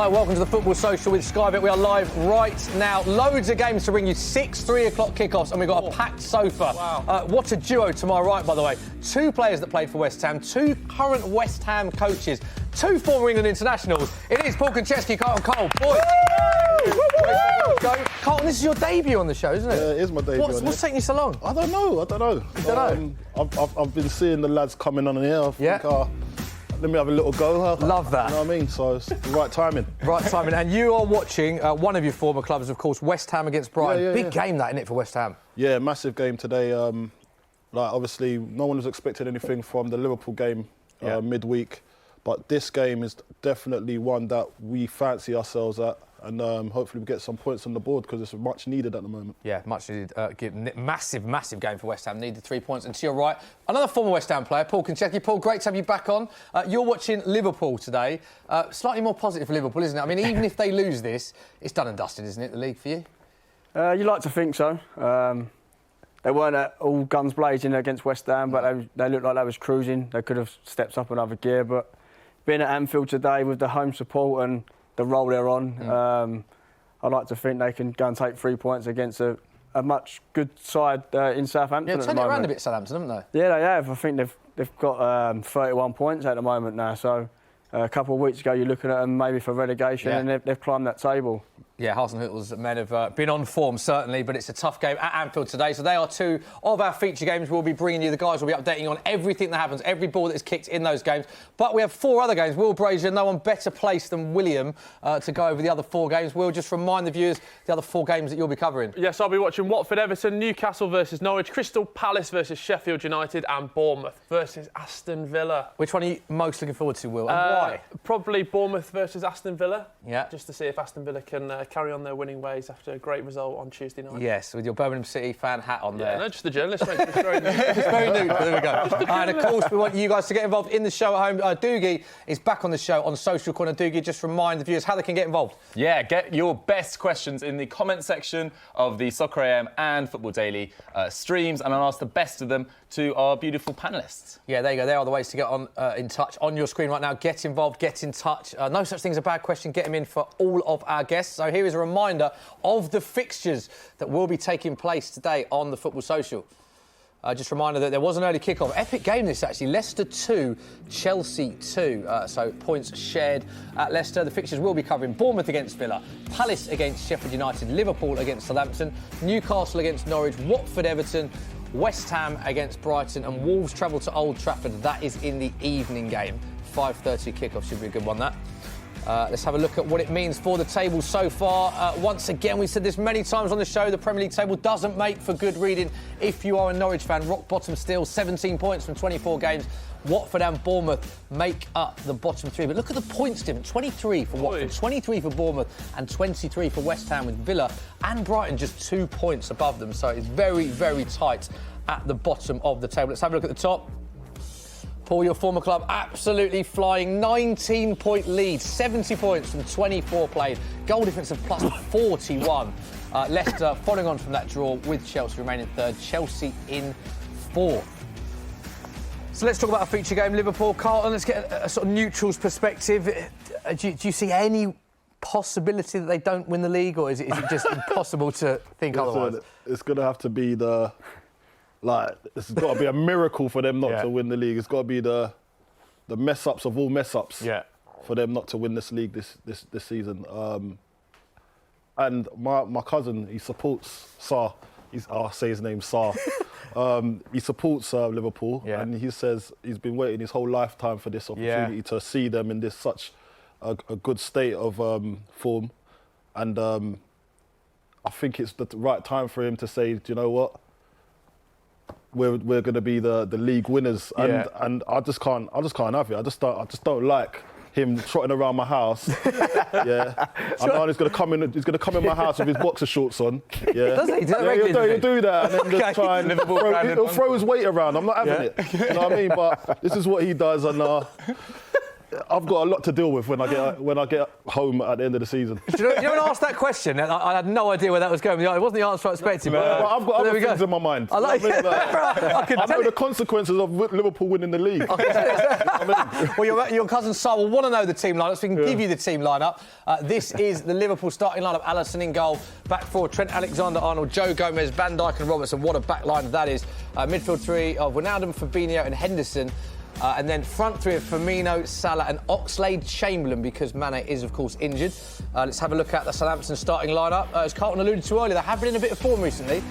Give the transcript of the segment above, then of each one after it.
Hi, welcome to the Football Social with Sky Bet. We are live right now. Loads of games to bring you. 6 3 o'clock kickoffs, and we've got a packed sofa. Wow. What a duo to my right, by the way. 2 players that played for West Ham, 2 current West Ham coaches, 2 former England internationals. It is Paul Konchesky, Carlton Cole. Boys. Carlton, this is your debut on the show, isn't it? Yeah, it is my debut. What's taking you so long? I don't know. You don't know? I've been seeing the lads coming on here. I think, let me have a little go. Love that. You know what I mean? So it's the right timing. Right timing. And you are watching one of your former clubs, of course, West Ham against Brighton. Big game that, isn't it, for West Ham? Yeah, massive game today. Obviously, no one was expecting anything from the Liverpool game midweek. But this game is definitely one that we fancy ourselves at. And hopefully we get some points on the board because it's much needed at the moment. Yeah, much needed. Massive game for West Ham. Needed 3 points. And to your right, another former West Ham player, Paul Konchesky. Paul, great to have you back on. You're watching Liverpool today. Slightly more positive for Liverpool, isn't it? I mean, even if they lose this, it's done and dusted, isn't it, the league for you? You like to think so. They weren't all guns blazing against West Ham, but they looked like they was cruising. They could have stepped up another gear. But being at Anfield today with the home support and the role they're on, I'd like to think they can go and take 3 points against a much good side in Southampton. Yeah, turn it around a bit, Southampton, haven't they? Yeah, they have. I think they've got 31 points at the moment now. So a couple of weeks ago, you're looking at them maybe for relegation, and they've climbed that table. Yeah, Hasenhüttl's men have been on form, certainly, but it's a tough game at Anfield today. So they are 2 of our feature games we'll be bringing you. The guys will be updating you on everything that happens, every ball that is kicked in those games. But we have 4 other games. Will Brazier, no one better placed than William to go over the other 4 games. We'll just remind the viewers the other 4 games that you'll be covering. Yes, I'll be watching Watford, Everton, Newcastle versus Norwich, Crystal Palace versus Sheffield United, and Bournemouth versus Aston Villa. Which one are you most looking forward to, Will, and why? Probably Bournemouth versus Aston Villa. Yeah. Just to see if Aston Villa can carry on their winning ways after a great result on Tuesday night. Yes, with your Birmingham City fan hat on there. No, just the journalist, mate. Just very new. It's very new. There we go. And of course, we want you guys to get involved in the show at home. Doogie is back on the show on Social Corner. Doogie, just remind the viewers how they can get involved. Yeah, get your best questions in the comment section of the Soccer AM and Football Daily streams, and I'll ask the best of them to our beautiful panellists. Yeah, there you go. There are the ways to get on in touch on your screen right now. Get involved, get in touch. No such thing as a bad question. Get them in for all of our guests. So here is a reminder of the fixtures that will be taking place today on the Football Social. Just a reminder that there was an early kick-off. Epic game this, actually. Leicester 2, Chelsea 2. So points shared at Leicester. The fixtures will be covering Bournemouth against Villa, Palace against Sheffield United, Liverpool against Southampton, Newcastle against Norwich, Watford, Everton, West Ham against Brighton, and Wolves travel to Old Trafford. That is in the evening game. 5:30 kick-off should be a good one, that. Let's have a look at what it means for the table so far. Once again, we've said this many times on the show, the Premier League table doesn't make for good reading if you are a Norwich fan. Rock bottom still, 17 points from 24 games. Watford and Bournemouth make up the bottom 3. But look at the points difference. 23 for Watford, 23 for Bournemouth, and 23 for West Ham, with Villa and Brighton just 2 points above them. So it's very, very tight at the bottom of the table. Let's have a look at the top. Paul, your former club, absolutely flying. 19-point lead, 70 points from 24 played. Goal difference of plus 41. Leicester following on from that draw with Chelsea remaining 3rd. Chelsea in 4th. So let's talk about a feature game, Liverpool. Carlton, let's get a sort of neutral's perspective. Do you see any possibility that they don't win the league, or is it just impossible to think otherwise? It's going to have to be it's got to be a miracle for them not to win the league. It's got to be the mess-ups of all mess-ups for them not to win this league this season. And my cousin, he supports Sar. I'll say his name, Sar. He supports Liverpool, and he says he's been waiting his whole lifetime for this opportunity to see them in this such a good state of form. And I think it's the right time for him to say, do you know what? We're going to be the league winners, and I just can't have it. I just don't like him trotting around my house. I know he's going to come in. He's going to come in my house with his boxer shorts on. Yeah, does he? He'll do that, and then just try and he'll throw his weight around. I'm not having it. You know what I mean? But this is what he does, and I've got a lot to deal with when I get home at the end of the season. You know, when I asked that question, I had no idea where that was going. It wasn't the answer I expected. But I've got other things in my mind. I like it. I know the consequences of Liverpool winning the league. Well, your cousin Si will want to know the team lineup, so we can give you the team lineup. This is the Liverpool starting lineup. Alisson in goal, back four, Trent Alexander-Arnold, Joe Gomez, Van Dijk and Robertson. What a back line that is. Midfield three of Wijnaldum, Fabinho and Henderson. And then front three of Firmino, Salah and Oxlade-Chamberlain, because Mane is, of course, injured. Let's have a look at the Southampton starting lineup. As Carlton alluded to earlier, they have been in a bit of form recently.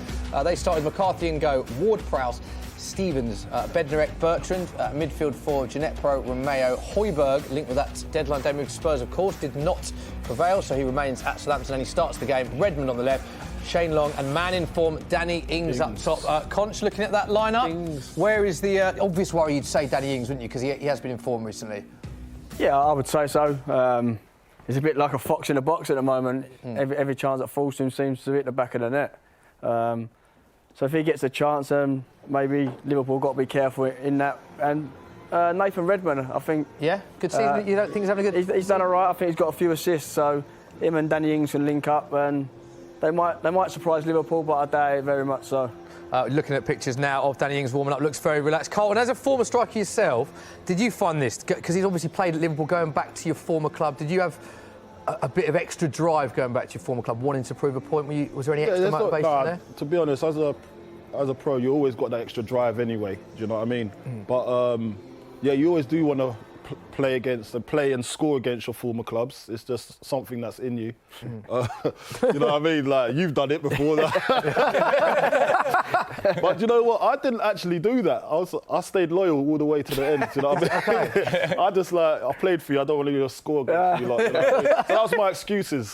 They started McCarthy in go, Ward-Prowse, Stevens, Bednarek, Bertrand, midfield for Ginepro, Romeo, Højbjerg, linked with that deadline day move to Spurs, of course, did not prevail, so he remains at Southampton and he starts the game. Redmond on the left, Shane Long and man in form, Danny Ings up top. Conch, looking at that lineup, where is the obvious worry? You'd say Danny Ings, wouldn't you? Because he has been in form recently. Yeah, I would say so. He's a bit like a fox in a box at the moment. Every chance that falls to him seems to hit the back of the net. So if he gets a chance, maybe Liverpool got to be careful in that. And Nathan Redmond, I think. Yeah, good season. You don't think he's having a good? He's done all right. I think he's got a few assists, so him and Danny Ings can link up, and they might surprise Liverpool, but I doubt it very much so. Looking at pictures now of Danny Ings warming up, looks very relaxed. Carlton, as a former striker yourself, did you find this, because he's obviously played at Liverpool, going back to your former club, did you have a bit of extra drive going back to your former club, wanting to prove a point? Was there any extra motivation there? To be honest, as a pro, you always got that extra drive anyway. Do you know what I mean? But yeah, you always do want to play and score against your former clubs. It's just something that's in you. You know what I mean? Like, you've done it before. But you know what? I didn't actually do that. I stayed loyal all the way to the end. You know what I mean? I played for you. I don't want to score against you. Like, you know what I mean? So that was my excuses.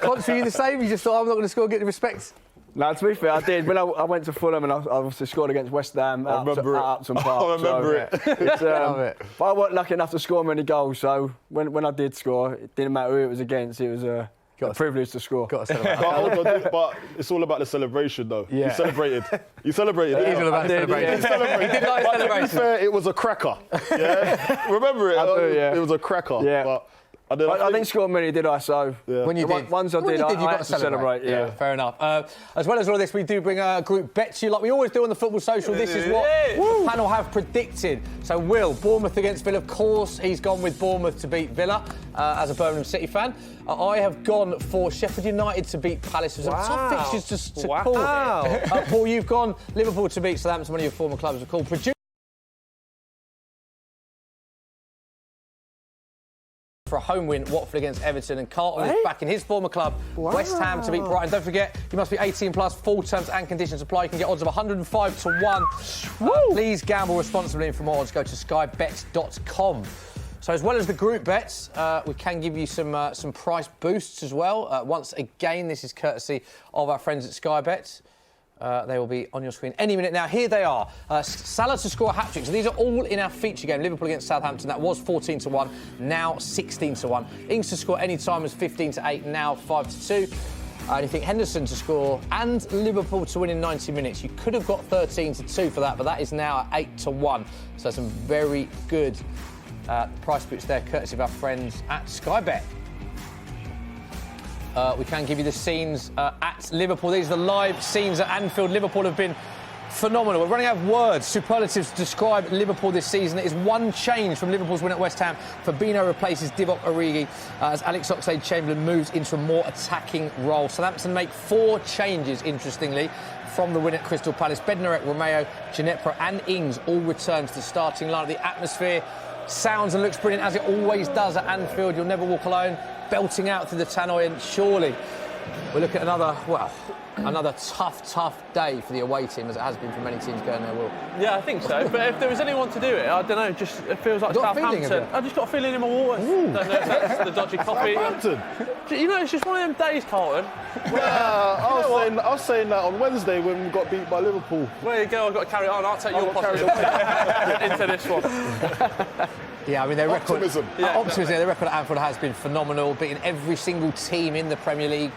Conch, were you the same? You just thought, I'm not going to score, get the respect? No, to be fair, I did. When I went to Fulham and I obviously scored against West Ham at Upton Park. I remember it. But I wasn't lucky enough to score many goals, so when I did score, it didn't matter who it was against. It was a privilege to score. Got to celebrate. But it's all about the celebration, though. Yeah. You celebrated. It is all about the celebration. He did like But celebration. to be fair, it was a cracker. Yeah? Remember it? I do, yeah. It was a cracker. Yeah. But I didn't score many, did I? So when you did, ones I did, you I got had to celebrate. Yeah, fair enough. As well as all of this, we do bring a group bet to you, like we always do on the Football Social. This is what the panel have predicted. So, Will, Bournemouth against Villa. Of course, he's gone with Bournemouth to beat Villa as a Birmingham City fan. I have gone for Sheffield United to beat Palace. There's some tough fixtures to call here. Paul, you've gone Liverpool to beat Southampton, one of your former clubs. Called for a home win, Watford against Everton, and Carlton is back in his former club, West Ham, to beat Brighton. Don't forget, you must be 18 plus, full terms and conditions apply. You can get odds of 105 to 1. Please gamble responsibly, and for more odds, go to skybet.com. So as well as the group bets, we can give you some price boosts as well. Once again, this is courtesy of our friends at Sky Bet. They will be on your screen any minute now. Here they are. Salah to score a hat-trick. So these are all in our feature game. Liverpool against Southampton. That was 14 to 1, now 16 to 1. Ings to score any time was 15 to 8, now 5 to 2. And you think Henderson to score and Liverpool to win in 90 minutes. You could have got 13 to 2 for that, but that is now at 8 to 1. So some very good price boosts there, courtesy of our friends at Sky Bet. We can give you the scenes at Liverpool. These are the live scenes at Anfield. Liverpool have been phenomenal. We're running out of words, superlatives to describe Liverpool this season. It is one change from Liverpool's win at West Ham. Fabinho replaces Divock Origi as Alex Oxlade-Chamberlain moves into a more attacking role. Southampton make 4 changes, interestingly, from the win at Crystal Palace. Bednarek, Romeo, Ginepro and Ings all return to the starting line. The atmosphere sounds and looks brilliant, as it always does at Anfield. You'll never walk alone, belting out through the tannoy, and surely we'll look at another tough day for the away team, as it has been for many teams going there, Will. Yeah, I think so. But if there was anyone to do it, I don't know, it feels like Southampton. I just got a feeling in my waters. Don't know if that's the dodgy coffee. You know, it's just one of them days, Carlton. I was saying that on Wednesday when we got beat by Liverpool. There you go, I've got to carry on. I'll take your positive into this one. Yeah, I mean, their record... Optimism. Their record at Anfield has been phenomenal, beating every single team in the Premier League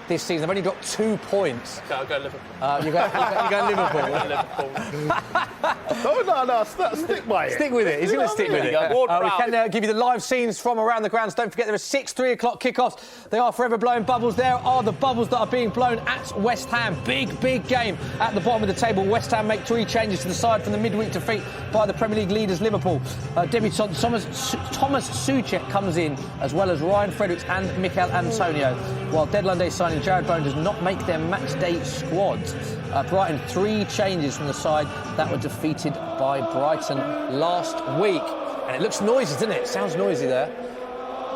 this season. They've only got 2 points. Okay, I'll go Liverpool. You go Liverpool. Liverpool. No, stick by it. Stick with it. He's going to stick with it. We can give you the live scenes from around the grounds. Don't forget there are 6 3:00 kickoffs. They are forever blowing bubbles. There are the bubbles that are being blown at West Ham. Big game at the bottom of the table. West Ham make 3 changes to the side from the midweek defeat by the Premier League leaders Liverpool. Debutant Thomas Soucek comes in, as well as Ryan Fredericks and Mikel Antonio. While deadline day signing Jared Bowen does not make their match day squad. Brighton 3 changes from the side that were defeated by Brighton last week. And it looks noisy, doesn't it? It sounds noisy there.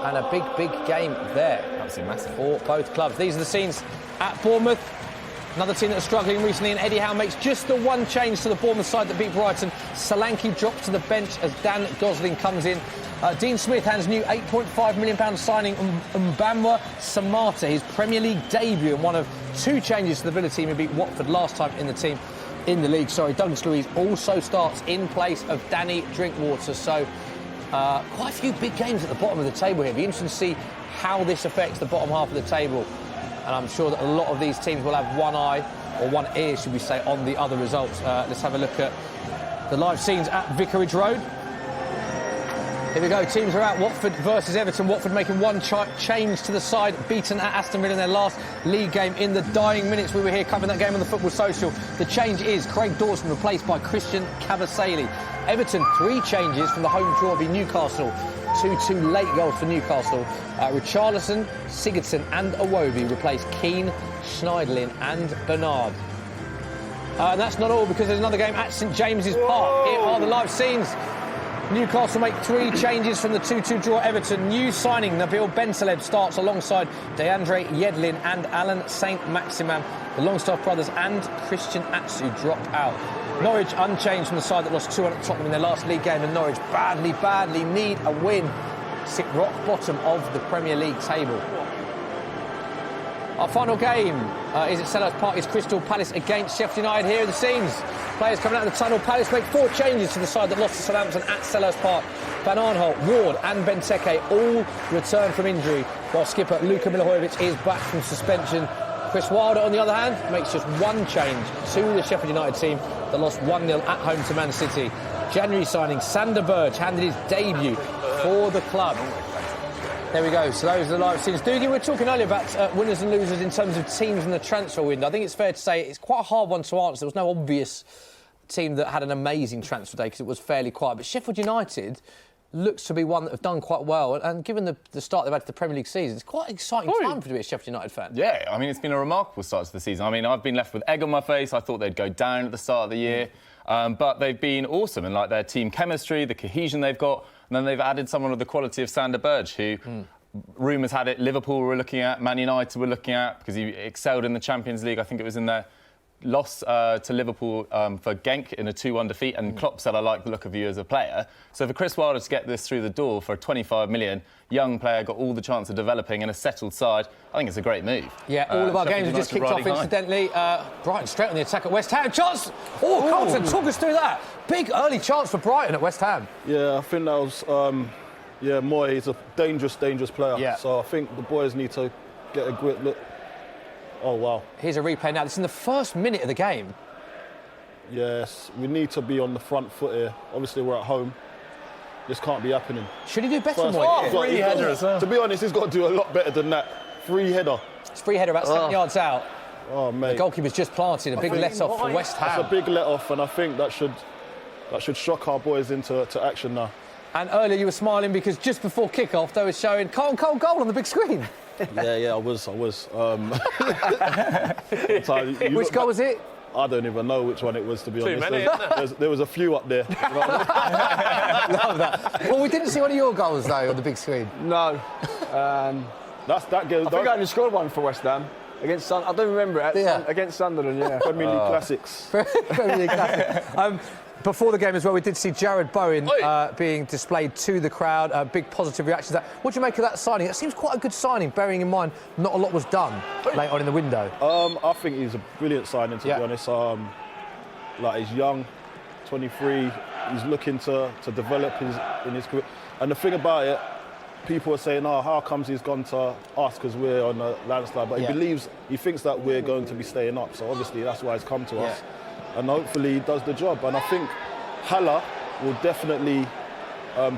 And a big game there. Absolutely massive. For both clubs. These are the scenes at Bournemouth. Another team that's struggling recently, and Eddie Howe makes just the 1 change to the Bournemouth side that beat Brighton. Solanke drops to the bench as Dan Gosling comes in. Dean Smith hands new £8.5 million signing Mbamwa Samata, his Premier League debut, and one of 2 changes to the Villa team who beat Watford last time in the league. Douglas Luiz also starts in place of Danny Drinkwater. So quite a few big games at the bottom of the table here. It'll be interesting to see how this affects the bottom half of the table. And I'm sure that a lot of these teams will have one eye, or one ear, should we say, on the other results. Let's have a look at the live scenes at Vicarage Road. Here we go, teams are out. Watford versus Everton. Watford making 1 change to the side, beaten at Aston in their last league game in the dying minutes. We were here covering that game on the Football Social. The change is Craig Dawson replaced by Christian Kabasele. Everton 3 changes from the home draw of Newcastle. 2 late goals for Newcastle. Richarlison, Sigurdsson and Iwobi replace Keane, Schneiderlin and Bernard. And that's not all, because there's another game at St James's Park. Here are the live scenes. Newcastle make 3 changes from the 2-2 draw at Everton. New signing Nabil Bentaleb starts alongside Deandre Yedlin and Alan Saint-Maximin. The Longstaff brothers and Christian Atsu drop out. Norwich unchanged from the side that lost 2-1 at Tottenham in their last league game, and Norwich badly need a win. Sit rock bottom of the Premier League table. Our final game is at Selhurst Park. It's Crystal Palace against Sheffield United. Here are the scenes. Players coming out of the tunnel. Palace make 4 changes to the side that lost to Southampton at Selhurst Park. Van Arnholt, Ward and Benteke all return from injury, while skipper Luka Milivojevic is back from suspension. Chris Wilder, on the other hand, makes just 1 change to the Sheffield United team that lost 1-0 at home to Man City. January signing Sander Berge handed his debut for the club. There we go. So those are the live scenes. Doogie, we were talking earlier about winners and losers in terms of teams in the transfer window. I think it's fair to say it's quite a hard one to answer. There was no obvious team that had an amazing transfer day because it was fairly quiet. But Sheffield United looks to be one that have done quite well. And given the start they've had to the Premier League season, it's quite an exciting time to be a Sheffield United fan. Yeah, I mean, it's been a remarkable start to the season. I mean, I've been left with egg on my face. I thought they'd go down at the start of the year. But they've been awesome, and like their team chemistry, the cohesion they've got. And then they've added someone of the quality of Sander Berge, who... Rumours had it Liverpool were looking at, Man United were looking at, because he excelled in the Champions League. I think it was in their loss to Liverpool for Genk in a 2-1 defeat, and Klopp said, I like the look of you as a player. So for Chris Wilder to get this through the door for 25 million, young player, got all the chance of developing in a settled side, I think it's a great move. Yeah, all of our games have just kicked off, incidentally. Brighton straight on the attack at West Ham. Chance! Oh, Carlton, talk us through that. Big early chance for Brighton at West Ham. Yeah, I think that was... Yeah, Moy, he's a dangerous player. Yeah. So I think the boys need to get a grip look. Oh, wow. Here's a replay now. This is in the first minute of the game. Yes, we need to be on the front foot here. Obviously, we're at home. This can't be happening. Should he do better, Moy? Free header as well. To be honest, he's got to do a lot better than that. Free header. It's free header about 7 yards out. Oh, mate. The goalkeeper's just planted a big let-off for West Ham. That's a big let-off, and I think that should shock our boys into action now. And earlier you were smiling because just before kick-off they were showing Carlton Cole goal on the big screen. Yeah, I was. Which goal was it? I don't even know which one it was, to be honest. Too many, there was a few up there. Love that. Well, we didn't see one of your goals, though, on the big screen. No. That's that game. I think I only scored one for West Ham. Against I don't remember it. Against Sunderland, yeah. Premier League classics. Premier League classics. Before the game as well, we did see Jared Bowen being displayed to the crowd. Big positive reaction to that. What do you make of that signing? It seems quite a good signing, bearing in mind not a lot was done late on in the window. I think he's a brilliant signing, to be honest. Like, he's young, 23. He's looking to develop in his career. And the thing about it, people are saying, oh, how comes he's gone to us because we're on a landslide? But he thinks that we're going to be staying up. So obviously that's why he's come to us. And hopefully he does the job. And I think Haller will definitely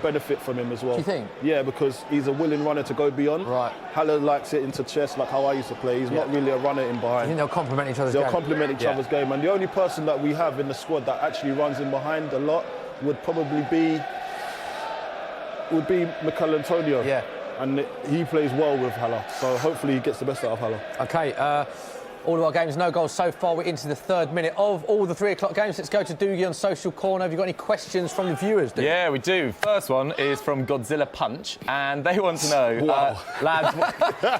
benefit from him as well. Do you think? Yeah, because he's a willing runner to go beyond. Right. Haller likes it into chest, like how I used to play. He's not really a runner in I behind. think they'll complement each other's game. They'll complement each other's game. And the only person that we have in the squad that actually runs in behind a lot would probably be Mikel Antonio. Yeah. And he plays well with Haller. So hopefully he gets the best out of Haller. OK, all of our games, no goals so far. We're into the 3rd minute of all the 3 o'clock games. Let's go to Doogie on Social Corner. Have you got any questions from the viewers, Doogie? Yeah, we do. First one is from Godzilla Punch, and they want to know, lads,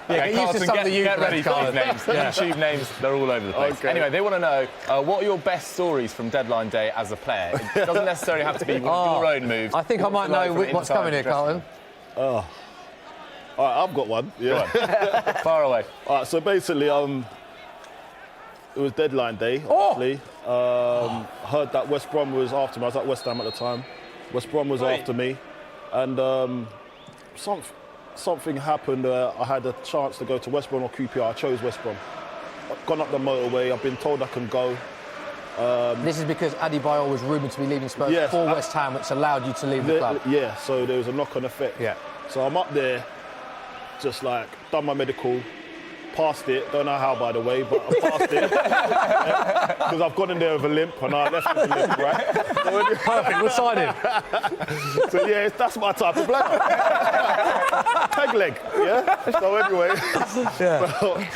get used to some of the get ready for these names. YouTube names, they're all over the place. Okay. Anyway, they want to know, what are your best stories from deadline day as a player? It doesn't necessarily have to be one of your own moves. I think I might know what's coming here, Carlton. All right, I've got one. Yeah. Far away. All right, so basically, it was deadline day, obviously. Heard that West Brom was after me. I was at West Ham at the time. West Brom was after me. And something happened. I had a chance to go to West Brom or QPR. I chose West Brom. I've gone up the motorway. I've been told I can go. This is because Adebayor was rumoured to be leaving Spurs for West Ham, which allowed you to leave the club. Yeah, so there was a knock-on effect. Yeah. So I'm up there, just like, done my medical, passed it, don't know how by the way, but I passed it. Because I've gone in there with a limp and I left with a limp, right? Perfect, we're signing. So yeah, that's my type of player. Peg leg, yeah? So anyway,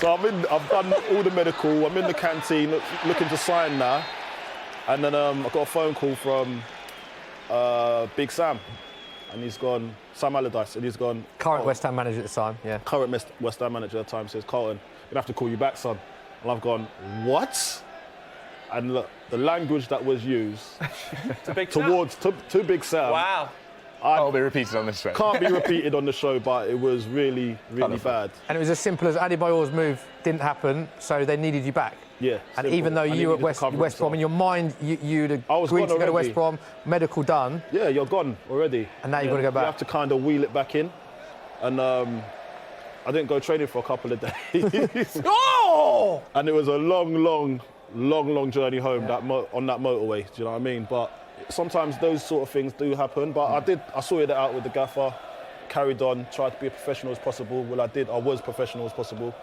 so I've done all the medical, I'm in the canteen looking to sign now. And then I got a phone call from Big Sam. And he's gone, Sam Allardyce, and he's gone... Current West Ham manager at the time, yeah. Current West Ham manager at the time says, Carlton, I'm gonna have to call you back, son. And I've gone, what? And look, the language that was used to Big Sam. Wow. I'll be repeated on this show. Can't be repeated on the show, but it was really, really bad. And it was as simple as Adebayor's move didn't happen, so they needed you back. Yeah. And even though you were at West Brom, in your mind, you'd agreed to go to West Brom, medical done. Yeah, you're gone already. And now you've got to go back. You have to kind of wheel it back in. And I didn't go training for a couple of days. Oh! And it was a long journey home on that motorway, do you know what I mean? But sometimes those sort of things do happen. But I sorted it out with the gaffer, carried on, tried to be as professional as possible. Well, I was professional as possible.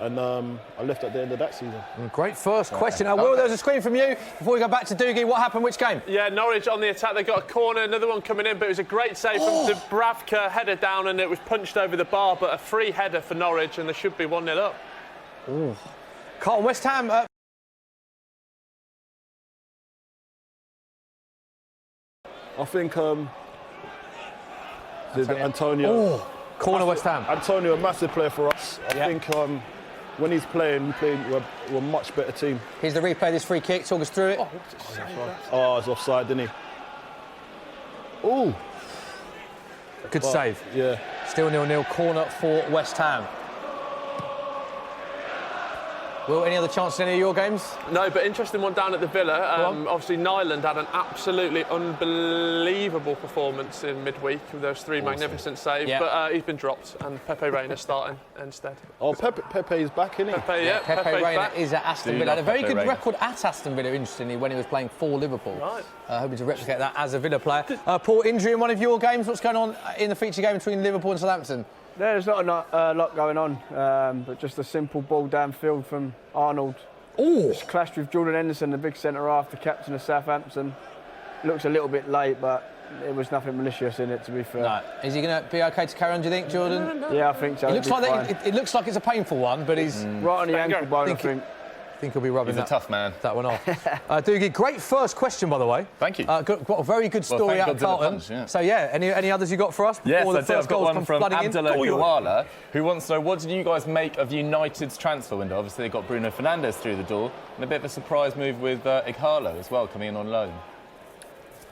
And I left at the end of that season. Great first question. Now, Will, there's a screen from you. Before we go back to Doogie, what happened? Which game? Yeah, Norwich on the attack. They got a corner, another one coming in, but it was a great save from Dubravka, header down, and it was punched over the bar, but a free header for Norwich, and they should be 1-0 up. Ooh. Carlton, West Ham. I think Antonio. Corner West Ham. Antonio, a massive player for us. I think when he's playing, we're a much better team. Here's the replay of this free kick. Talk us through it. It's offside, didn't he? Ooh. Good save. Yeah. Still 0-0. Corner for West Ham. Will, any other chance in any of your games? No, but interesting one down at the Villa. Obviously, Nyland had an absolutely unbelievable performance in midweek with those 3 magnificent saves, but he's been dropped, and Pepe Reina's starting instead. Oh, Pepe's back, isn't he? Pepe Reina is at Aston Villa. Had a very good record at Aston Villa, interestingly, when he was playing for Liverpool. Right. Hoping to replicate that as a Villa player. Paul, injury in one of your games. What's going on in the feature game between Liverpool and Southampton? There's not a lot going on, but just a simple ball downfield from Arnold. Just clashed with Jordan Henderson, the big centre-half, the captain of Southampton. Looks a little bit late, but there was nothing malicious in it, to be fair. No. Is he going to be OK to carry on, do you think, Jordan? No. Yeah, I think so. It looks like it's a painful one, but he's... Right on the ankle bone, I think. I think he'll be rubbing He's a tough man. that one off. Doogie, great first question, by the way. Thank you. Got a very good story out of Carlton. So, any others you got for us? Yes, I do. I've got one from Abdullah Gawala, who wants to know, what did you guys make of United's transfer window? Obviously, they got Bruno Fernandes through the door, and a bit of a surprise move with Ighalo as well, coming in on loan.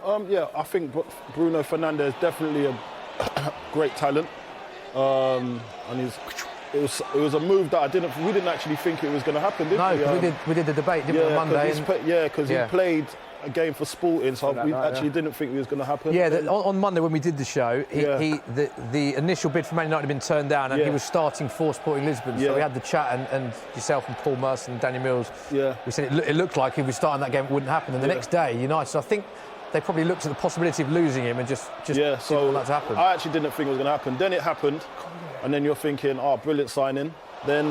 I think Bruno Fernandes definitely a great talent, and it was a move that we didn't actually think it was going to happen, did we? No, we did the debate, didn't we, on Monday? Because he played a game for Sporting, so we actually didn't think it was going to happen. Yeah, on Monday when we did the show, the initial bid for Man United had been turned down, and he was starting for Sporting Lisbon. So we had the chat, and yourself and Paul Merson and Danny Mills, we said it looked like if we started that game, it wouldn't happen. And the next day, United, so I think they probably looked at the possibility of losing him and just yeah, didn't want that to happen. I actually didn't think it was going to happen. Then it happened, and then you're thinking, oh, brilliant signing. Then,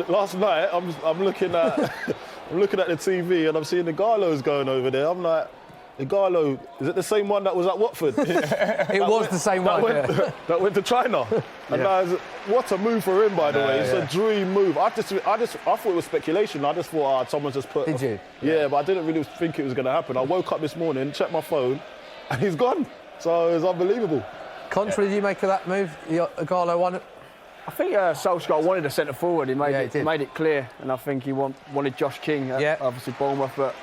last night I'm looking at I'm looking at the TV and I'm seeing the Igalo's going over there. I'm like, Igalo, is it the same one that was at Watford? It was the same one. That went to China. And what a move for him, by the way. It's a dream move. I thought it was speculation. I just thought someone just put. Did you? Yeah, but I didn't really think it was going to happen. I woke up this morning, checked my phone, and he's gone. So it was unbelievable. Contrary, do you make of that move? The Igalo one. I think Solskjaer wanted a centre forward. He made it clear, and I think he wanted Josh King at obviously Bournemouth, but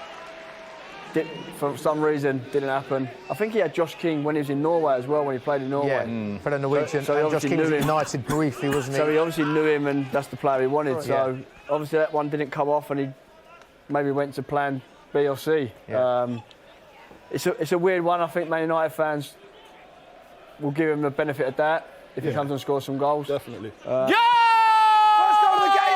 for some reason didn't happen. I think he had Josh King when he was in Norway as well, when he played in Norway. Yeah, for the Norwegian. So Josh King was at United briefly, wasn't he? So he obviously knew him, and that's the player he wanted. So obviously that one didn't come off, and he maybe went to plan B or C. Yeah. It's a weird one. I think Man United fans will give him the benefit of that if he comes and scores some goals. Definitely. First goal of the game!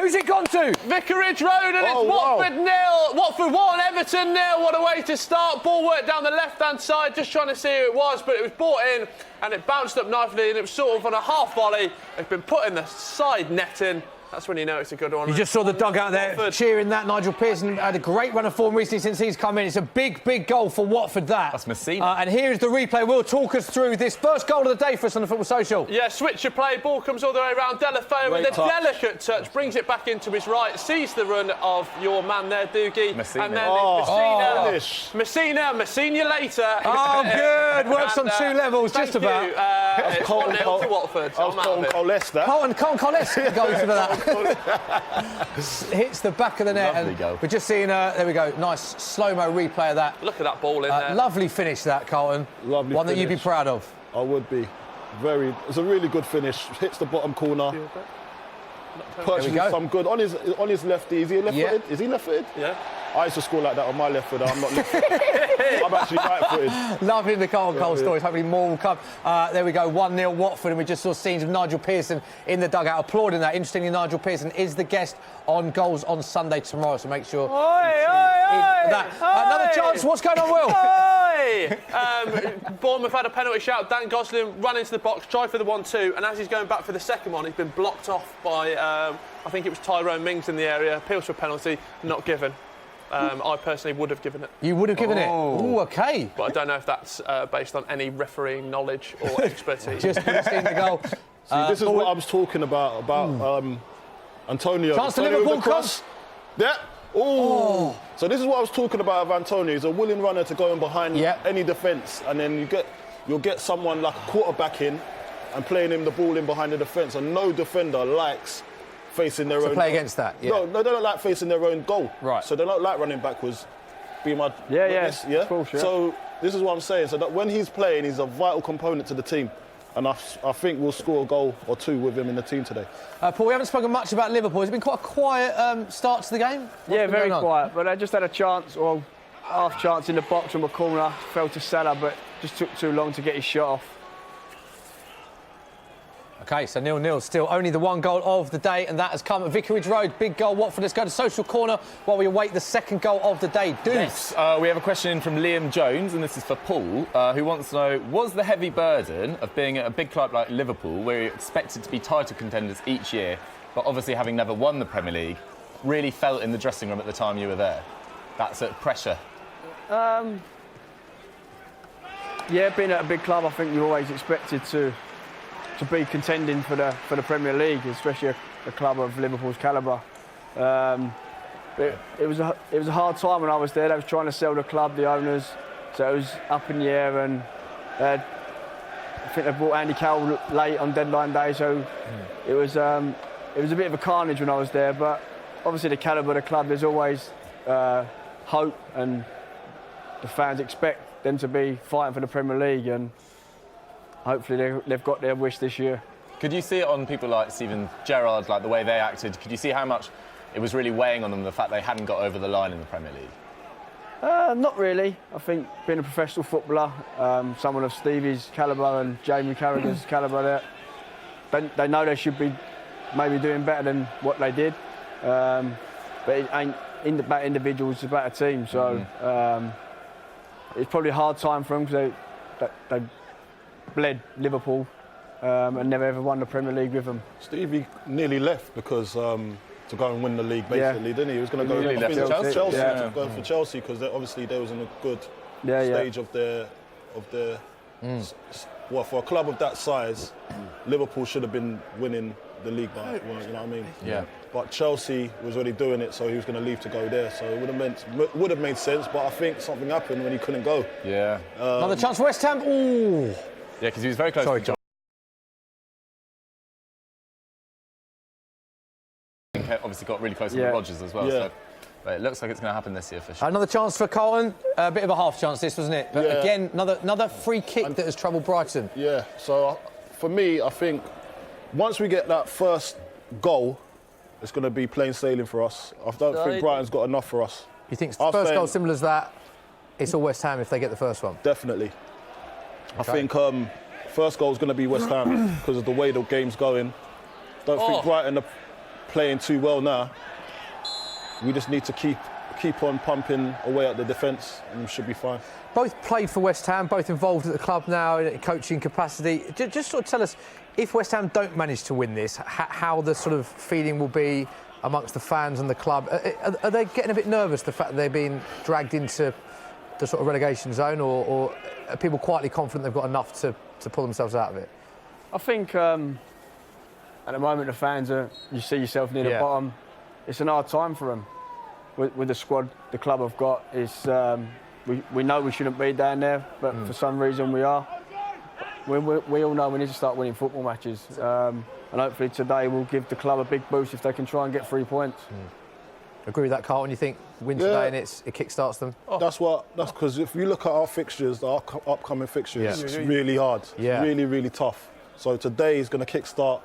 Who's it gone to? Vicarage Road, and it's Watford 0, Watford 1, Everton 0. What a way to start. Ball worked down the left-hand side, just trying to see who it was, but it was brought in and it bounced up nicely, and it was sort of on a half volley. It's been put in the side netting. That's when you know it's a good one. You just saw the dugout there cheering that. Nigel Pearson had a great run of form recently since he's come in. It's a big, big goal for Watford, that. That's Messina. And here's the replay. Will talk us through this first goal of the day for us on the Football Social. Yeah, switch of play. Ball comes all the way around. Delafeu with a delicate touch. Brings it back into his right. Sees the run of your man there, Doogie. Messina. And then Messina later. Oh, good. Works on two levels, just about. It's 1-0 to Watford. Colton Leicester. Colton Leicester goes for that. Hits the back of the net. Lovely goal. We're just seeing, there we go, nice slow-mo replay of that. Look at that ball in there. Lovely finish, that, Carlton. Lovely one finish. that you'd be proud of. I would be. It's a really good finish. Hits the bottom corner. Purchases some good. On his lefty. Is he left-footed? Is he left-footed? Yeah. I used to score like that on my left foot. I'm not left-footed. I'm actually right-footed. Loving the Carlton Cole stories. Hopefully more will come. There we go, 1-0 Watford, and we just saw scenes of Nigel Pearson in the dugout applauding that. Interestingly, Nigel Pearson is the guest on Goals on Sunday tomorrow, so make sure that. Another chance. What's going on, Will? Bournemouth had a penalty shout. Dan Gosling ran into the box, tried for the 1-2, and as he's going back for the second one, he's been blocked off by, I think it was Tyrone Mings in the area. Appeals for a penalty, not given. I personally would have given it. You would have given it? Oh, OK. But I don't know if that's based on any refereeing knowledge or expertise. Just seen the goal. See, this is what I was talking about Antonio. Chance to Liverpool cross. Yeah. Oh. So this is what I was talking about of Antonio. He's a willing runner to go in behind any defence, and then you'll get someone like a quarterback in and playing him the ball in behind the defence, and no defender likes facing their own. Play against that. Yeah. No, they don't like facing their own goal. Right. So they don't like running backwards. Be my witness, yeah. Of course, yeah. So this is what I'm saying. So that when he's playing, he's a vital component to the team. And I think we'll score a goal or two with him in the team today. Paul, we haven't spoken much about Liverpool. It's been quite a quiet start to the game. Yeah, very quiet. But they just had a chance, or half chance in the box from a corner. Fell to Salah, but just took too long to get his shot off. OK, so 0-0 still. Only the one goal of the day, and that has come at Vicarage Road. Big goal, Watford. Let's go to social corner while we await the second goal of the day. Yes, we have a question in from Liam Jones, and this is for Paul, who wants to know, was the heavy burden of being at a big club like Liverpool, where you're expected to be title contenders each year, but obviously having never won the Premier League, really felt in the dressing room at the time you were there? That's pressure. Yeah, being at a big club, I think you're always expected to be contending for the Premier League, especially a club of Liverpool's calibre. It was a hard time when I was there. They was trying to sell the club, the owners, so it was up in the air, and I think they brought Andy Carroll late on deadline day, so it was a bit of a carnage when I was there. But obviously the calibre of the club, there's always hope, and the fans expect them to be fighting for the Premier League, and hopefully they've got their wish this year. Could you see it on people like Steven Gerrard, like the way they acted? Could you see how much it was really weighing on them, the fact they hadn't got over the line in the Premier League? Not really. I think being a professional footballer, someone of Stevie's calibre and Jamie Carragher's calibre, they know they should be maybe doing better than what they did. but it ain't about individuals, it's about a team. So it's probably a hard time for them because they bled Liverpool and never ever won the Premier League with them. Stevie nearly left because to go and win the league, basically, didn't he? He was going to go left Chelsea. Yeah. Go for Chelsea because obviously they was in a good stage of their. Well, for a club of that size, Liverpool should have been winning the league by, you know what I mean? Yeah. But Chelsea was already doing it, so he was going to leave to go there. So it would have made sense, but I think something happened when he couldn't go. Yeah. Another chance for West Ham. Ooh. Yeah, because he was very close to John. Obviously got really close with Rodgers as well. So, but it looks like it's going to happen this year for sure. Another chance for Carlton. A bit of a half chance this, wasn't it? But again, another free kick that has troubled Brighton. Yeah, so for me, I think once we get that first goal, it's going to be plain sailing for us. I don't think Brighton's got enough for us. You think the first goal similar as that, it's all West Ham if they get the first one? Definitely. Okay. I think first goal is going to be West Ham because of the way the game's going. Don't think Brighton are playing too well now. We just need to keep on pumping away at the defence and we should be fine. Both played for West Ham, both involved at the club now in coaching capacity. Just sort of tell us, if West Ham don't manage to win this, how the sort of feeling will be amongst the fans and the club. Are they getting a bit nervous, the fact that they're being dragged into the sort of relegation zone, or are people quietly confident they've got enough to pull themselves out of it? I think at the moment the fans you see yourself near the bottom. It's an hard time for them. With the squad the club have got, we know we shouldn't be down there, but for some reason we are. We all know we need to start winning football matches, and hopefully today will give the club a big boost if they can try and get 3 points. Agree with that, Carlton? You think win today and it kick-starts them? That's because if you look at our fixtures, our upcoming fixtures, it's really hard. It's really, really tough. So today is going to kick-start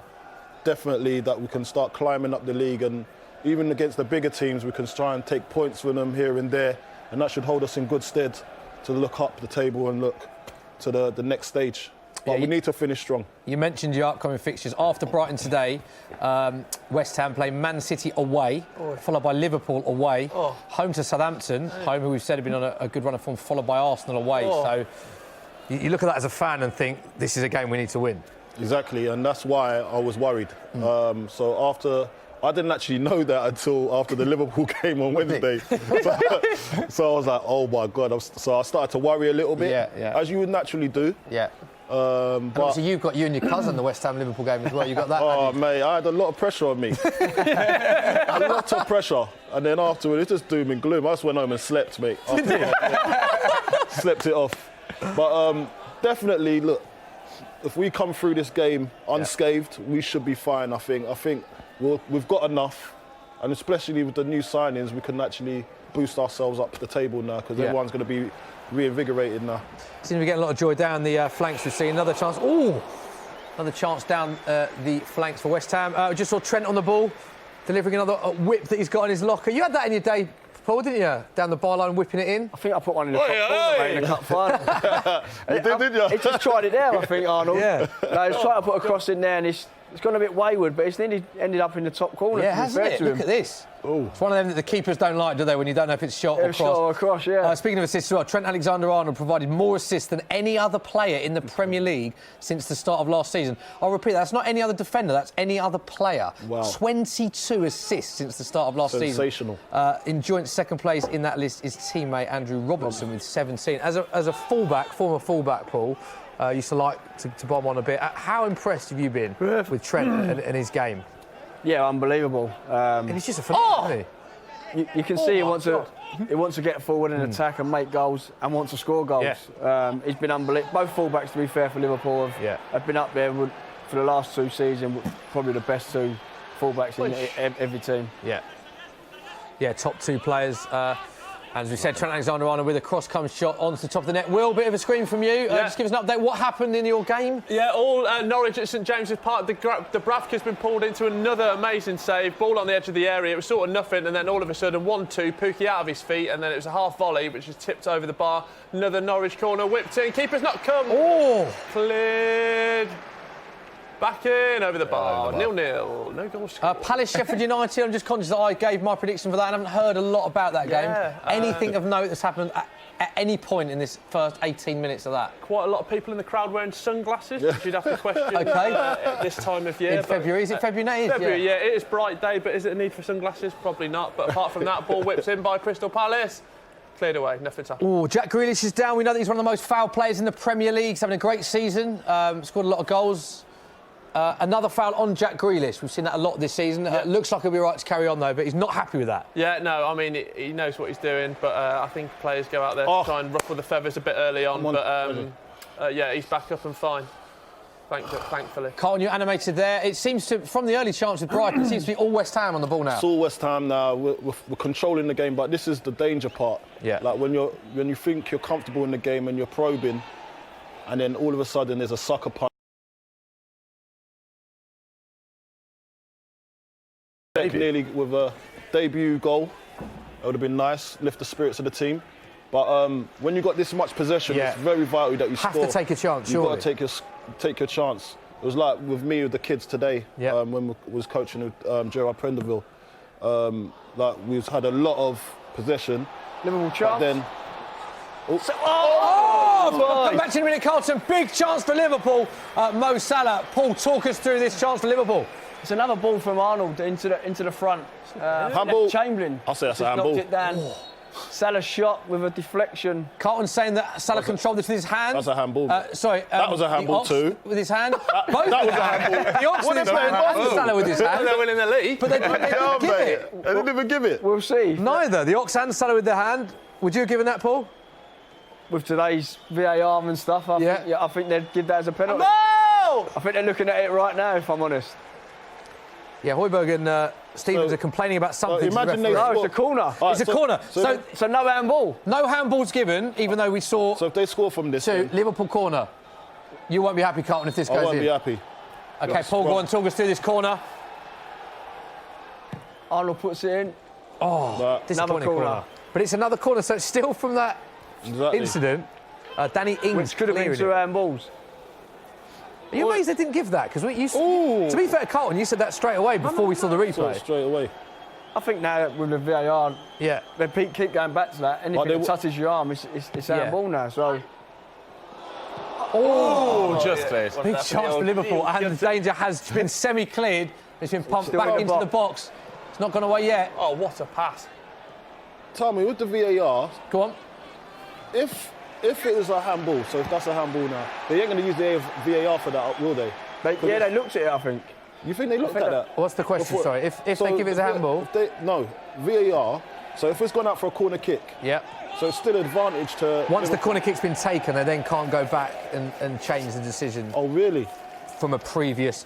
definitely that we can start climbing up the league, and even against the bigger teams we can try and take points from them here and there, and that should hold us in good stead to look up the table and look to the next stage. But we need to finish strong. You mentioned your upcoming fixtures. After Brighton today, West Ham play Man City away, followed by Liverpool away, home to Southampton, home who we've said have been on a good run of form, followed by Arsenal away. So you look at that as a fan and think, this is a game we need to win. Exactly, and that's why I was worried. I didn't actually know that until after the Liverpool game on Wednesday. So I was like, oh my God. So I started to worry a little bit, as you would naturally do. But so you've got you and your cousin, the West Ham Liverpool game as well. You got that? Oh, mate, I had a lot of pressure on me. A lot of pressure. And then afterwards, it's just doom and gloom. I just went home and slept, mate. Slept it off. But definitely, look, if we come through this game unscathed, we should be fine, I think. We've got enough, and especially with the new signings, we can actually boost ourselves up the table now because everyone's going to be reinvigorated now. Seems to be getting a lot of joy down the flanks. We've seen another chance. Another chance down the flanks for West Ham. Just saw Trent on the ball, delivering another whip that he's got in his locker. You had that in your day, Paul, didn't you? Down the byline, whipping it in. I think I put one in the top corner, mate, in the cup final. You did, didn't you? He just tried it there, I think, Arnold. No, he's trying to put a cross in there, and it's gone a bit wayward, but it's nearly ended up in the top corner. Yeah, hasn't it? Look at this. It's one of them that the keepers don't like, do they, when you don't know if it's shot or cross? Shot or cross, speaking of assists as well, Trent Alexander-Arnold provided more assists than any other player in the Premier League since the start of last season. I'll repeat, that's not any other defender, that's any other player. Wow. 22 assists since the start of last season. Sensational. In joint second place in that list is teammate Andrew Robertson with 17. As a fullback, former fullback, Paul, used to like to bomb on a bit. How impressed have you been with Trent and his game? Yeah, unbelievable. And he's just a phenomenon, isn't he? You can see he wants to get forward and attack and make goals and wants to score goals. He's been unbelievable. Both fullbacks, to be fair, for Liverpool have been up there for the last 2 seasons, probably the best 2 fullbacks in every team. Yeah, top 2 players. As we said, Trent Alexander-Arnold with a cross-come shot onto the top of the net. Will, bit of a scream from you. Just give us an update. What happened in your game? Yeah, all Norwich at St James's Park. The Bravka's been pulled into another amazing save. Ball on the edge of the area. It was sort of nothing, and then all of a sudden, 1-2, Pookie out of his feet, and then it was a half volley, which was tipped over the bar. Another Norwich corner, whipped in. Keeper's not come. Cleared. Back in, over the bar. 0-0. No goals scored. Palace, Sheffield United. I'm just conscious that I gave my prediction for that and haven't heard a lot about that game. Anything of note that's happened at any point in this first 18 minutes of that? Quite a lot of people in the crowd wearing sunglasses, which you'd have to question at this time of year. In February. Is it February now? February, yeah. It is bright day, but is it a need for sunglasses? Probably not. But apart from that, ball whips in by Crystal Palace. Cleared away, nothing's happened. Oh, Jack Grealish is down. We know that he's one of the most foul players in the Premier League. He's having a great season. Scored a lot of goals. Another foul on Jack Grealish. We've seen that a lot this season. Looks like he'll be right to carry on, though, but he's not happy with that. Yeah, no, I mean, he knows what he's doing, but I think players go out there to try and ruffle the feathers a bit early on. Yeah, he's back up and fine. Thankfully. Carlton, you're animated there. It seems to, from the early chance with Brighton, it seems to be all West Ham on the ball now. It's all West Ham now. We're controlling the game, but this is the danger part. Yeah. Like when you think you're comfortable in the game and you're probing, and then all of a sudden there's a sucker punch. Nearly with a debut goal, it would have been nice, lift the spirits of the team. But when you've got this much possession, it's very vital that you have score. To take a chance, You've surely. got to take your chance. It was like with me with the kids today, when we was coaching with Gerard Prenderville. Like we've had a lot of possession. Liverpool chance. Then, come back to the minute, Carlton. Big chance for Liverpool. Mo Salah. Paul, talk us through this chance for Liverpool. It's another ball from Arnold into the front. handball. Chamberlain. I'll say that's a just handball. knocked it down. Salah shot with a deflection. Carlton saying that Salah controlled this with his hand. That's a handball. Sorry. That was a handball too. With his hand. That was a handball. The Ox with his hand. And Salah with his hand. They're winning the league. But they didn't give it. They didn't even give it. We'll see. Neither. The Ox and Salah with their hand. Would you have given that, Paul? With today's VAR and stuff, I think they'd give that as a penalty. No! I think they're looking at it right now, if I'm honest. Yeah, Højbjerg and Stevens are complaining about something. Imagine No, it's a corner. It's a corner. So no handball. No handballs given, even though we saw. So if they score from this, Liverpool corner. You won't be happy, Carlton, if this goes in. I won't be happy. Okay, Paul, go on, talk us through this corner. Arnold puts it in. Oh, disappointing corner. But it's another corner, so it's still from that incident. Danny Ings. Which could have been two handballs. Are you amazed they didn't give that? Because to be fair, Carlton, you said that straight away before we saw the replay. Straight away. I think now with the VAR, they keep going back to that. Anything that touches your arm, it's handball now. So. Just cleared. Big chance for Liverpool, and the danger has been semi-cleared. It's been pumped back into the box. It's not gone away yet. Oh, what a pass. Tell me, with the VAR, go on. If it is a handball, so if that's a handball now, they ain't going to use the VAR for that, will they? They looked at it, I think. You think they looked at that? What's the question, sorry? If they give it as a handball? No, VAR, so if it's gone out for a corner kick, so it's still an advantage to... Once the corner kick's been taken, they then can't go back and change the decision. Oh, really? From a previous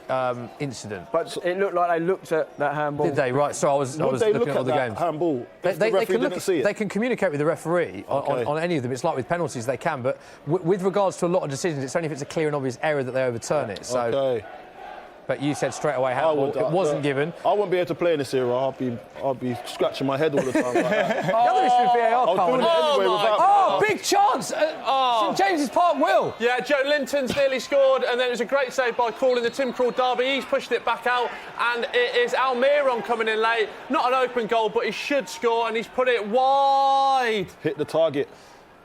incident. But it looked like they looked at that handball. Did they? Right, so I was looking at all the games. Handball? The referee didn't see it? They can communicate with the referee on any of them. It's like with penalties, they can. But with regards to a lot of decisions, it's only if it's a clear and obvious error that they overturn it. So. Okay. But you said straight away handball. It wasn't given. I won't be able to play in this era. I'll be scratching my head all the time. Like that. The other issue with VAR, Carl. Big chance! St James's Park will. Yeah, Joe Linton's nearly scored, and then it was a great save by Crawley in the Tim Krul derby. He's pushed it back out, and it is Almiron coming in late. Not an open goal, but he should score, and he's put it wide. Hit the target.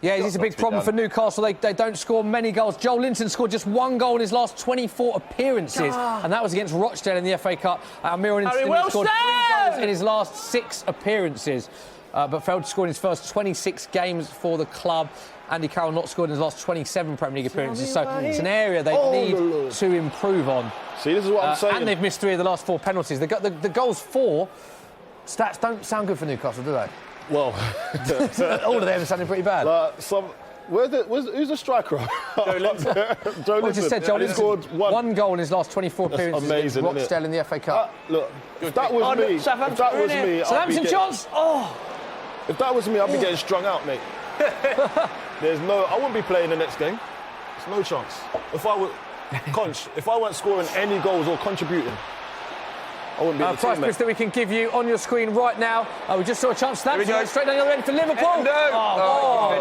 Yeah, it's a big problem for Newcastle. They don't score many goals. Joel Linton scored just one goal in his last 24 appearances, and that was against Rochdale in the FA Cup. Almiron scored 3 goals in his last 6 appearances, but failed to score in his first 26 games for the club. Andy Carroll not scored in his last 27 Premier League appearances, so it's an area they need to improve on. See, this is what I'm saying. And they've missed 3 of the last 4 penalties. The goals for stats don't sound good for Newcastle, do they? Well, all of them sounding pretty bad. Who's the striker? Joe Linton. Joe Linton. I just said Joe Linton scored one goal in his last 24 appearances against Rochdale in the FA Cup. Look, if that was me, Southampton chance. If that was me, I'd be getting strung out, mate. I wouldn't be playing the next game. There's no chance. If I weren't scoring any goals or contributing, I wouldn't be the prize quiz that we can give you on your screen right now. We just saw a chance to that. Straight down the other end for Liverpool.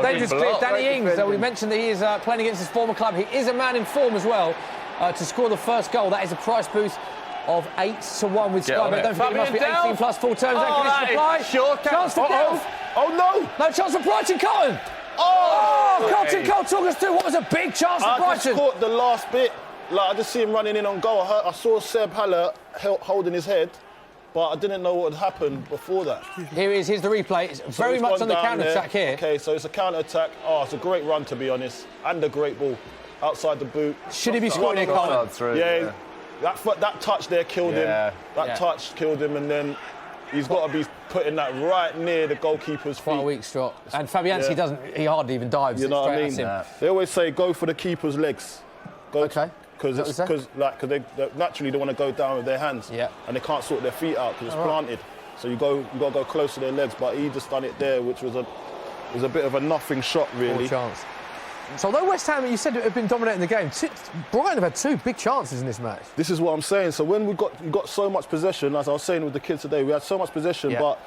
They just cleared Danny Ings. We mentioned that he is playing against his former club. He is a man in form as well. to score the first goal. That is a price boost of 8-1 with Sky Bet. Don't forget, it must be 18 plus full terms and conditions apply. Chance for Delph. Oh no! No chance for Brighton, Carlton. Carlton, Cole, talk us through what was a big chance for Brighton. I just caught the last bit. Like, I just see him running in on goal. I saw Seb Haller holding his head, but I didn't know what had happened before that. Here's the replay. It's very much on the counter-attack here. Okay, so it's a counter-attack. Oh, it's a great run, to be honest, and a great ball outside the boot. Should he be scoring here, Carlton? Yeah, that touch there killed him. That touch killed him, and then he's got to be putting that right near the goalkeeper's feet. Quite a weak shot. And Fabianski he hardly even dives. You know what I mean? They always say go for the keeper's legs. Because they naturally they want to go down with their hands, and they can't sort their feet out because it's planted. So you got to go close to their legs. But he just done it there, which was a bit of a nothing shot, really. Poor chance. So although West Ham, you said, have been dominating the game, Brighton have had 2 big chances in this match. This is what I'm saying. So when we got so much possession, as I was saying with the kids today, we had so much possession, but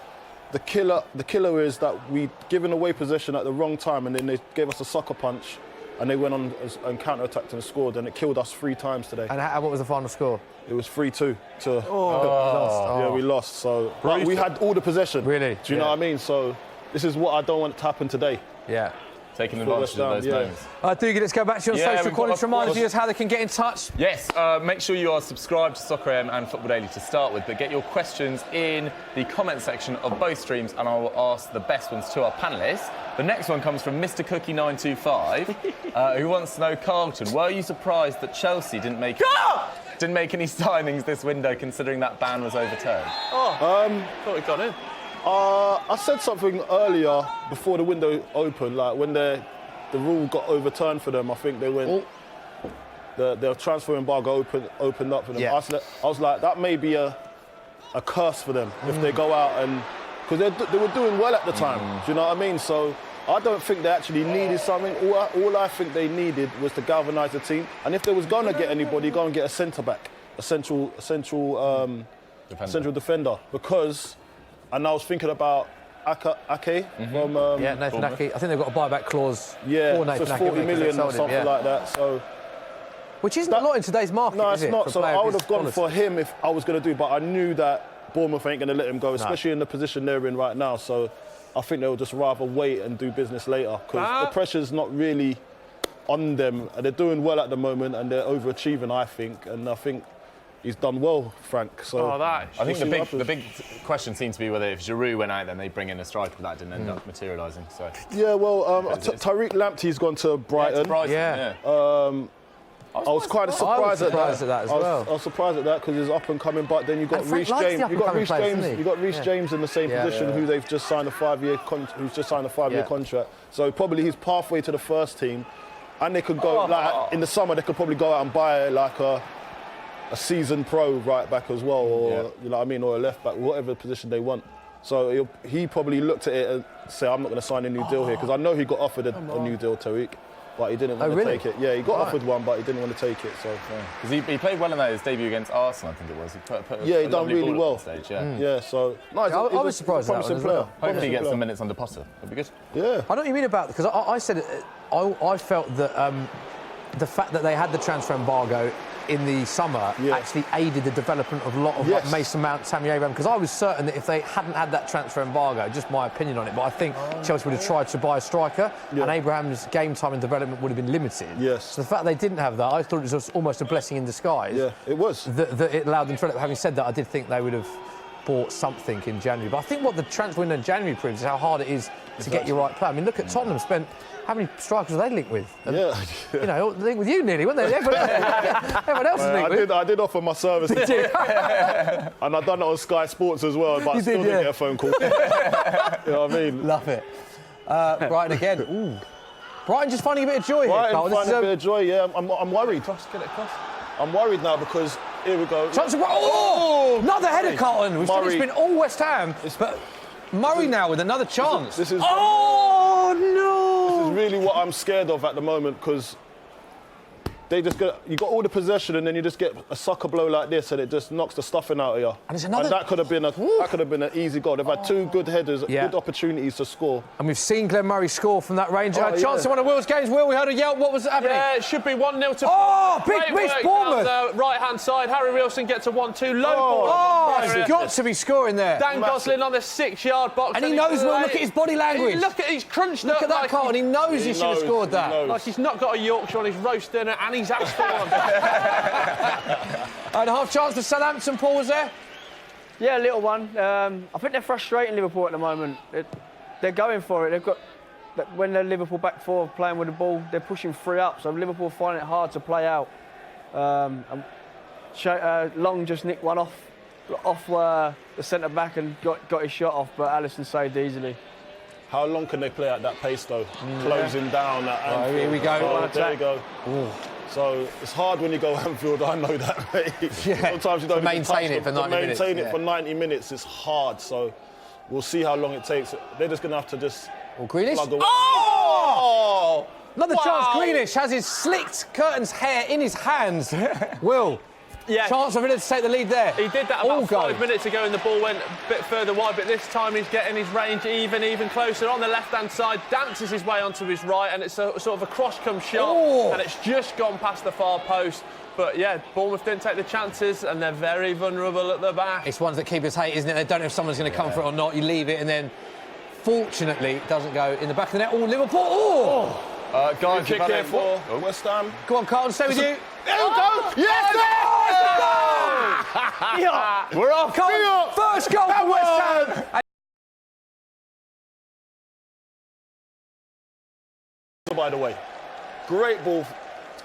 the killer is that we given away possession at the wrong time, and then they gave us a sucker punch. And they went on and counter-attacked and scored, and it killed us 3 times today. And what was the final score? It was 3-2 Yeah, we lost. So but we had all the possession. Really? Do you know what I mean? So this is what I don't want to happen today. Yeah. Taking advantage of those moments. Dougie, let's go back to your social calling. Remind viewers how they can get in touch. Yes, make sure you are subscribed to Soccer AM and Football Daily to start with, but get your questions in the comment section of both streams, and I will ask the best ones to our panellists. The next one comes from Mr. Cookie925, who wants to know, Carlton, were you surprised that Chelsea didn't make any signings this window, considering that ban was overturned? Thought it got in. I said something earlier before the window opened, like when the rule got overturned for them. I think they went. The transfer embargo opened up for them. I was like, that may be a curse for them if they go out and because they were doing well at the time. Do you know what I mean? So I don't think they actually needed something. All I think they needed was to galvanise the team. And if they was going to get anybody, go and get a centre back, a central defender, because. And I was thinking about Ake from Nathan Ake. I think they've got a buyback clause. Yeah, for Nathan so it's 40 million or something like that. So, which isn't a lot in today's market. No, it's not. So I would have gone for him if I was going to do, but I knew that Bournemouth ain't going to let him go, especially in the position they're in right now. So I think they'll just rather wait and do business later because the pressure's not really on them. They're doing well at the moment and they're overachieving, I think. And I think he's done well, Frank. So I think the big question seems to be whether if Giroud went out, then they bring in a striker, but that didn't end up materialising. So yeah, well, Tariq Lamptey's gone to Brighton. I was quite surprised at that as well. I was surprised at that because he's up and coming, but then you got Reece James. You got Reece James in the same position, who they've just signed a 5-year contract. So probably he's pathway to the first team, and they could go in the summer. They could probably go out and buy like a seasoned pro right back as well, or you know what I mean, or a left back, whatever position they want. So he probably looked at it and said, I'm not going to sign a new deal here, because I know he got offered a new deal, Tariq, but he didn't want to take it. Yeah, he got offered one, but he didn't want to take it. So because he played well in his debut against Arsenal, I think it was. He done really well. Stage, so I was surprised at that one as well. Hopefully he gets some minutes under Potter. That'd be good. Yeah. I know what you mean about, because I said I felt that the fact that they had the transfer embargo in the summer actually aided the development of a lot of like Mason Mount, Tammy Abraham, because I was certain that if they hadn't had that transfer embargo, just my opinion on it, but I think Chelsea would have tried to buy a striker and Abraham's game time and development would have been limited. Yes. So the fact they didn't have that, I thought it was almost a blessing in disguise. Yeah, it was. That it allowed them to develop. Having said that, I did think they would have bought something in January. But I think what the transfer window in January proves is how hard it is to get your right player. I mean, look at Tottenham spent... How many strikers were they linked with? And, you know, linked with you nearly, weren't they? Everyone else was linked with. I did offer my service. Did you? And I've done it on Sky Sports as well, but I still didn't get a phone call. You know what I mean? Love it. Brighton again. Ooh. Brighton just finding a bit of joy here, Carl. Finding a bit of joy, yeah. I'm worried. Get it across. I'm worried now because, here we go. Another header, Carlton. We've said it's been all West Ham, but Murray now with another chance. This is no! This is really what I'm scared of at the moment, because you got all the possession and then you just get a sucker blow like this and it just knocks the stuffing out of you. And it's another... that could have been an easy goal. They've had two good headers, good opportunities to score. And we've seen Glenn Murray score from that range. Chance in one of Will's games. Will, we heard a yell. What was happening? Yeah, it should be 1-0 to... Oh, big miss, Bournemouth. The right-hand side, Harry Wilson gets a 1-2. Low ball. He's got to be scoring there. Dan Gosling on the 6-yard box. And he knows, Will, look at his body language. He's crunched Look up. at that, Carlton. He knows he should have scored that. Like he's not got a Yorkshire on his roast dinner and he's asked for one. And a half chance for Southampton, Paul, was there? Yeah, a little one. I think they're frustrating Liverpool at the moment. They're going for it. They've got... When they're Liverpool back four playing with the ball, they're pushing 3 up, so Liverpool find it hard to play out. Long just nicked one off the centre-back and got his shot off, but Alisson saved easily. How long can they play at that pace, though? Closing down at Anfield. Here we go. There we go. Ooh. So it's hard when you go Anfield, I know that, mate. Sometimes you don't maintain it for 90 minutes. Maintain it for 90 minutes is hard, so we'll see how long it takes. They're just going to have to just... Grealish? Oh! Another chance. Grealish has his slicked curtains hair in his hands. Will. Yeah. Chance for Villa to take the lead there. He did that about 5 minutes ago and the ball went a bit further wide, but this time he's getting his range even closer. On the left-hand side, dances his way onto his right, and it's a sort of a cross-come shot, and it's just gone past the far post. But yeah, Bournemouth didn't take the chances, and they're very vulnerable at the back. It's ones that keepers hate, isn't it? They don't know if someone's going to come for it or not. You leave it, and then, fortunately, it doesn't go in the back of the net. Oh, Liverpool! Guys, kick here for West Ham. Go on, Carlton, stay with you. There we go! Yes! We're off. First goal for West Ham. By the way, great ball,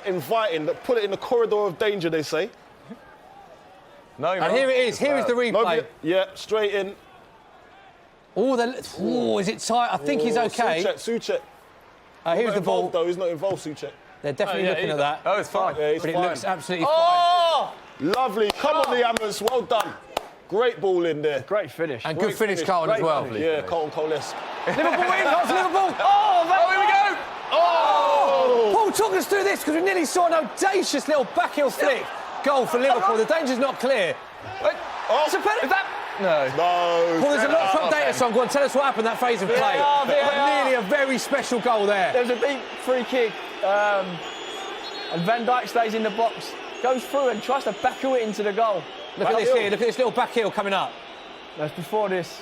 inviting, put it in the corridor of danger, they say. No, and here it is. Here is the replay. Straight in. Is it tight? I think he's okay. Souček. Here's the ball. Though he's not involved, Souček. They're definitely looking at that. Oh, it's fine. Yeah, but it looks absolutely fine. Lovely. Come on, the Hammers. Well done. Great ball in there. Great finish. And good finish, Carlton, as well. Yeah, Carlton Cole-esque. Liverpool win. That's Liverpool. Here we go. Paul, talk us through this, because we nearly saw an audacious little backheel flick goal for Liverpool. The danger's not clear. It's a penalty. No. Paul, there's a lot to update us on. Go on, tell us what happened that phase of play. But nearly a very special goal there. There's a deep free kick, and Van Dijk stays in the box, goes through and tries to backheel it into the goal. Look at this here. Look at this little backheel coming up. That's before this.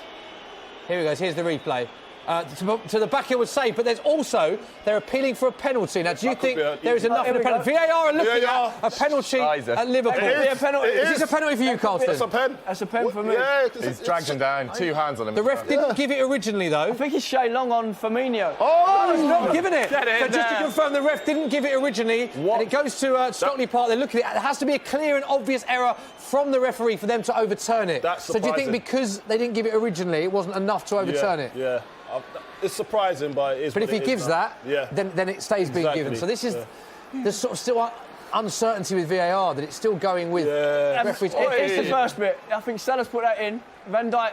Here he goes. Here's the replay. To the back, it was safe, but they're appealing for a penalty. Now, do you think there is enough of a penalty? VAR are looking at a penalty at Liverpool. Is this a penalty for you, Carlton? It's a pen. That's a pen for me. Yeah, he's dragged him down, 2 hands on him. The ref didn't give it originally, though. I think it's Shay Long on Firmino. He's not giving it. So just to confirm, the ref didn't give it originally, and it goes to Stockley Park. They're looking at it. There has to be a clear and obvious error from the referee for them to overturn it. That's so do you think because they didn't give it originally, it wasn't enough to overturn it? Yeah. It's surprising, but it is. But if he gives that, yeah, then it stays being given. So this is there's sort of still uncertainty with VAR that it's still going with referees. It's the first bit. I think Salah's put that in. Van Dijk.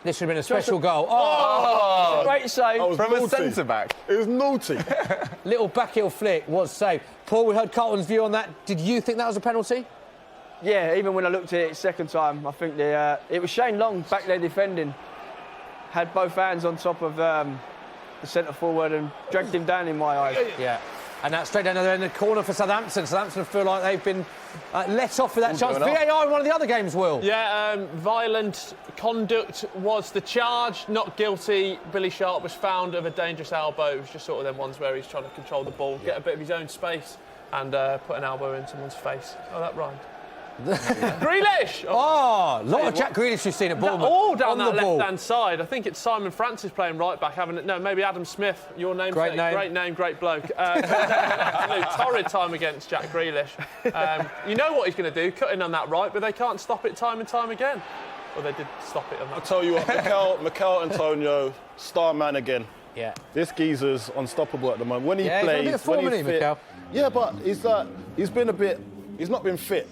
This should have been a special goal. Great save from a centre back. It was naughty. Little backheel flick was saved. Paul, we heard Carlton's view on that. Did you think that was a penalty? Yeah, even when I looked at it second time, I think it was Shane Long back there defending. Had both hands on top of the centre forward and dragged him down in my eyes. Yeah, and that's straight down the corner for Southampton. Southampton feel like they've been let off with that chance. VAR in one of the other games, Will. Yeah, violent conduct was the charge, not guilty. Billy Sharp was found of a dangerous elbow. It was just sort of them ones where he's trying to control the ball, get a bit of his own space and put an elbow in someone's face. Oh, that rhymed. Grealish! A lot of Jack Grealish you've seen at Bournemouth. All down that left-hand side. I think it's Simon Francis playing right back, haven't it? No, maybe Adam Smith. Your name. Great name, great bloke. Torrid time against Jack Grealish. You know what he's going to do, cutting on that right, but they can't stop it time and time again. Well, they did stop it on that. I'll tell you what, Mikel Antonio, star man again. Yeah. This geezer's unstoppable at the moment. When he plays, he's a bit of fit. Yeah, but he's not been fit.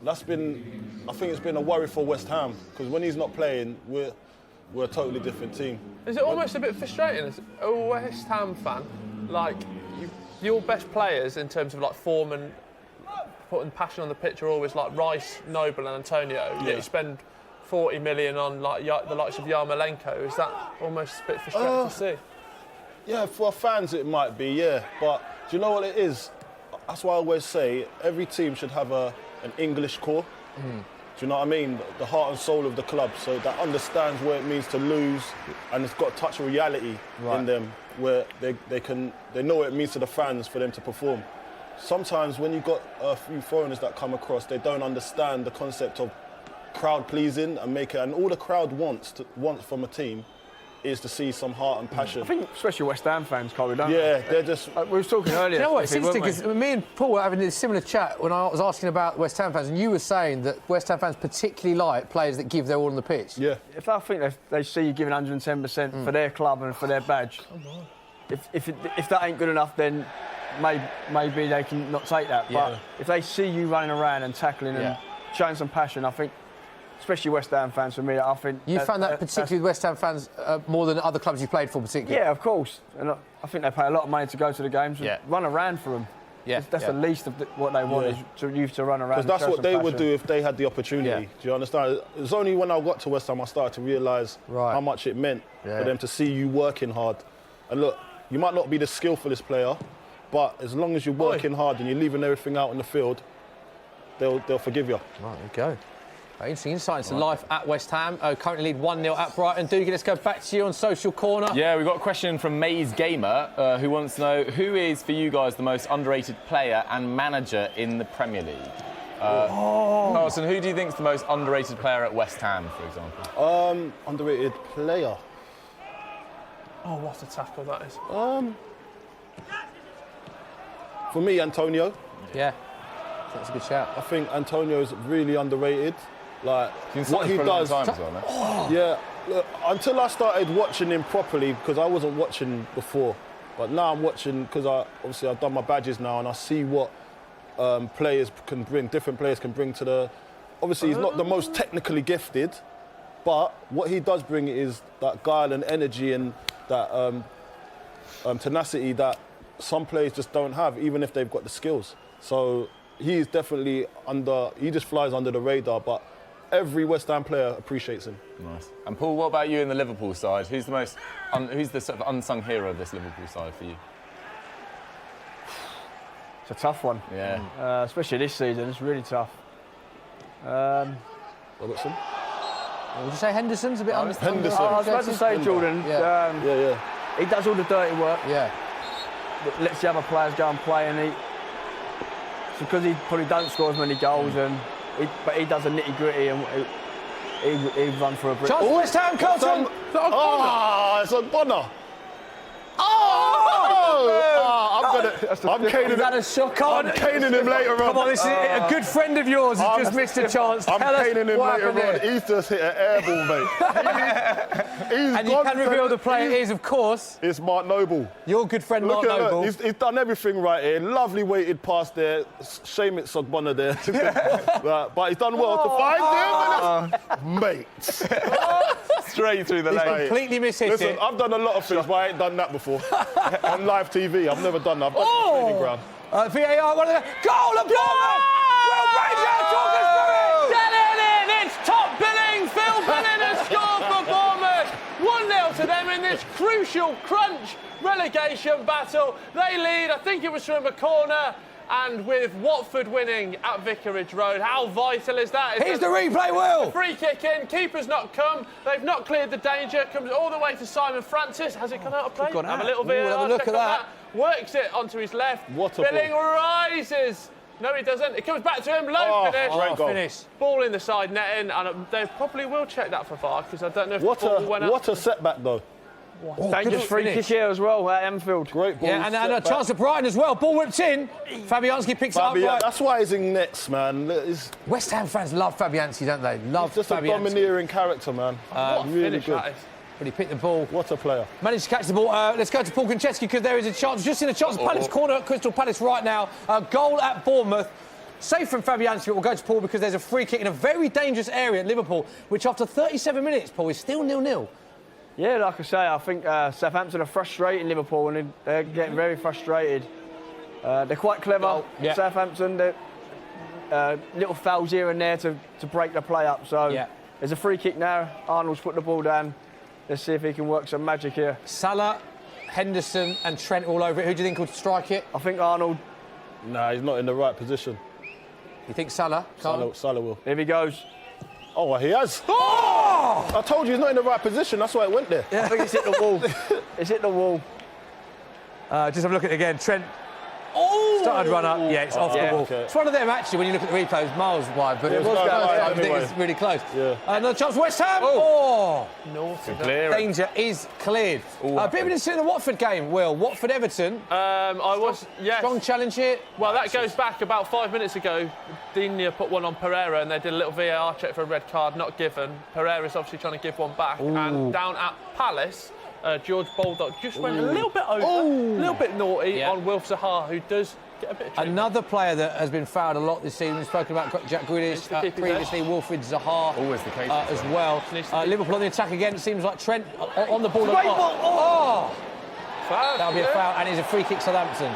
That's been, I think it's been a worry for West Ham, because when he's not playing, we're a totally different team. Is it almost a bit frustrating as a West Ham fan? Like, you your best players in terms of like form and putting passion on the pitch are always like Rice, Noble, and Antonio. Yet you spend 40 million on like the likes of Yarmolenko. Is that almost a bit frustrating to see? Yeah, for fans it might be, yeah. But do you know what it is? That's why I always say every team should have an English core. Do you know what I mean? The heart and soul of the club, so that understands what it means to lose, and it's got a touch of reality in them, where they know what it means to the fans for them to perform. Sometimes when you've got a few foreigners that come across, they don't understand the concept of crowd pleasing and and all the crowd wants from a team is to see some heart and passion. I think especially West Ham fans, Colin, don't they? Yeah, they're just... We were talking earlier. You know what, it's interesting weren't because me and Paul were having a similar chat when I was asking about West Ham fans, and you were saying that West Ham fans particularly like players that give their all on the pitch. Yeah. If I think they see you giving 110% for their club and for their badge, if that ain't good enough, then maybe they can not take that. But if they see you running around and tackling and showing some passion, I think, especially West Ham fans for me, I think... You found that particularly with West Ham fans more than other clubs you played for particularly? Yeah, of course. And I think they pay a lot of money to go to the games and run around for them. Yeah, that's the least of what they want is you to run around. Because that's what they would do if they had the opportunity. Do you understand? It was only when I got to West Ham I started to realise how much it meant for them to see you working hard. And look, you might not be the skillfulest player, but as long as you're working hard and you're leaving everything out on the field, they'll forgive you. Right, there you go. Interesting insight into life at West Ham. Currently lead 1-0 at Brighton. Doogie, let's go back to you on Social Corner. Yeah, we've got a question from Maze Gamer who wants to know who is, for you guys, the most underrated player and manager in the Premier League? Carlson, who do you think is the most underrated player at West Ham, for example? Underrated player? Oh, what a tackle that is. For me, Antonio. Yeah, that's a good shout. I think Antonio's really underrated. Like, what he does... Yeah, look, until I started watching him properly, because I wasn't watching before, but now I'm watching because I've done my badges now and I see what players can bring, different players can bring to the... Obviously, he's not the most technically gifted, but what he does bring is that guile and energy and that tenacity that some players just don't have, even if they've got the skills. So he's definitely he just flies under the radar, but every West Ham player appreciates him. Nice. And Paul, what about you in the Liverpool side? Who's the sort of unsung hero of this Liverpool side for you? It's a tough one. Yeah. Especially this season, it's really tough. Robertson? Would you say Henderson's a bit Henderson. I was about to say Jordan. Yeah. He does all the dirty work. Yeah. Lets the other players go and play, and because he probably don't score as many goals, but he does a nitty gritty, and he run for a brick. Chance for West Ham, Carlton. It's a Bonner. I'm caning him later on. Come on, this is a good friend of yours has just missed a chance. I'm caning him later on. He's just hit an air ball, mate. And you can reveal the player is, of course... It's Mark Noble. Your good friend Mark Noble. He's done everything right here. Lovely weighted pass there. Shame it's Sogbonna there. But he's done well to find him. Mate. Straight through the lane. Completely mishit Listen, it. I've done a lot of things, but I ain't done that before. On live TV, I've never done that. I've done it on the training ground. VAR, one of the... Goal of Bournemouth! Will Ranger talk us through it? Get it in! It's top billing! Phil Billing has scored for Bournemouth! 1-0 to them in this crucial crunch relegation battle. They lead, I think it was from a corner, and with Watford winning at Vicarage Road, how vital is that? Here's the replay, Will! Free kick in, keeper's not come, they've not cleared the danger, comes all the way to Simon Francis. Has it gone out of play? Gone out. Have a little bit. Have a look at that. Works it onto his left. What a Billing ball. rises. No, he doesn't. It comes back to him. Low finish. Great goal. Finish. Ball in the side netting, and they probably will check that for VAR because I don't know if the ball went out. What a setback, though. Dangerous free kick here as well at Anfield. Great ball. Yeah, and a chance for Brighton as well. Ball whipped in. Fabianski picks it up. Right. That's why he's in next, man. West Ham fans love Fabianski, don't they? Love He's just Fabianski. a domineering character, man. What a really finish good. that is. But he picked the ball. What a player. Managed to catch the ball. Let's go to Paul Konchesky because there is a chance. Just in a chance. Palace corner at Crystal Palace right now. Goal at Bournemouth. Safe from Fabianski, but we'll go to Paul because there's a free kick in a very dangerous area at Liverpool, which after 37 minutes, Paul, is still 0-0. Yeah, like I say, I think Southampton are frustrating Liverpool, and they're getting very frustrated. They're quite clever. Southampton, little fouls here and there to break the play up. So there's a free kick now. Arnold's put the ball down. Let's see if he can work some magic here. Salah, Henderson and Trent all over it. Who do you think will strike it? I think Arnold. Nah, he's not in the right position. You think Salah? Salah will. Here he goes. Oh, he has. Oh! I told you he's not in the right position. That's why it went there. I think it's hit the wall. It's hit the wall. Just have a look at it again. Trent started run up. Yeah, it's off the wall. Okay. It's one of them, actually, when you look at the replay, it's miles wide, but it was going I think it's really close. Yeah. Another chance, West Ham. Naughty. Danger is cleared. A bit of an incident in the Watford game, Will. Watford-Everton. Strong challenge here. Well, that goes back about 5 minutes ago. Digne put one on Pereira and they did a little VAR check for a red card, not given. Pereira's obviously trying to give one back. And down at Palace, George Baldock just went a little bit over, a little bit naughty on Wilf Zaha, who does get a bit of treatment. Another player that has been fouled a lot this season. We've spoken about Jack Grealish previously, Wilfried Zaha always the case as well. Liverpool on the attack again. It seems like Trent on the ball. That'll be a foul, and it's a free kick Southampton.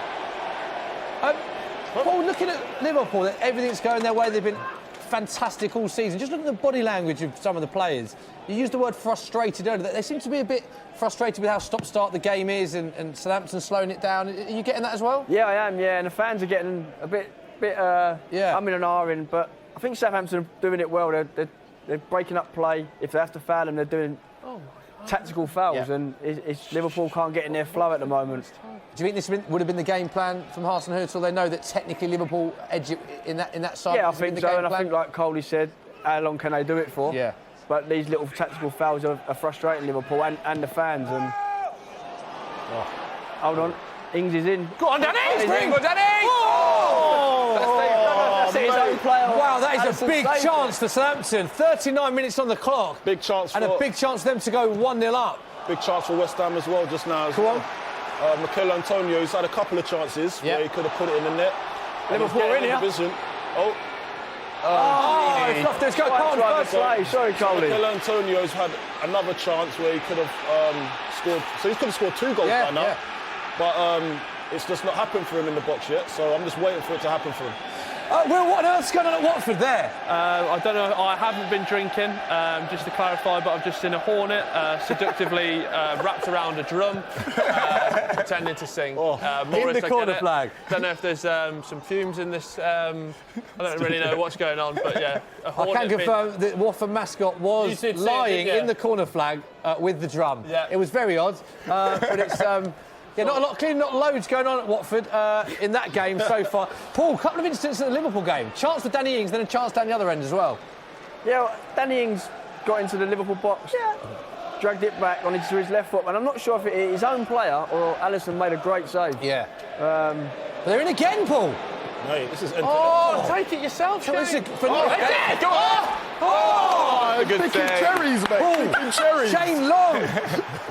Paul, looking at Liverpool, everything's going their way. They've been fantastic all season. Just look at the body language of some of the players. You used the word frustrated earlier. They seem to be a bit frustrated with how stop-start the game is and Southampton slowing it down. Are you getting that as well? Yeah, I am, and the fans are getting a bit umming and ahhing, but I think Southampton are doing it well. They're breaking up play. If they have to foul them, they're doing tactical fouls, and Liverpool can't get in their flow at the moment. Do you think this would have been the game plan from Hasenhüttl? They know that technically Liverpool edge it in that side. Yeah, I think so, and I think, like Coley said, how long can they do it for? Yeah. But these little tactical fouls are frustrating Liverpool and the fans. And hold on, Ings is in. Go on, Danny! Go, Danny! That's his own player. Wow, that is a big chance for Southampton. 39 minutes on the clock. Big chance and a big chance for them to go 1-0 up. Big chance for West Ham as well just now. Go on. Mikel Antonio's had a couple of chances where he could have put it in the net. Liverpool in here. It's Loftus go. Sorry, Coley. Mikel Antonio's had another chance where he could have scored. So he could have scored 2 goals by now. Yeah. But it's just not happened for him in the box yet. So I'm just waiting for it to happen for him. Will, what on earth's going on at Watford there? I don't know. I haven't been drinking, just to clarify, but I've just seen a hornet seductively wrapped around a drum, pretending to sing. In the corner flag. Don't know if there's some fumes in this. I don't really know what's going on, but yeah. I can confirm that Watford mascot was lying in the corner flag with the drum. Yeah. It was very odd, but it's... not a lot, clearly not loads going on at Watford in that game so far. Paul, a couple of incidents in the Liverpool game. Chance for Danny Ings, then a chance down the other end as well. Yeah, well, Danny Ings got into the Liverpool box, dragged it back onto his left foot, and I'm not sure if it's his own player or Alisson made a great save. Yeah. They're in again, Paul. Mate, this is... take it yourself, Shane. Good picking cherries, mate. Picking cherries. Shane Long.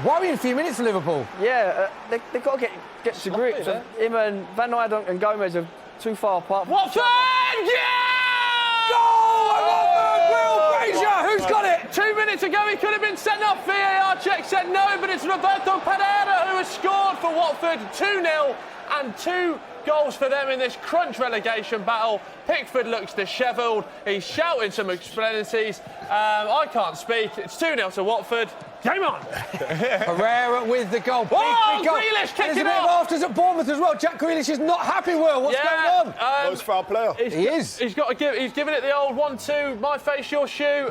Worrying few minutes for Liverpool. Yeah, they've got to get to grips. Him and Van Eyck and Gomez are too far apart. Watford! Goal! Will Fraser, who's got it? 2 minutes ago, he could have been sent off. VAR check said no, but it's Roberto Pereira who has scored for Watford. 2-0 and 2 goals for them in this crunch relegation battle. Pickford looks dishevelled. He's shouting some expletives. I can't speak. It's 2-0 to Watford. Game on! Pereira with the goal. Big goal. Grealish kicking off. There's a bit of afters at Bournemouth as well. Jack Grealish is not happy, Will. What's going on? Most foul player. He is. He's giving it the old 1-2, my face, your shoe.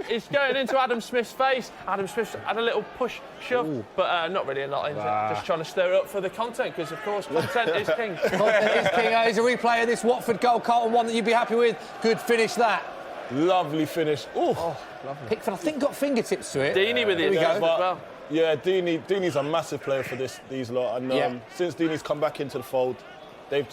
He's going into Adam Smith's face. Adam Smith had a little push, shove, but not really a lot in it. Just trying to stir it up for the content, because, of course, content is king. Content is king. Here's a replay of this Watford goal, Carlton, one that you'd be happy with. Good finish, that. Lovely finish. Lovely. Pickford, I think, got fingertips to it. Deeney with it as well. Yeah, Deeney's a massive player for these lot, and since Deeney's come back into the fold, they've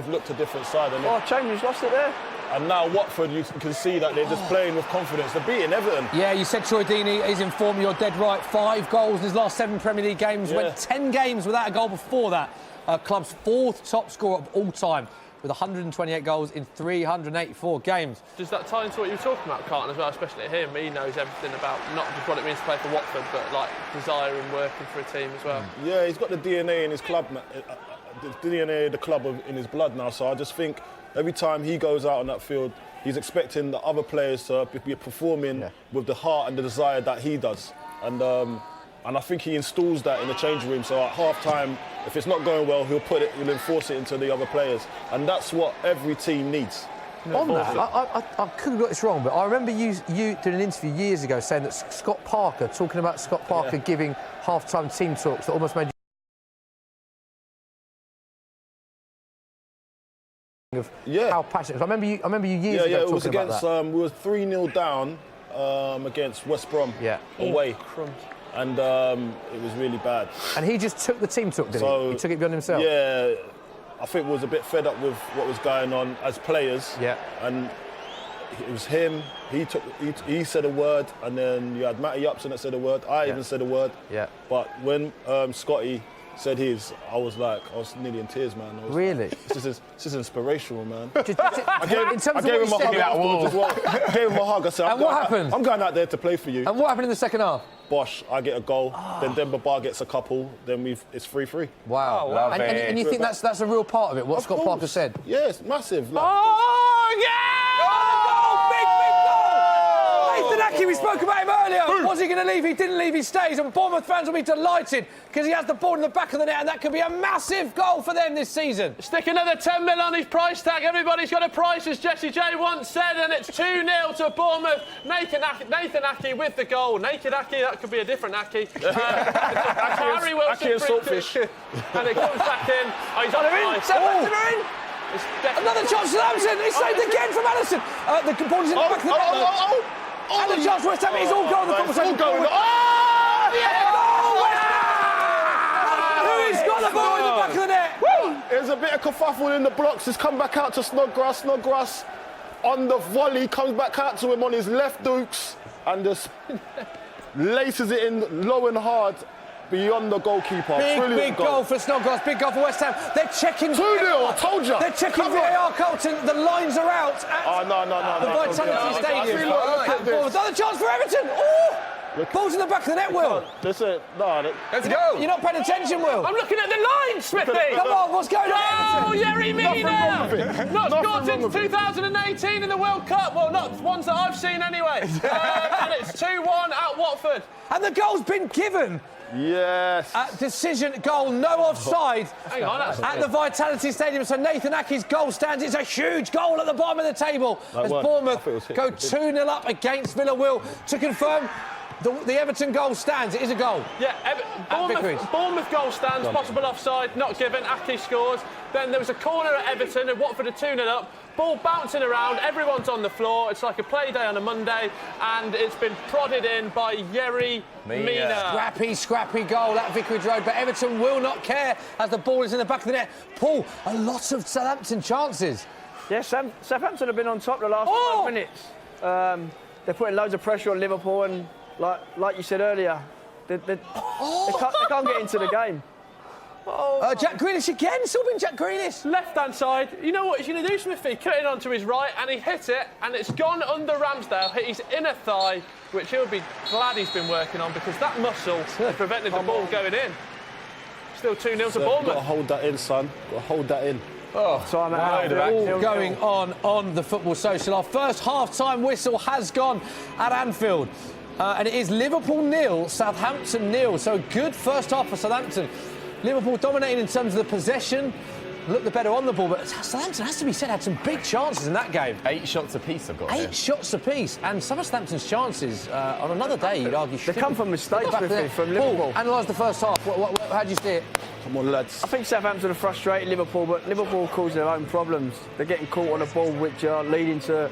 looked a different side. And Chambers lost it there. And now Watford, you can see that they're just playing with confidence. They're beating Everton. Yeah, you said Troy Deeney is in form. You're dead right. 5 goals in his last 7 Premier League games. Went 10 games without a goal before that. Club's 4th top scorer of all time, with 128 goals in 384 games. Does that tie into what you were talking about, Carlton, as well, especially him? He knows everything about not just what it means to play for Watford, but like desire and working for a team as well. Yeah, he's got the DNA in his club DNA of the club in his blood now. So I just think every time he goes out on that field, he's expecting the other players to be performing with the heart and the desire that he does. And I think he installs that in the changing room. So at half-time, if it's not going well, he'll enforce it into the other players. And that's what every team needs. On that, I could have got this wrong, but I remember you doing an interview years ago saying that Scott Parker, talking about Scott Parker giving half-time team talks that almost made of how passionate. I remember you years ago talking about that. It was against, we were 3-0 down against West Brom away. And it was really bad. And he just took the team talk, didn't he? He took it beyond himself? Yeah. I think was a bit fed up with what was going on as players. Yeah. And it was him. He said a word, and then you had Matty Upson that said a word. I even said a word. Yeah. But when Scotty said his, I was nearly in tears, man. Really? This is inspirational, man. I gave him a hug afterwards as well. I gave him a hug. I said, what happened? I'm going out there to play for you. And what happened in the second half? Bosh, I get a goal, then Demba Ba gets a couple, then it's 3-3. Wow. Love it. And you think that's a real part of it, what Scott Parker said? Yes, massive. We spoke about him earlier. Was he going to leave? He didn't leave. He stays. And Bournemouth fans will be delighted because he has the ball in the back of the net, and that could be a massive goal for them this season. Stick another 10 mil on his price tag. Everybody's got a price, as Jesse J once said, and it's 2-0 to Bournemouth. Nathan Aki with the goal. Naked Aki, that could be a different Aki. Harry Wilson Saltfish. And it comes back in. Oh, he's on it. Southampton are in. Another chance for Southampton. It's saved again from Allison. The ball's in the back of the net. And the chance for West Ham. It's all going. The conversation. Who's got the ball in the back of the net? There's a bit of kerfuffle in the blocks. He's come back out to Snodgrass. Snodgrass on the volley comes back out to him on his left dukes and just laces it in low and hard beyond the goalkeeper. Big goal for Snodgrass. Big goal for West Ham. They're checking. 2-0. I told you. They're checking VAR, Carlton. The lines are out. No. The Vitality Stadium. Look at this. Another chance for Everton. Ball's in the back of the net, Will. Listen, let's go. You're not paying attention, Will. I'm looking at the line, Smithy. Come on, what's going on? Oh, Yerry Mina. Not scored since 2018 in the World Cup. Well, not ones that I've seen anyway. And it's 2-1 at Watford. And the goal's been given. Yes. Decision goal, no offside. Hang on, at the Vitality Stadium. So Nathan Aki's goal stands. It's a huge goal at the bottom of the table as Bournemouth go 2-0 up against Villa. Will to confirm. The Everton goal stands. It is a goal. Yeah, Bournemouth goal stands. Possible offside, not given. Aki scores. Then there was a corner at Everton and Watford are 2-0 up. Ball bouncing around. Everyone's on the floor. It's like a play day on a Monday, and it's been prodded in by Yerry Mina. Scrappy goal at Vicarage Road, but Everton will not care as the ball is in the back of the net. Paul, a lot of Southampton chances. Yes, Southampton have been on top the last 5 minutes. They're putting loads of pressure on Liverpool, and like you said earlier, they can't get into the game. Jack Grealish again. It's all been Jack Grealish. Left-hand side. You know what he's going to do, Smithy? Cut it onto his right, and he hit it, and it's gone under Ramsdale, hit his inner thigh, which he'll be glad he's been working on because that muscle has prevented the ball going in. Still 2-0 to Bournemouth. Got to hold that in, son. Got to hold that in. Time out. All going on the Football Social. Our first half-time whistle has gone at Anfield. And it is Liverpool 0, Southampton 0. So a good first half for Southampton. Liverpool dominating in terms of the possession, looked the better on the ball, but Southampton, has to be said, had some big chances in that game. 8 shots apiece I've got 8 shots apiece, and some of Southampton's chances on another day, you'd argue, they come from mistakes from Liverpool. Paul, analyse the first half. How do you see it? Come on, lads. I think Southampton are frustrated Liverpool, but Liverpool cause their own problems. They're getting caught on a ball which are leading to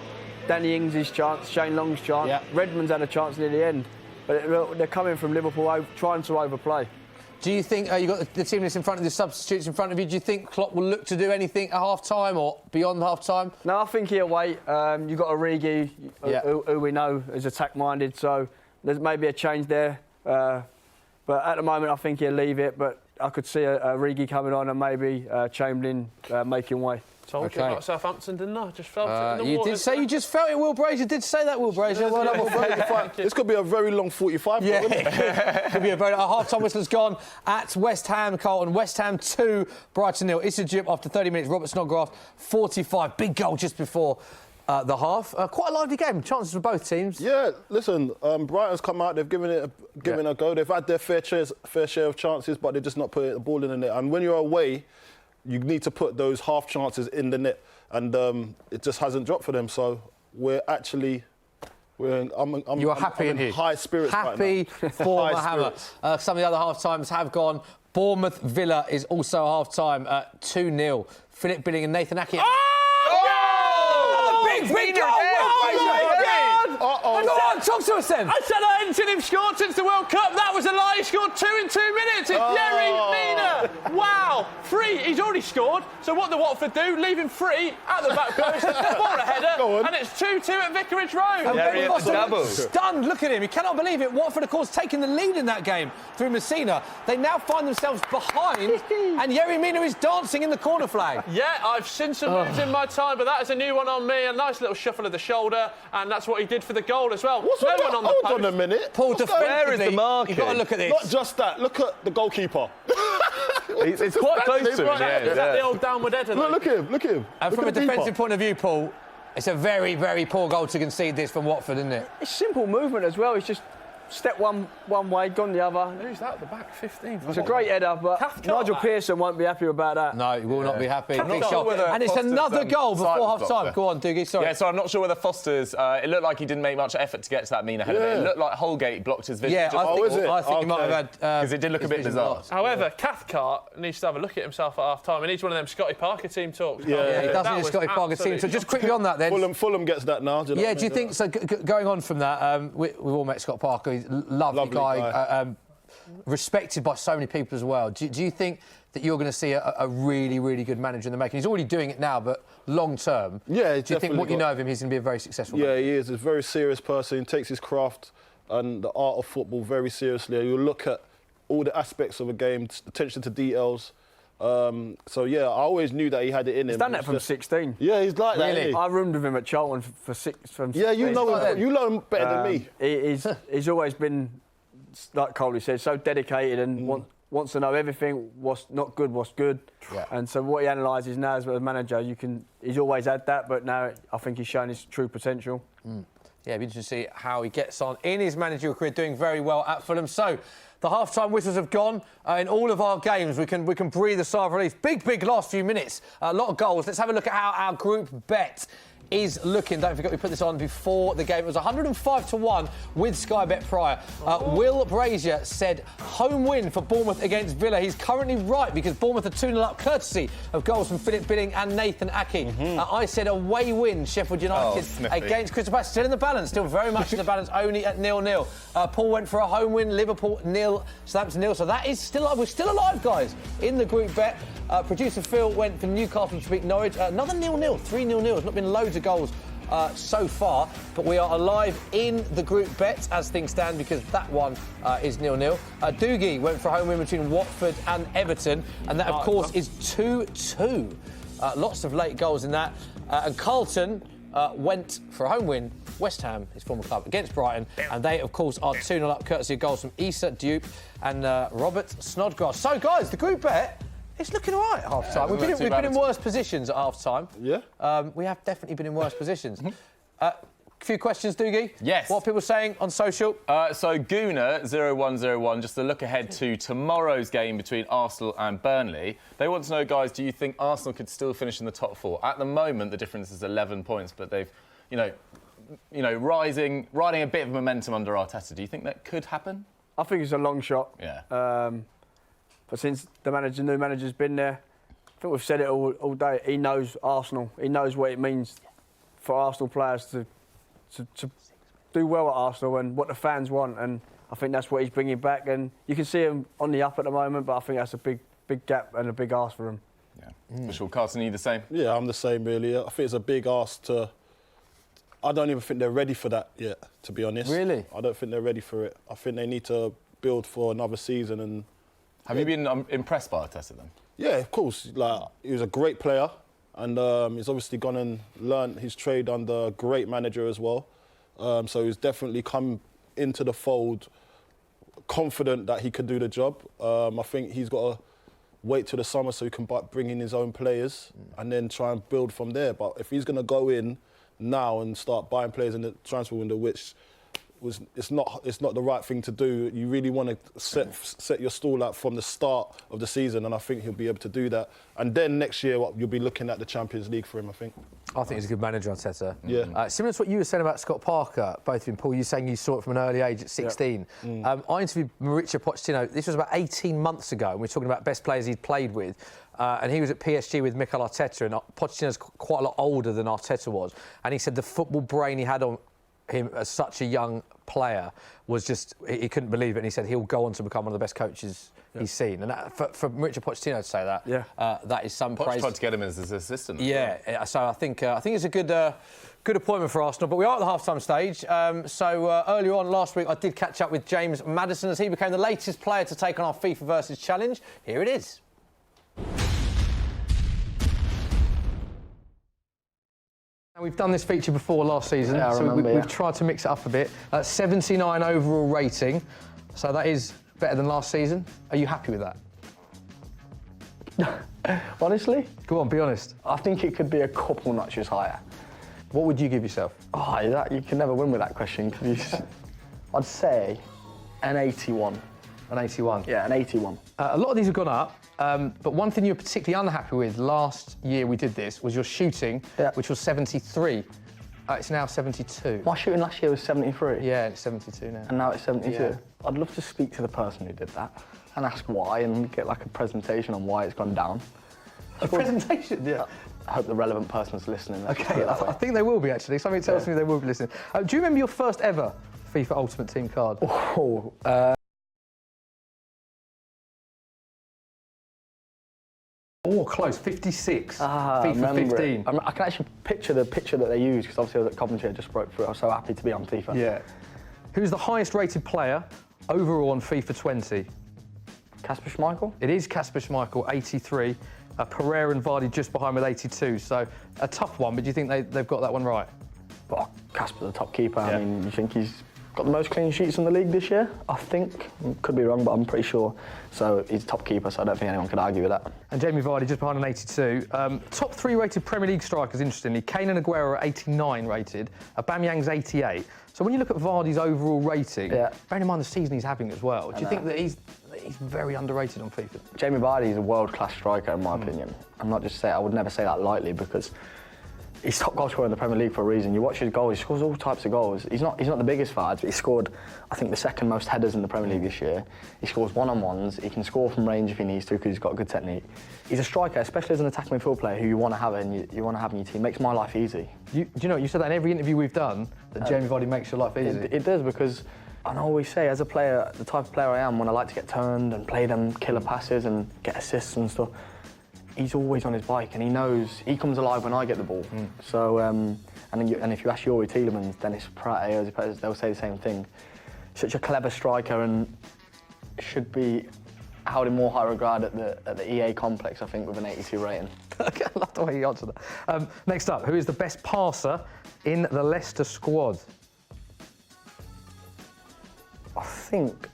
Danny Ings' chance, Shane Long's chance. Yeah. Redmond's had a chance near the end, but they're coming from Liverpool trying to overplay. Do you think you've got the team list in front of you, the substitutes in front of you? Do you think Klopp will look to do anything at half-time or beyond half-time? No, I think he'll wait. You've got Origi, who we know is attack-minded, so there's maybe a change there. But at the moment, I think he'll leave it. But I could see a Origi coming on and maybe Chamberlain making way. Told you about Southampton, didn't I? Just felt it in the You water. did say you just felt it, Will Brazier. Did say that, Will Brazier. Well done, Will Brazier. This could be a very long 45. Yeah, could be a very... half-time whistle has gone at West Ham, Carlton. West Ham 2, Brighton 0. Issa Diop after 30 minutes. Robert Snodgrass 45. Big goal just before the half. Quite a lively game. Chances for both teams. Yeah, listen, Brighton's come out. They've given it a go. They've had their fair share of chances, but they've just not put the ball in the net. And when you're away, you need to put those half chances in the net, and it just hasn't dropped for them. So we're actually... You are happy in here. High spirits happy right now. for the Hammer. Some of the other half-times have gone. Bournemouth Villa is also half-time at 2-0. Philip Billing and Nathan Ake. Big goal! Go on, talk to us then. I said I hadn't seen him score since the World Cup. That was a lie. He scored 2 in 2 minutes. It's Yerry Mina. Wow. 3. He's already scored. So what do Watford do? Leave him free at the back post for a header. And it's 2-2 at Vicarage Road. Yerry at the double. Stunned. Look at him. He cannot believe it. Watford, of course, taking the lead in that game through Messina. They now find themselves behind, and Yerry Mina is dancing in the corner flag. Yeah, I've seen some moves in my time, but that is a new one on me. A nice little shuffle of the shoulder, and that's what he did for the goal as well. What's no that? one on the Hold post. on a minute. Paul, Where is the marking? You've got to look at this. Not just that. Look at the goalkeeper. It's quite close to him. Right Yeah, Is that the old downward header? Look at him. And from a defensive point of view, Paul, it's a very, very poor goal to concede this from Watford, isn't it? It's simple movement as well. It's just step one way, gone the other. Who's that at the back? 15. It's a great header, but Cathcart Nigel back. Pearson won't be happy about that. No, he will not be happy. I'm not Big sure shot. whether And it's Foster's another goal before silent half-time. block there. Go on, Doogie, sorry. Yeah, so I'm not sure whether Foster's... it looked like he didn't make much effort to get to that Mina header. Yeah. It looked like Holgate blocked his vision. Yeah, I think he might have had... Because it did look a his bit vision bizarre. blocked. However, Cathcart needs to have a look at himself at half-time. He needs one of them Scotty Parker team talks. Yeah, he does That need a was Scotty Parker team. So absolutely just quickly on that then. Fulham gets that now. Do you know Yeah, what I do you mean? think... So going on from that, we've all met Scott Parker. He's a lovely guy. Respected by so many people as well. Do you think that you're going to see a really, really good manager in the making? He's already doing it now, but long term, Yeah, do you think what you know of him, he's going to be a very successful Yeah, manager? he is. He's a very serious person. He takes his craft and the art of football very seriously. You look at all the aspects of a game, attention to details. So, yeah, I always knew that he had it in him. He's done that from 16. Yeah, he's like that. Really? Isn't he? I roomed with him at Charlton from 16. Yeah, you know him. You know him better than me. He's always been, like Coley said, so dedicated and wants to know everything, what's not good, what's good. Yeah. And so what he analyses now as a manager, he's always had that, but now I think he's shown his true potential. Yeah, it'd be interesting to see how he gets on in his managerial career, doing very well at Fulham. So, the half-time whistles have gone. In all of our games, we can breathe a sigh of relief. Big last few minutes. A lot of goals. Let's have a look at how our group bet is looking. Don't forget we put this on before the game. It was 105-1 with Sky Bet prior. Will Brazier said home win for Bournemouth against Villa. He's currently right because Bournemouth are 2-0 up courtesy of goals from Philip Billing and Nathan Ake. I said away win Sheffield United against Crystal Palace. Still in the balance, still very much in the balance, only at 0-0. Paul went for a home win, Liverpool 0, Southampton 0. So that is still, we're still alive, guys, in the group bet. Producer Phil went for Newcastle to beat Norwich. Another 0-0, 3-0. There's not been loads of goals so far, but we are alive in the group bet as things stand because that one is 0-0. Doogie went for a home win between Watford and Everton, and that, of course, is 2-2. Lots of late goals in that. And Carlton went for a home win, West Ham, his former club, against Brighton, and they, of course, are 2-0 up courtesy of goals from Issa Diop and Robert Snodgrass. So, guys, the group bet... It's looking all right at half-time. We've been in worse positions at half-time. Yeah? We have definitely been in worse positions. A few questions, Doogie? Yes. What are people saying on social? So Gooner 0101, just to look ahead to tomorrow's game between Arsenal and Burnley. They want to know, guys, do you think Arsenal could still finish in the top 4? At the moment, the difference is 11 points, but they've, riding a bit of momentum under Arteta. Do you think that could happen? I think it's a long shot. Yeah. But since the new manager's been there, I think we've said it all day. He knows Arsenal. He knows what it means for Arsenal players to do well at Arsenal and what the fans want. And I think that's what he's bringing back. And you can see him on the up at the moment, but I think that's a big gap and a big ask for him. Yeah. For sure. Carson, are you the same? Yeah, I'm the same, really. I think it's a big ask to... I don't even think they're ready for that yet, to be honest. Really? I don't think they're ready for it. I think they need to build for another season and Have you been impressed by Arteta then? Yeah, of course. Like, he was a great player, and he's obviously gone and learned his trade under a great manager as well. So he's definitely come into the fold confident that he could do the job. I think he's got to wait till the summer so he can bring in his own players and then try and build from there. But if he's going to go in now and start buying players in the transfer window, which it's not the right thing to do. You really want to set your stall out from the start of the season, and I think he'll be able to do that. And then next year, you'll be looking at the Champions League for him, I think. I think he's a good manager, Arteta. Yeah. Similar to what you were saying about Scott Parker, both of you, Paul, you saying you saw it from an early age at 16. I interviewed Mauricio Pochettino, this was about 18 months ago, and we were talking about best players he'd played with. And he was at PSG with Mikel Arteta, and Pochettino's quite a lot older than Arteta was. And he said the football brain he had on him as such a young player was just, he couldn't believe it, and he said he'll go on to become one of the best coaches he's seen. And that, for Mauricio Pochettino to say that, that is some praise. Tried to get him as his assistant. Yeah, so I think it's a good appointment for Arsenal. But we are at the half-time stage. Earlier on last week, I did catch up with James Maddison as he became the latest player to take on our FIFA Versus challenge. Here it is. We've done this feature before last season, so we've tried to mix it up a bit. 79 overall rating, so that is better than last season. Are you happy with that? Honestly? Go on, be honest. I think it could be a couple notches higher. What would you give yourself? Oh, you can never win with that question. I'd say an 81. An 81? Yeah, an 81. A lot of these have gone up, but one thing you were particularly unhappy with last year we did this was your shooting, which was 73. It's now 72. My shooting last year was 73? Yeah, it's 72 now. And now it's 72? Yeah. I'd love to speak to the person who did that and ask why and get like a presentation on why it's gone down. A presentation? Yeah. I hope the relevant person's listening. Okay, I think they will be actually. Something tells me they will be listening. Do you remember your first ever FIFA Ultimate Team card? Oh, close. 56. FIFA 15. I can actually picture the picture that they used because obviously I was at Coventry. I just broke through. I was so happy to be on FIFA. Yeah. Who's the highest rated player overall on FIFA 20? Kasper Schmeichel? It is Kasper Schmeichel, 83. Pereira and Vardy just behind with 82. So a tough one, but do you think they've got that one right? Well, Kasper's the top keeper. I mean, you think he's got the most clean sheets in the league this year? I think. Could be wrong, but I'm pretty sure. So he's top keeper, so I don't think anyone could argue with that. And Jamie Vardy just behind an 82. Top 3 rated Premier League strikers, interestingly. Kane and Aguero are 89 rated. Aubameyang's 88. So when you look at Vardy's overall rating, bearing in mind the season he's having as well, do you think that he's very underrated on FIFA? Jamie Vardy is a world-class striker, in my opinion. I would never say that lightly because he's top goal scorer in the Premier League for a reason. You watch his goals, he scores all types of goals. He's not the biggest forward, but he scored, I think, the second most headers in the Premier League this year. He scores one-on-ones. He can score from range if he needs to because he's got good technique. He's a striker, especially as an attacking midfield player who you want to have in your team. Makes my life easy. Do you know, you said that in every interview we've done, that Jamie Vardy makes your life easy. It does because I always say, as a player, the type of player I am, when I like to get turned and play them killer passes and get assists and stuff, he's always on his bike and he knows he comes alive when I get the ball. So, and if you ask Youri Tielemans, Dennis Pratt, they'll say the same thing. Such a clever striker and should be held in more high regard at the EA complex, I think, with an 82 rating. I love the way you answered that. Next up, who is the best passer in the Leicester squad? I think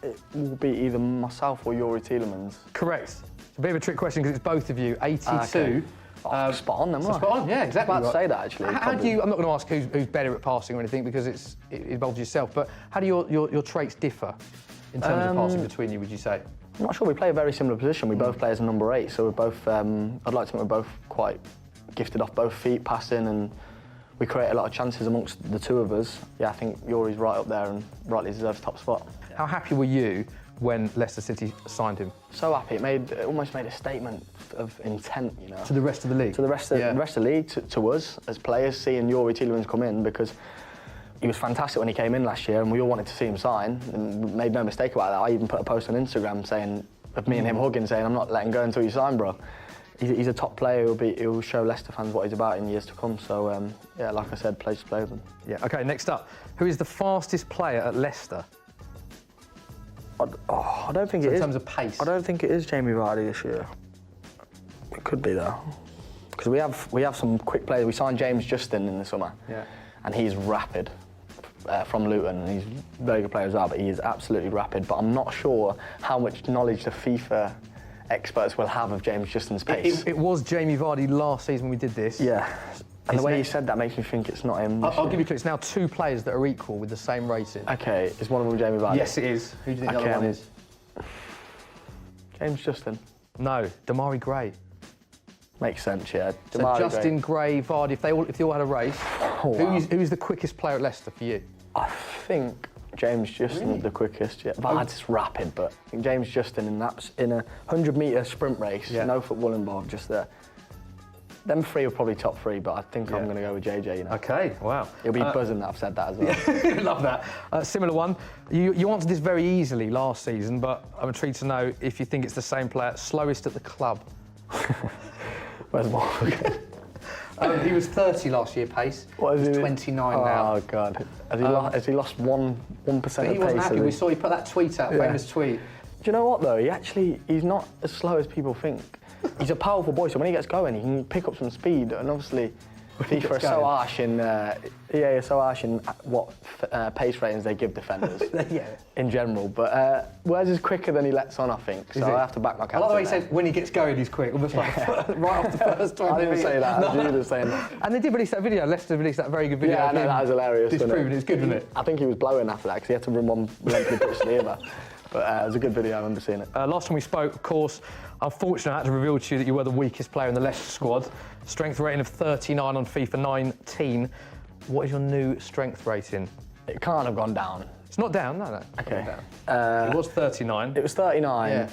it will be either myself or Youri Tielemans. Correct. It's a bit of a trick question because it's both of you. 82. Okay. Spot on then, spot on, yeah, exactly. I was about to say that actually. How do you? I'm not going to ask who's better at passing or anything because it involves yourself. But how do your traits differ in terms of passing between you? Would you say? I'm not sure. We play a very similar position. We both play as a number 8, so we're both. I'd like to think we're both quite gifted off both feet passing, and we create a lot of chances amongst the two of us. Yeah, I think Yuri's right up there and rightly deserves top spot. How happy were you when Leicester City signed him? So happy. It almost made a statement of intent, you know. To the rest of the league? To the rest of the league, to us as players, seeing Youri Tielemans come in, because he was fantastic when he came in last year and we all wanted to see him sign, and made no mistake about that. I even put a post on Instagram saying, of me and him hugging, saying, I'm not letting go until you sign, bro. He's a top player. He'll show Leicester fans what he's about in years to come. So, yeah, like I said, pleasure to play with him. Yeah, OK, next up. Who is the fastest player at Leicester? I don't think it is. In terms of pace? I don't think it is Jamie Vardy this year. It could be though. Because we have some quick players. We signed James Justin in the summer. Yeah. And he's rapid from Luton. And he's a very good player as well, but he is absolutely rapid. But I'm not sure how much knowledge the FIFA experts will have of James Justin's pace. It was Jamie Vardy last season when we did this. Yeah. And the way you said that makes me think it's not him. I'll give you a clue. It's now 2 players that are equal with the same rating. Okay, is one of them Jamie Vardy? Yes, it is. Who do you think the other one is? James Justin. No, Damari Gray. Makes sense, yeah. So Justin, Gray, Vardy, if they all had a race, who's the quickest player at Leicester for you? I think James Justin is the quickest, yeah. Vardy's rapid, but I think James Justin in a 100-metre sprint race, no football involved, just there. Them 3 are probably top 3, but I think I'm going to go with JJ, you know. Okay, wow. He'll be buzzing that I've said that as well. Love that. Similar one. You answered this very easily last season, but I'm intrigued to know if you think it's the same player, slowest at the club. Where's Morgan? He was 30 last year, pace. What is He's he? 29 now. Oh, God. Has he lost 1% of pace? He wasn't happy. We saw he put that tweet out, famous tweet. Do you know what, though? He's not as slow as people think. He's a powerful boy, so when he gets going, he can pick up some speed. And obviously, FIFA are so harsh in what pace ratings they give defenders in general. But Wes is quicker than he lets on, I think. So I have to back my captain. I like the way he said when he gets going, he's quick. Almost like right off the first time. I didn't say that. I was saying that. And they did release that video. Leicester released that very good video. Yeah, I know, that was hilarious. Disproving it's good, wasn't it? I think he was blowing after that because he had to run one lengthy push to the other. But it was a good video, I remember seeing it. Last time we spoke, of course, unfortunately I had to reveal to you that you were the weakest player in the Leicester squad. Strength rating of 39 on FIFA 19. What is your new strength rating? It can't have gone down. It's not down, no. Okay. It was 39. It was 39. Yeah.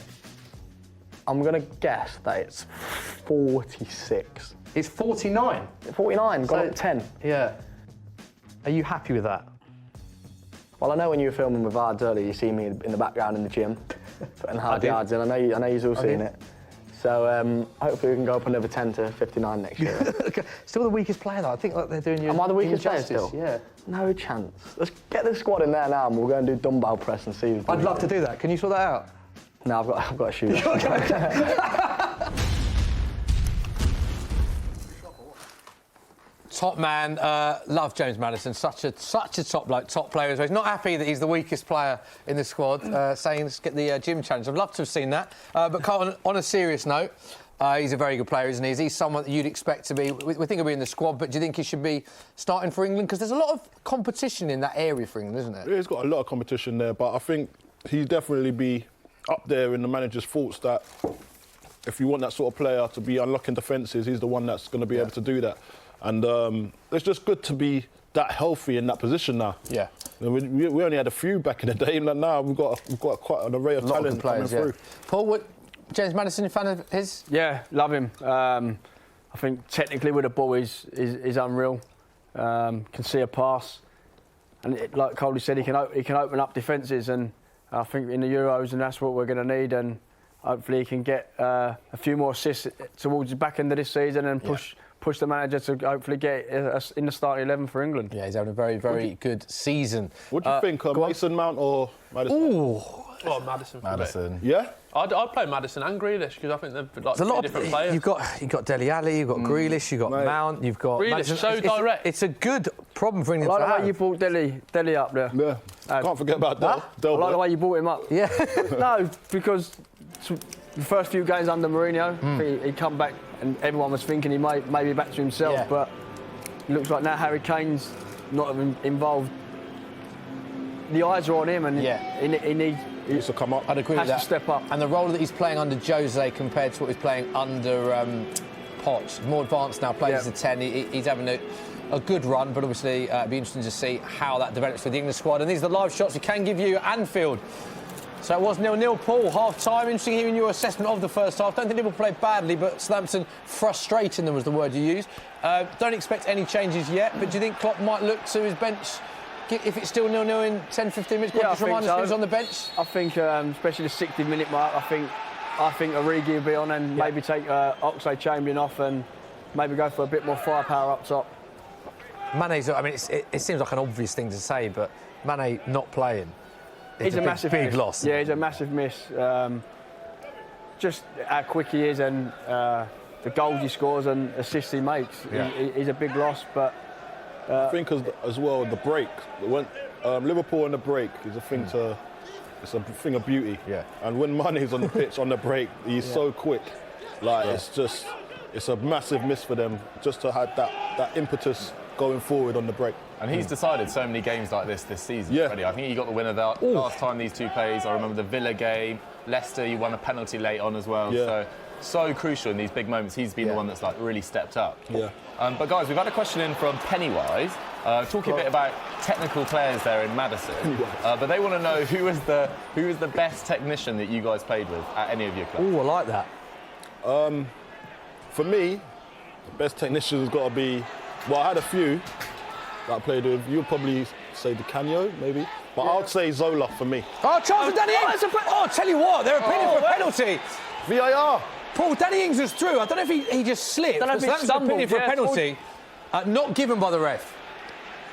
I'm going to guess that it's 46. It's 49? 49, got up 10. Yeah. Are you happy with that? Well, I know when you were filming with Vards earlier, you see me in the background in the gym, putting hard yards in. I know you've all seen it. So hopefully we can go up another 10 to 59 next year. Still the weakest player, though. I think they're doing you. Am I the weakest player still? Yeah. No chance. Let's get the squad in there now and we'll go and do dumbbell press and see. I'd love to do that. Can you sort that out? No, I've got a shoot. Top man, love James Maddison, such a top bloke, top player as well. He's not happy that he's the weakest player in the squad, saying let's get the gym challenge. I'd love to have seen that. But Carl, on a serious note, he's a very good player, isn't he? Is he someone that you'd expect to be, we think he'll be in the squad, but do you think he should be starting for England? Because there's a lot of competition in that area for England, isn't there? Yeah, he's got a lot of competition there, but I think he'd definitely be up there in the manager's thoughts that if you want that sort of player to be unlocking defences, he's the one that's going to be able to do that. And it's just good to be that healthy in that position now. Yeah. We only had a few back in the day, and now we've got quite an array of talent coming through. Paul, James Maddison, a fan of his? Yeah, love him. I think technically with the ball is unreal. Can see a pass, and like Coley said, he can open up defences, and I think in the Euros, and that's what we're going to need. And hopefully he can get a few more assists towards the back end of this season and push the manager to hopefully get us in the starting 11 for England. Yeah, he's having a very, very good season. What do you think, Mason Mount or Maddison? Oh, Maddison. Maddison. Yeah? I'd play Maddison and Grealish because I think they're like There's two different players. You've got Dele Alli, you've got Grealish, you've got Mount, you've got... Grealish, so direct. It's a good problem for England I like to the have. way you brought Dele up there. Yeah. Can't forget about that. I like the way you brought him up. Yeah. No, because the first few games under Mourinho, he'd come back and everyone was thinking he may be back to himself, but it looks like now Harry Kane's not even involved. The eyes are on him, and he needs to come up. I'd agree with that. Has to step up. And the role that he's playing under Jose compared to what he's playing under Poch, more advanced now, plays as a 10. He's having a good run, but obviously it'd be interesting to see how that develops for the England squad. And these are the live shots we can give you at Anfield. So it was 0-0, Paul, half-time. Interesting hearing your assessment of the first half. Don't think Liverpool played badly, but Southampton frustrating them was the word you used. Don't expect any changes yet, but do you think Klopp might look to his bench if it's still 0-0 in 10-15 minutes? Just remind us who's on the bench. I think, especially the 60-minute mark, I think Origi will be on, and maybe take Oxlade-Chamberlain off and maybe go for a bit more firepower up top. Mane's, I mean, it seems like an obvious thing to say, but Mane not playing. He's a massive big miss. loss. Yeah, he's a massive miss. Just how quick he is and the goals he scores and assists he makes. Yeah. He's a big loss, but I think as well the break. When Liverpool on the break is a thing it's a thing of beauty. Yeah. And when Mane's on the pitch on the break, he's so quick. Like it's a massive miss for them just to have that impetus going forward on the break. And he's decided so many games like this season already. I think he got the winner the last time these two plays. I remember the Villa game. Leicester, he won a penalty late on as well. Yeah. So crucial in these big moments. He's been the one that's like really stepped up. Yeah. But guys, we've had a question in from Pennywise, talking a bit about technical players there in Madison. But they want to know who was the best technician that you guys played with at any of your clubs. Oh, I like that. For me, the best technician has got to be. Well, I had a few that I played with. You'll probably say Di Canio, maybe. But I'd say Zola for me. Oh, Charles and Danny Ings! Oh, I'll tell you what, they're appealing for a penalty. VAR. Paul, Danny Ings was through. I don't know if he just slipped. I don't know if he That's stumbled, opinion for a yeah, penalty. Not given by the ref.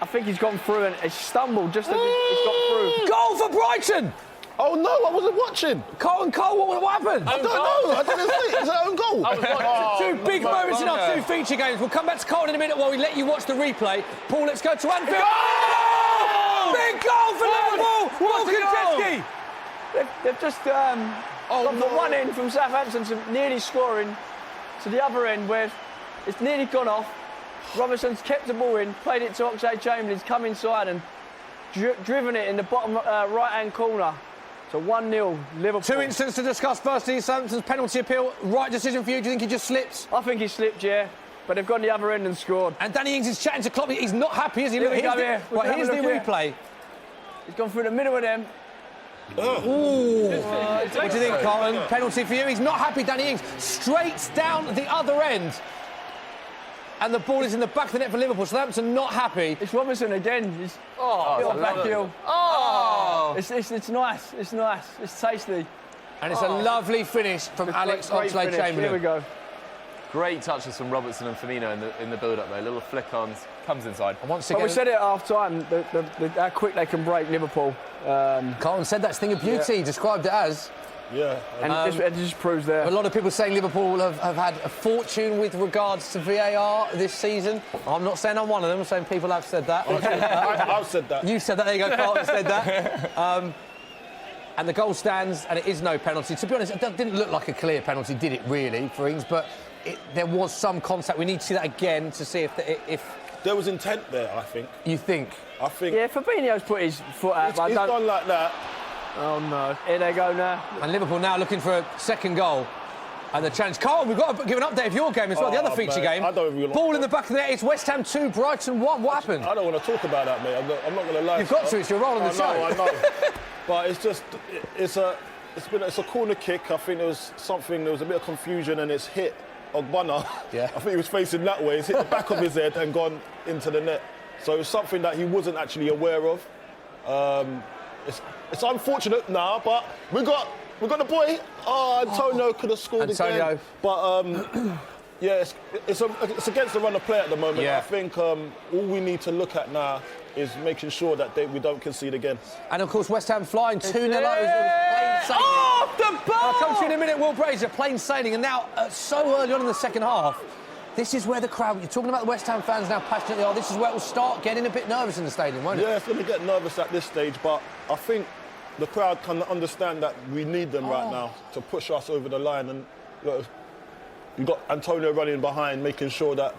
I think he's gone through and he stumbled just as he's got through. Goal for Brighton! Oh no, I wasn't watching. Cole, what happened? I don't know. I didn't see. Is that own goal? Two big moments in our two feature games. We'll come back to Cole in a minute while we let you watch the replay. Paul, let's go to Anfield. Oh! Big goal for Liverpool! Wilkinson! They've just gone from one end from Southampton to nearly scoring to the other end where it's nearly gone off. Robertson's kept the ball in, played it to Oxlade-Chamberlain's come inside and driven it in the bottom right-hand corner. So 1-0 Liverpool. Two incidents to discuss. Firstly, Southampton's penalty appeal. Right decision for you. Do you think he just slipped? I think he slipped, yeah. But they've gone the other end and scored. And Danny Ings is chatting to Klopp. He's not happy, is he? Here we go, here. Here's the replay. He's gone through the middle of them. Ooh. What do you think, Carlton? Penalty for you. He's not happy, Danny Ings. Straight down the other end. And the ball is in the back of the net for Liverpool. Southampton not happy. It's Robertson again. It's backheel. It's nice. It's nice. It's tasty. And it's a lovely finish from Alex Oxlade-Chamberlain. Here we go. Great touches from Robertson and Firmino in the build-up there. Little flick-ons, comes inside. And once But again, we said it at half-time, how quick they can break Liverpool. Carlton said that's thing of beauty. Described it as. Yeah. And it just proves there. A lot of people saying Liverpool have had a fortune with regards to VAR this season. I'm not saying I'm one of them. I'm saying people have said that. I've said that. You said that. There you go. Carlton said that. And the goal stands, and it is no penalty. To be honest, it didn't look like a clear penalty, did it really, for Ings? But there was some contact. We need to see that again to see if there was intent there, I think. You think? I think. Yeah, Fabinho's put his foot out. He's gone like that. Oh no! Here they go now. And Liverpool now looking for a second goal. And the challenge. Carl, we've got to give an update of your game as well, the other feature game. I don't really Ball in the back of the net. It's West Ham 2, Brighton 1. What happened? I don't want to talk about that, mate. I'm not going to lie. You've got to. It's your role on the show. I know. But it's just, it's a corner kick. I think there was a bit of confusion and it's hit Ogbonna. Yeah. I think he was facing that way. It's hit the back of his head and gone into the net. So it's something that he wasn't actually aware of. It's unfortunate now, but we got the boy. Oh, Antonio could have scored again. But yeah, it's against the run of play at the moment. Yeah. I think all we need to look at now is making sure that we don't concede again. And of course, West Ham flying 2-0. Off the ball! I'll come to you in a minute, Will Brazier, plain sailing. And now, so early on in the second half, this is where the crowd, you're talking about the West Ham fans now passionately, this is where it will start getting a bit nervous in the stadium, won't it? Yeah, it's going to get nervous at this stage, but I think the crowd can understand that we need them right now to push us over the line. And you've got Antonio running behind, making sure that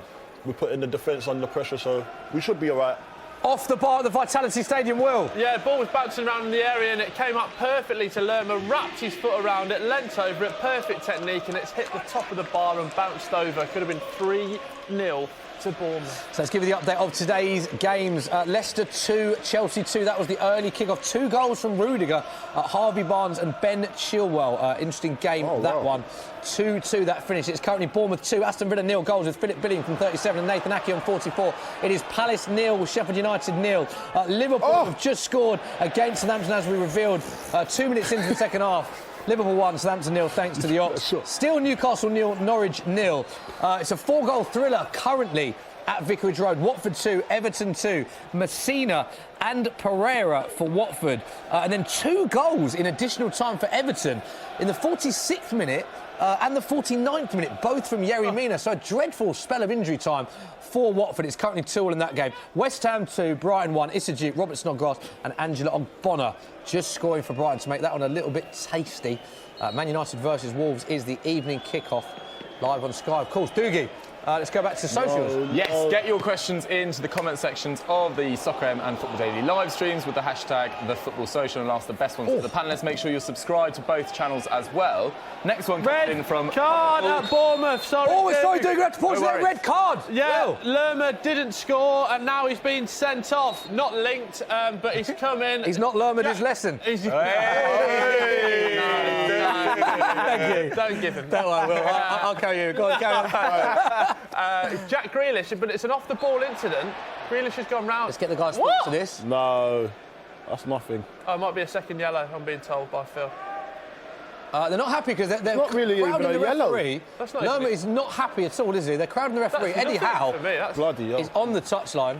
we're putting the defence under pressure, so we should be all right. Off the bar at the Vitality Stadium, Will. Yeah, ball was bouncing around in the area and it came up perfectly to Lerma, wrapped his foot around it, leant over it, perfect technique, and it's hit the top of the bar and bounced over. Could have been 3-0 to Bournemouth. So let's give you the update of today's games. Leicester 2, Chelsea 2. That was the early kick-off. 2 goals from Rudiger, Harvey Barnes and Ben Chilwell. Interesting game, one. 2-2 that finish. It's currently Bournemouth 2, Aston Villa 0 goals with Philip Billing from 37 and Nathan Ake on 44. It is Palace 0, Sheffield United 0. Liverpool have just scored against Southampton, as we revealed 2 minutes into the second half. Liverpool 1, Southampton 0, thanks to the Ox. Still Newcastle 0, Norwich 0. It's a 4-goal thriller currently at Vicarage Road. Watford 2, Everton 2, Messina and Pereira for Watford. And then 2 goals in additional time for Everton in the 46th minute and the 49th minute, both from Yerry Mina. So a dreadful spell of injury time for Watford. It's currently 2-2 in that game. West Ham 2, Brighton 1, Issa Diop, Robert Snodgrass and Angela Ogbonna just scoring for Brighton to make that one a little bit tasty. Man United versus Wolves is the evening kickoff live on Sky, of course. Doogie, let's go back to socials. Yes, get your questions into the comment sections of the Soccer M and Football Daily live streams with the hashtag #TheFootballSocial and ask the best ones for the panellists. Make sure you're subscribed to both channels as well. Next one comes in from... card at Bournemouth, sorry. Sorry, Doogie, we have to pause that red card. Yeah, Lerma didn't score and now he's been sent off. Not linked, but he's come in. He's not learned his lesson. Thank you. Don't give him. Don't worry, Will. I'll carry you. Go on, carry on. Jack Grealish, but it's an off-the-ball incident. Grealish has gone round. Let's get the guys to to this. No, that's nothing. Oh, it might be a second yellow, I'm being told by Phil. They're not happy because they're not really crowding even the a yellow. referee. Lerma is not happy at all, is he? They're crowding the referee. That's Eddie Howe for me, that's Bloody hell. is on the touchline.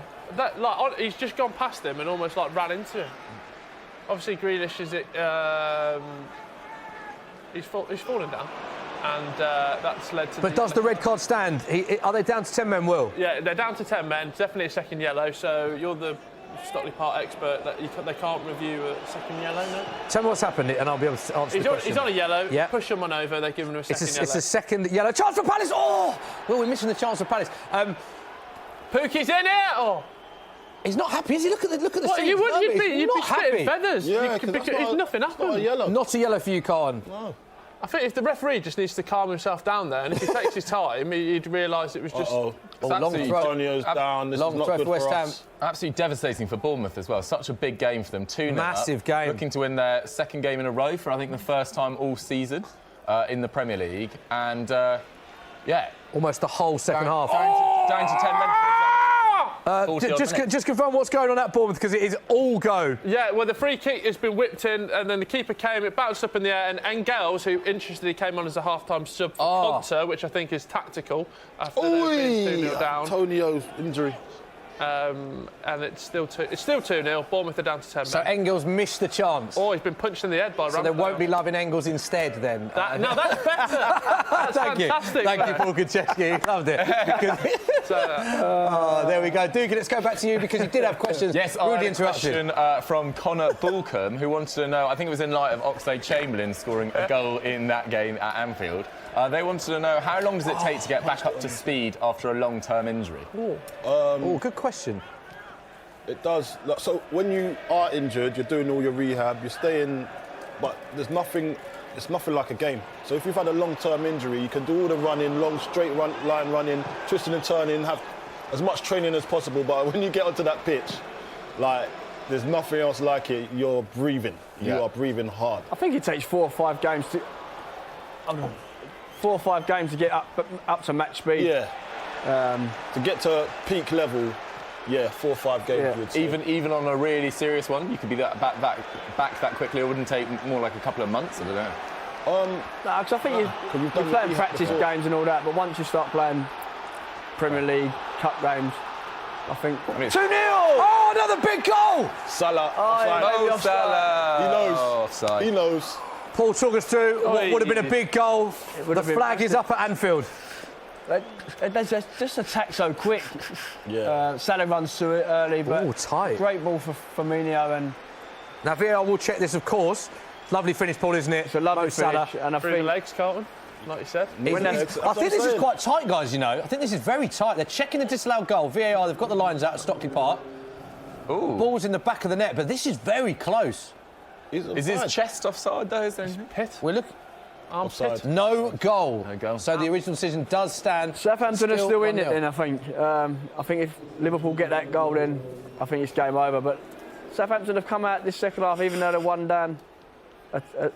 he's just gone past him and almost ran into him. Obviously, Grealish is he's fallen down, and that's led to. But does the red card stand? Are they down to 10 men, Will? Yeah, they're down to 10 men. Definitely a second yellow. So you're the Stockley Park expert. That they can't review a second yellow. No. Tell me what's happened, and I'll be able to answer the question. He's on a yellow. Yeah. Push someone over. They're giving him a second yellow. It's a second yellow. Chance for Palace. Oh, well, we're missing the chance for Palace. Pookie's in it. Oh. He's not happy, is he? Look at the What, scene. you'd be not spitting happy. feathers. Yeah, Nothing happened. Not a yellow. Not a yellow for you, Carlton. No. I think if the referee just needs to calm himself down there, and if he takes his time, he'd realise it was just. long throw. Antonio's down. This is not good West for Ham. us. Absolutely devastating for Bournemouth as well. Such a big game for them. 2-0 Massive up, game. Looking to win their second game in a row for, I think, the first time all season in the Premier League. And, Almost the whole second half. Down to 10 men. Just confirm what's going on at Bournemouth, because it is all go. Yeah, well, the free kick has been whipped in, and then the keeper came, it bounced up in the air, and Engels, who interestingly came on as a half-time sub for Ponta, which I think is tactical, after being 2-0 down. Antonio's injury. And it's still 2-0. Bournemouth are down to 10 So men. Engels missed the chance. Oh, he's been punched in the head by So they won't be loving Engels instead, then. No, that's better. That's Thank fantastic. you, Paul Kucheski. Loved it. There we go. Duke, let's go back to you, because you did have questions. Yes, rudely I had a interrupted. question from Connor Bulcombe, who wanted to know, I think it was in light of Oxlade-Chamberlain scoring a goal in that game at Anfield. They wanted to know, how long does it take to get back up to speed after a long-term injury? Good question. It does. So when you are injured, you're doing all your rehab, you're staying, but there's nothing. It's nothing like a game. So if you've had a long-term injury, you can do all the running, long straight line running, twisting and turning, have as much training as possible. But when you get onto that pitch, there's nothing else like it. You're breathing. You are breathing hard. I think it takes 4 or 5 games to. 4 or 5 games to get up to match speed. Yeah. To get to peak level, 4 or 5 games. Yeah. Even on a really serious one, you could be back that quickly. It wouldn't take more like a couple of months. I don't know. Because I think you're playing practice games and all that, but once you start playing Premier League Cup games, I think 2-0. Oh, another big goal! Salah. Salah. He knows. Offside. He knows. Paul, talk us through what would have been a big goal. The flag is up at Anfield. They just attack so quick. Yeah. Salah runs through it early, but tight. Great ball for Firmino. And now VAR will check this, of course. Lovely finish, Paul, isn't it? It's a lovely finish. And I Through the legs, Carlton, like you said. I think this is quite tight, guys, you know. I think this is very tight. They're checking the disallowed goal. VAR, they've got the lines out at Stockley Park. Ooh. Ball's in the back of the net, but this is very close. Is his chest offside, though? Is there anything? We're looking. Offside. No goal. No goal. So the original decision does stand. Southampton are still in it 1-0. then, I think. I think if Liverpool get that goal, then I think it's game over. But Southampton have come out this second half, even though they're 1 down.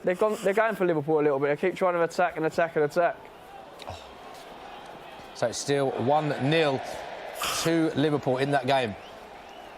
They're going for Liverpool a little bit. They keep trying to attack and attack and attack. So it's still 1-0 to Liverpool in that game.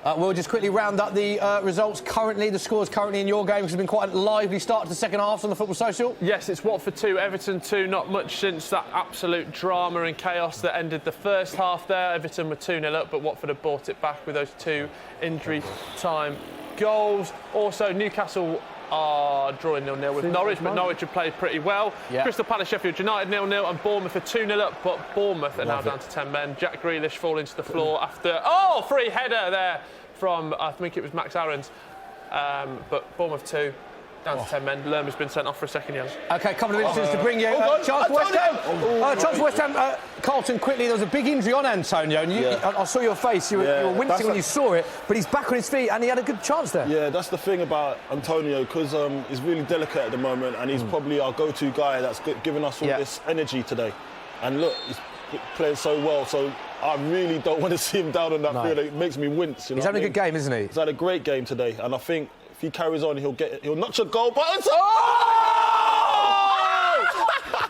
We'll just quickly round up the results currently, the scores currently in your game, because it's been quite a lively start to the second half on the Football Social. Yes, it's Watford 2, Everton 2. Not much since that absolute drama and chaos that ended the first half there. Everton were 2-0 up, but Watford have brought it back with those 2 injury time goals. Also, Newcastle are drawing 0-0 with Norwich, but Norwich have played pretty well. Yeah. Crystal Palace, Sheffield United 0-0, and Bournemouth are 2-0 up, but Bournemouth are now down to 10 men. Jack Grealish falling to the floor after free header there from I think it was Max Aarons, but Bournemouth 2. Down to 10 men. Lerma's been sent off for a second, yes. OK, a couple of incidents to bring you. Chance West Ham. Chance West Ham. Carlton, quickly, there was a big injury on Antonio, and I saw your face. You were wincing when you saw it, but he's back on his feet, and he had a good chance there. Yeah, that's the thing about Antonio, because he's really delicate at the moment, and he's probably our go-to guy that's giving us all this energy today. And look, he's playing so well, so I really don't want to see him down on that field. It makes me wince. You know he's having a good game, isn't he? He's had a great game today, and I think if he carries on, he'll notch a goal. But it's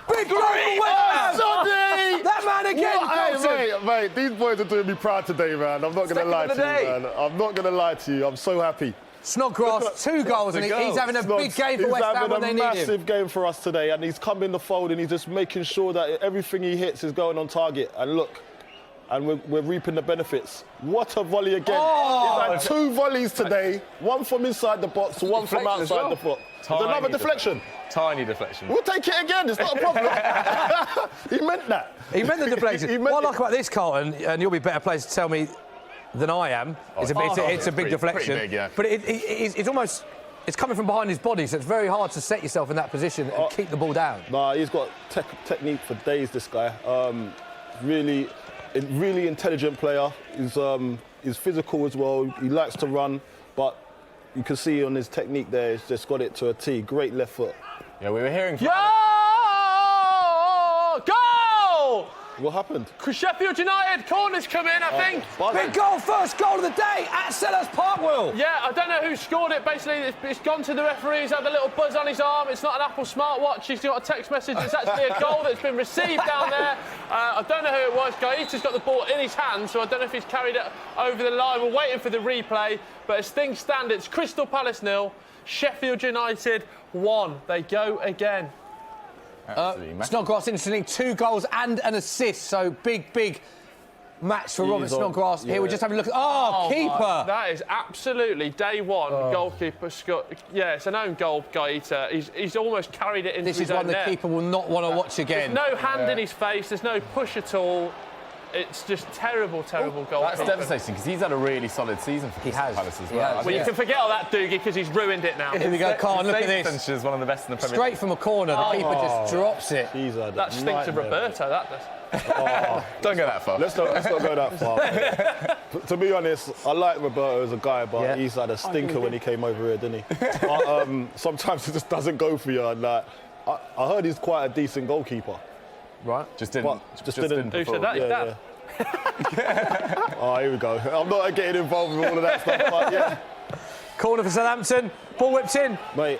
big goal for West Ham! That man again! Hey, mate, these boys are doing me proud today, man. I'm not going to lie to you, man. I'm not going to lie to you. I'm so happy. Snodgrass, 2 goals, and he's having a big game for West Ham when they need him. He's having a massive game for us today, and he's come in the fold, and he's just making sure that everything he hits is going on target. And look, and we're reaping the benefits. What a volley again. He's had 2 volleys today, one from inside the box, one from outside the box. There's another deflection. Tiny deflection. We'll take it again, it's not a problem. He meant that. He meant the deflection. What I like about this, Carlton, and you'll be better placed to tell me than I am, it's a big deflection. Pretty big, yeah. But it's almost... It's coming from behind his body, so it's very hard to set yourself in that position and keep the ball down. Nah, he's got technique for days, this guy. Really intelligent player. He's physical as well. He likes to run, but you can see on his technique there, he's just got it to a T. Great left foot. Yeah, we were hearing... Goal! What happened? Sheffield United, corners come in, I think. Big goal, first goal of the day at Selhurst Park, Will. Yeah, I don't know who scored it. Basically, it's gone to the referee. He's had a little buzz on his arm. It's not an Apple smartwatch. He's got a text message. It's actually a goal that's been received down there. I don't know who it was. Gaeta's got the ball in his hand, so I don't know if he's carried it over the line. We're waiting for the replay. But as things stand, it's Crystal Palace 0, Sheffield United 1. They go again. Snodgrass, interestingly, 2 goals and an assist, so big match for Robert Snodgrass. Here we're just having a look at... keeper! That is absolutely day one. Goalkeeper Scott. Yeah, it's an own goal, Gaeta. He's almost carried it into his own net. This is one the keeper will not want to watch again. There's no hand in his face. There's no push at all. It's just terrible goal. That's devastating, because he's had a really solid season for Palace as well. Well, you can forget all that, Doogie, because he's ruined it now. Here we go, Carl, look at this. Is one of the best in the Premier League. Straight from a corner, the keeper just drops it. That stinks of Roberto, that does. Don't go that far. Let's not go that far. To be honest, I like Roberto as a guy, but he's had a stinker when he came over here, didn't he? Sometimes it just doesn't go for you. And I heard he's quite a decent goalkeeper. Right. Just didn't. Who said that? Yeah. Here we go. I'm not getting involved with all of that stuff, but Corner for Southampton. Ball whipped in. Mate,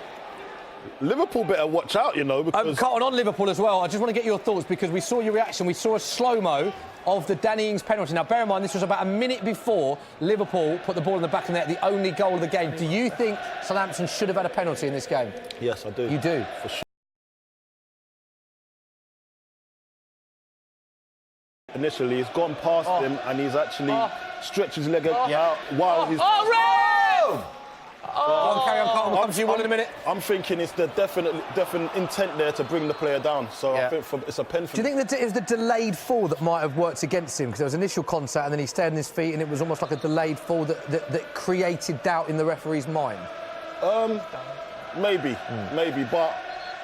Liverpool better watch out, you know, because... Carlton, on Liverpool as well, I just want to get your thoughts, because we saw your reaction. We saw a slow-mo of the Danny Ings penalty. Now, bear in mind, this was about a minute before Liverpool put the ball in the back of the net, the only goal of the game. Do you think Southampton should have had a penalty in this game? Yes, I do. You do? For sure. Initially, he's gone past him, and he's actually stretched his leg out while he's... Carry on, Carlton. We'll come to you one in a minute. I'm thinking it's the definite intent there to bring the player down. So I think it's a pen for me. Do you think that it was the delayed fall that might have worked against him? Because there was initial contact and then he stayed on his feet and it was almost like a delayed fall that created doubt in the referee's mind? Maybe. But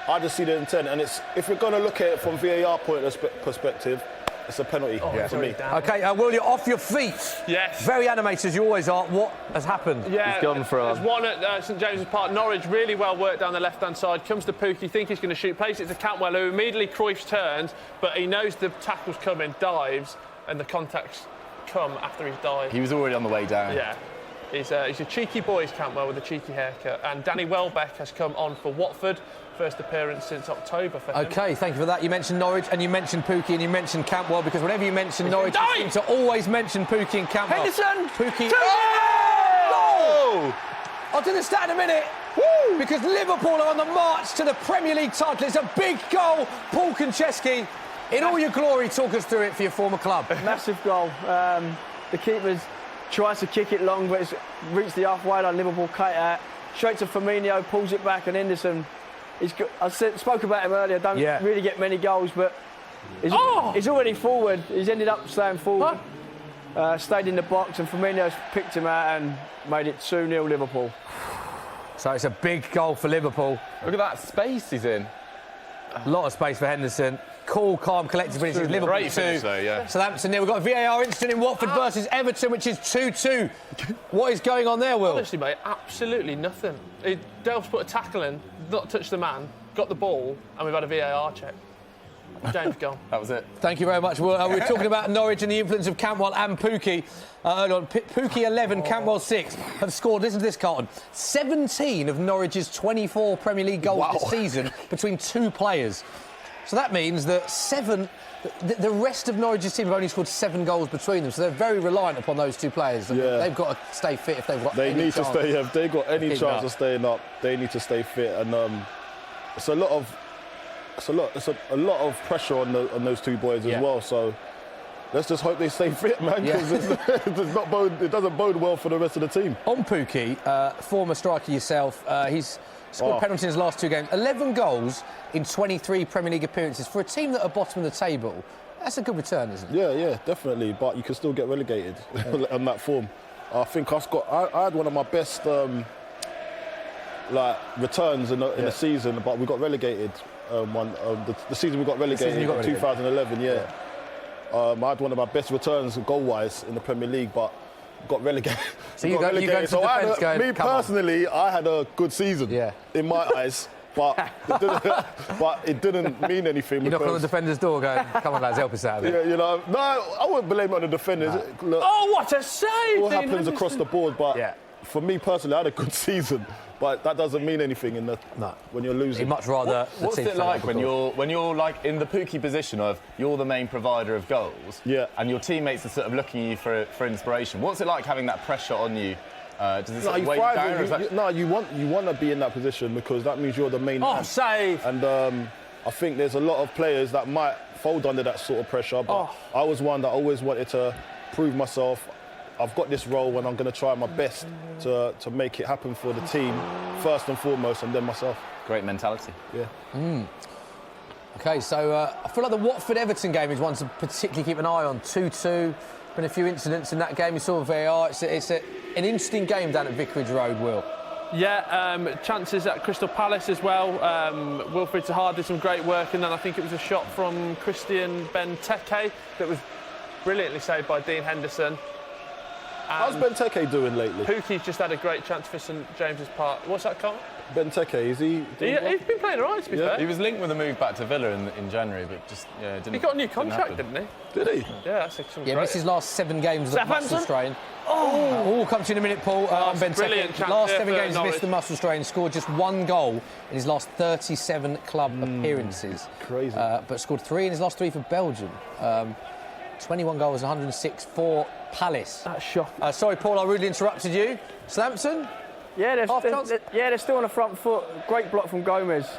I just see the intent. And if we're going to look at it from VAR point of perspective, it's a penalty for me. OK, Will, you're off your feet. Yes. Very animated as you always are. What has happened? Yeah, he's gone for there's one at St James's Park. Norwich really well worked down the left-hand side. Comes to Pookie, think he's going to shoot. Plays it to Cantwell, who immediately Cruyff turns, but he knows the tackle's coming, dives, and the contacts come after he's dived. He was already on the way down. Yeah. He's a cheeky boy, Cantwell, with a cheeky haircut. And Danny Welbeck has come on for Watford. First appearance since October for him. OK, thank you for that. You mentioned Norwich and you mentioned Pookie and you mentioned Cantwell, because whenever you mention Norwich, you seem to always mention Pookie and Cantwell. Henderson! Pookie... Oh! I'll do the stat in a minute. Woo! Because Liverpool are on the march to the Premier League title. It's a big goal. Paul Konchesky, in all your glory, talk us through it for your former club. Massive goal. The keeper tries to kick it long, but it's reached the halfway line. Liverpool cut it out. Straight to Firmino, pulls it back, and Henderson. Spoke about him earlier. Don't really get many goals, but he's already forward. He's ended up staying forward. Stayed in the box, and Firmino's picked him out and made it 2-0 Liverpool. So it's a big goal for Liverpool. Look at that space he's in. A lot of space for Henderson. Cool, calm, collected finish. Liverpool Great 2. finish though, yeah. Southampton 0. We've got a VAR incident in Watford versus Everton, which is 2-2. What is going on there, Will? Honestly, mate, absolutely nothing. Delph's put a tackle in, not touched the man, got the ball, and we've had a VAR check. James, go on. That was it. Thank you very much, Will. We were talking about Norwich and the influence of Cantwell and Pukki. Early on, Pukki 11, Cantwell 6 have scored, listen to this, Carlton, 17 of Norwich's 24 Premier League goals this season between two players. So that means that the rest of Norwich's team have only scored 7 goals between them. So they're very reliant upon those two players. Yeah. They've got to stay fit if they've got They any need chance. to stay. If they've got any chance of staying up, they need to stay fit. And it's a lot of pressure on those two boys as well. So let's just hope they stay fit, man, because it doesn't bode well for the rest of the team. On Pukki, former striker yourself, he's scored penalties in his last 2 games. 11 goals in 23 Premier League appearances. For a team that are bottom of the table, that's a good return, isn't it? Yeah, definitely. But you can still get relegated on that form. I think I had one of my best returns in the season, but we got relegated. The season we got relegated in 2011, I had one of my best returns goal-wise in the Premier League, but got relegated. So you go to defence going, me personally, I had a good season in my eyes, but it didn't mean anything. You knock on the defender's door going, come on lads, help us out. Yeah, no, I wouldn't blame it on the defenders. No. Look, what a save! What happens across the board, but for me personally, I had a good season. But that doesn't mean anything when you're losing. You'd much rather. What's it like when you're like in the Pukki position of you're the main provider of goals, and your teammates are sort of looking at you for inspiration? What's it like having that pressure on you? Does it sort of weigh you down? No, you want to be in that position because that means you're the main man. Save! And I think there's a lot of players that might fold under that sort of pressure. But I was one that always wanted to prove myself. I've got this role and I'm going to try my best to make it happen for the team, first and foremost, and then myself. Great mentality. Yeah. OK, so I feel like the Watford-Everton game is one to particularly keep an eye on. 2-2, been a few incidents in that game. You saw VAR. It's an interesting game down at Vicarage Road, Will. Yeah, chances at Crystal Palace as well. Wilfried Zaha did some great work, and then I think it was a shot from Christian Benteke that was brilliantly saved by Dean Henderson. How's Benteke doing lately? Pukki's just had a great chance for St James's Park. What's that, Carl? Benteke, is he? He's been playing all right, to be fair. He was linked with a move back to Villa in January, but just didn't. He got a new contract, didn't he? Did he? Yeah, that's great. Missed his last 7 games with the muscle strain. We'll come to you in a minute, Paul. On Benteke. Last 7 games, missed the muscle strain, scored just 1 goal in his last 37 club appearances. Crazy. But scored 3 in his last 3 for Belgium. 21 goals, 106 for Palace. That's shocking. Sorry, Paul, I rudely interrupted you. Southampton? Yeah, they're still on the front foot. Great block from Gomez. Is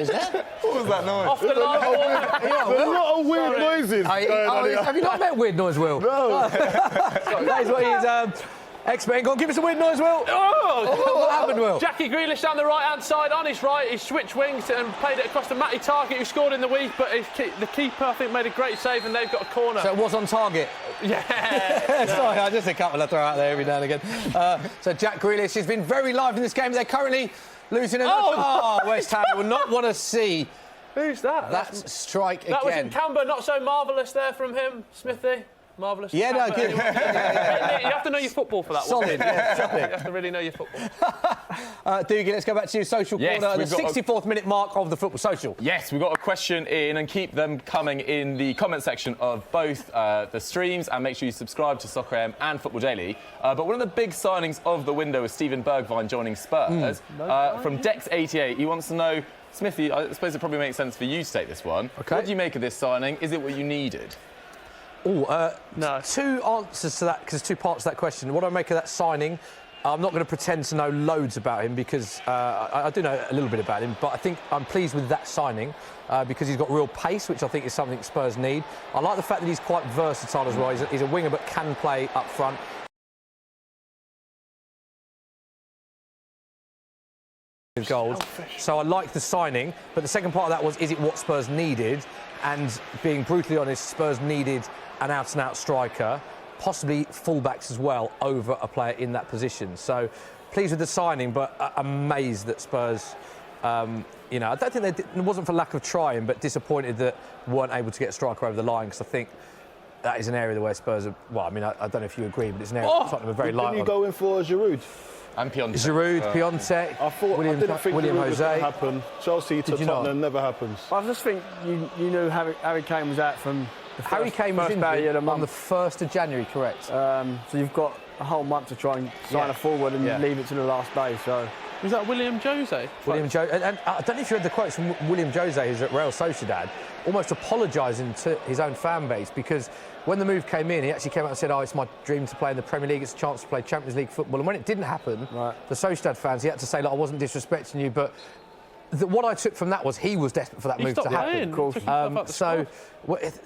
that? What was that noise? Off the line. There's a lot of weird noises. Have you not met Weird Noise, Will? No. That is what he's expert. Go on, give us a weird noise, Will. What happened, Will? Jackie Grealish down the right-hand side, on his right, he switched wings and played it across to Matty Target, who scored in the week, but the keeper, I think, made a great save, and they've got a corner. So it was on target? Yeah. Sorry, I just a couple I throw out there every now and again. So Jack Grealish has been very live in this game. They're currently losing in West Ham will not want to see Who's that? that strike again. That was in Camber, not so marvellous there from him, Smithy. Marvellous. Yeah, no, good. You have to know your football for that one. Solid, yeah, You have to really know your football. Doogie, let's go back to your social corner, the 64th minute mark of the football social. Yes, we've got a question in, and keep them coming in the comment section of both the streams, and make sure you subscribe to Soccer AM and Football Daily. But one of the big signings of the window is Steven Bergwijn joining Spurs. From Dex88, he wants to know, Smithy, I suppose it probably makes sense for you to take this one. Okay. What do you make of this signing? Is it what you needed? No. Two answers to that, because there's two parts to that question. What do I make of that signing? I'm not going to pretend to know loads about him because I do know a little bit about him, but I think I'm pleased with that signing because he's got real pace, which I think is something Spurs need. I like the fact that he's quite versatile as well. He's a winger but can play up front. Goals. So I like the signing, but the second part of that was, is it what Spurs needed? And being brutally honest, Spurs needed an out-and-out striker, possibly fullbacks as well, over a player in that position. So pleased with the signing, but amazed that Spurs, you know, I don't think it wasn't for lack of trying, but disappointed that weren't able to get a striker over the line, because I think that is an area where Spurs are, well, I mean, I don't know if you agree, but it's an area Tottenham are very light on. Didn't you go in for Giroud? And Piontek. Giroud, Piontek, I didn't think William Giroud was Jose. going to happen. Chelsea to Tottenham never happens. I just think you knew Harry Kane was out from the Harry Kane was injured on the 1st of January, correct? So you've got a whole month to try and sign a forward and leave it to the last day. So Was that William Jose? William Jose. And I don't know if you read the quotes from William Jose, who's at Real Sociedad, almost apologising to his own fan base, because when the move came in, he actually came out and said, it's my dream to play in the Premier League, it's a chance to play Champions League football. And when it didn't happen, the Sociedad fans, he had to say, I wasn't disrespecting you, but what I took from that was he was desperate for that move to happen. Of course. So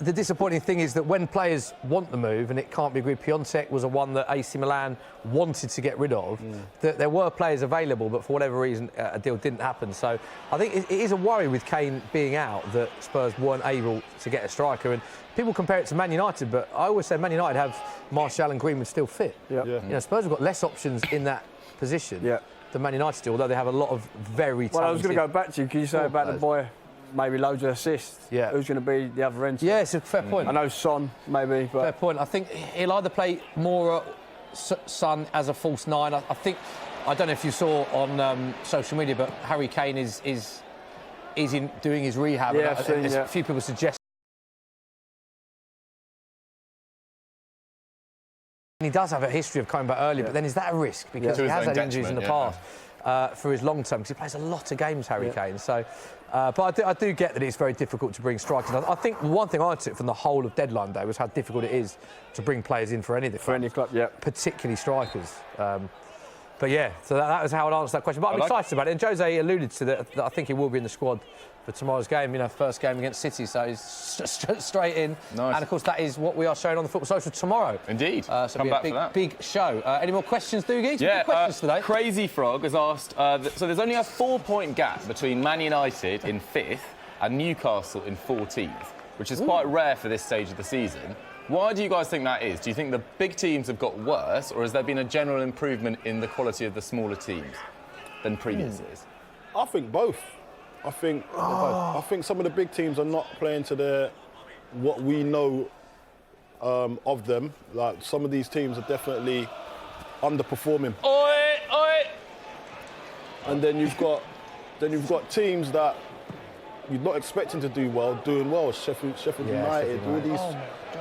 the disappointing thing is that when players want the move, and it can't be agreed, Piontek was one that AC Milan wanted to get rid of, that there were players available, but for whatever reason a deal didn't happen. So I think it is a worry with Kane being out that Spurs weren't able to get a striker. And people compare it to Man United, but I always say Man United have Martial and Greenwood still fit. You know, Spurs have got less options in that position than Man United do, although they have a lot of very talented. Well, I was going to go back to you. Can you say about the boy, maybe loads of assists? Yeah. Who's going to be the other end? Yeah, it's a fair point. I know Son, maybe. But fair point. I think he'll either play more Son as a false nine. I think, I don't know if you saw on social media, but Harry Kane is in doing his rehab. Yeah, A few people suggest. He does have a history of coming back early, but then is that a risk? Because he has had injuries in the past for his long term, because he plays a lot of games, Harry Kane. So, but I do get that it's very difficult to bring strikers. I think one thing I took from the whole of deadline day was how difficult it is to bring players in for any of the clubs. For any club, particularly strikers. But yeah, so that was how I'd answer that question. But I'm excited about it. And Jose alluded to that I think he will be in the squad for tomorrow's game, first game against City, so he's straight in. Nice. And of course, that is what we are showing on the Football Social tomorrow. Indeed. So it'll be a big show. Any more questions, Doogie? Yeah, questions today. Crazy Frog has asked, so there's only a 4-point gap between Man United in 5th and Newcastle in 14th, which is quite rare for this stage of the season. Why do you guys think that is? Do you think the big teams have got worse, or has there been a general improvement in the quality of the smaller teams than previous years? I think both. I think some of the big teams are not playing to what we know of them. Like, some of these teams are definitely underperforming. Oi! And then you've got teams that you're not expecting to do well, doing well. Sheffield United, all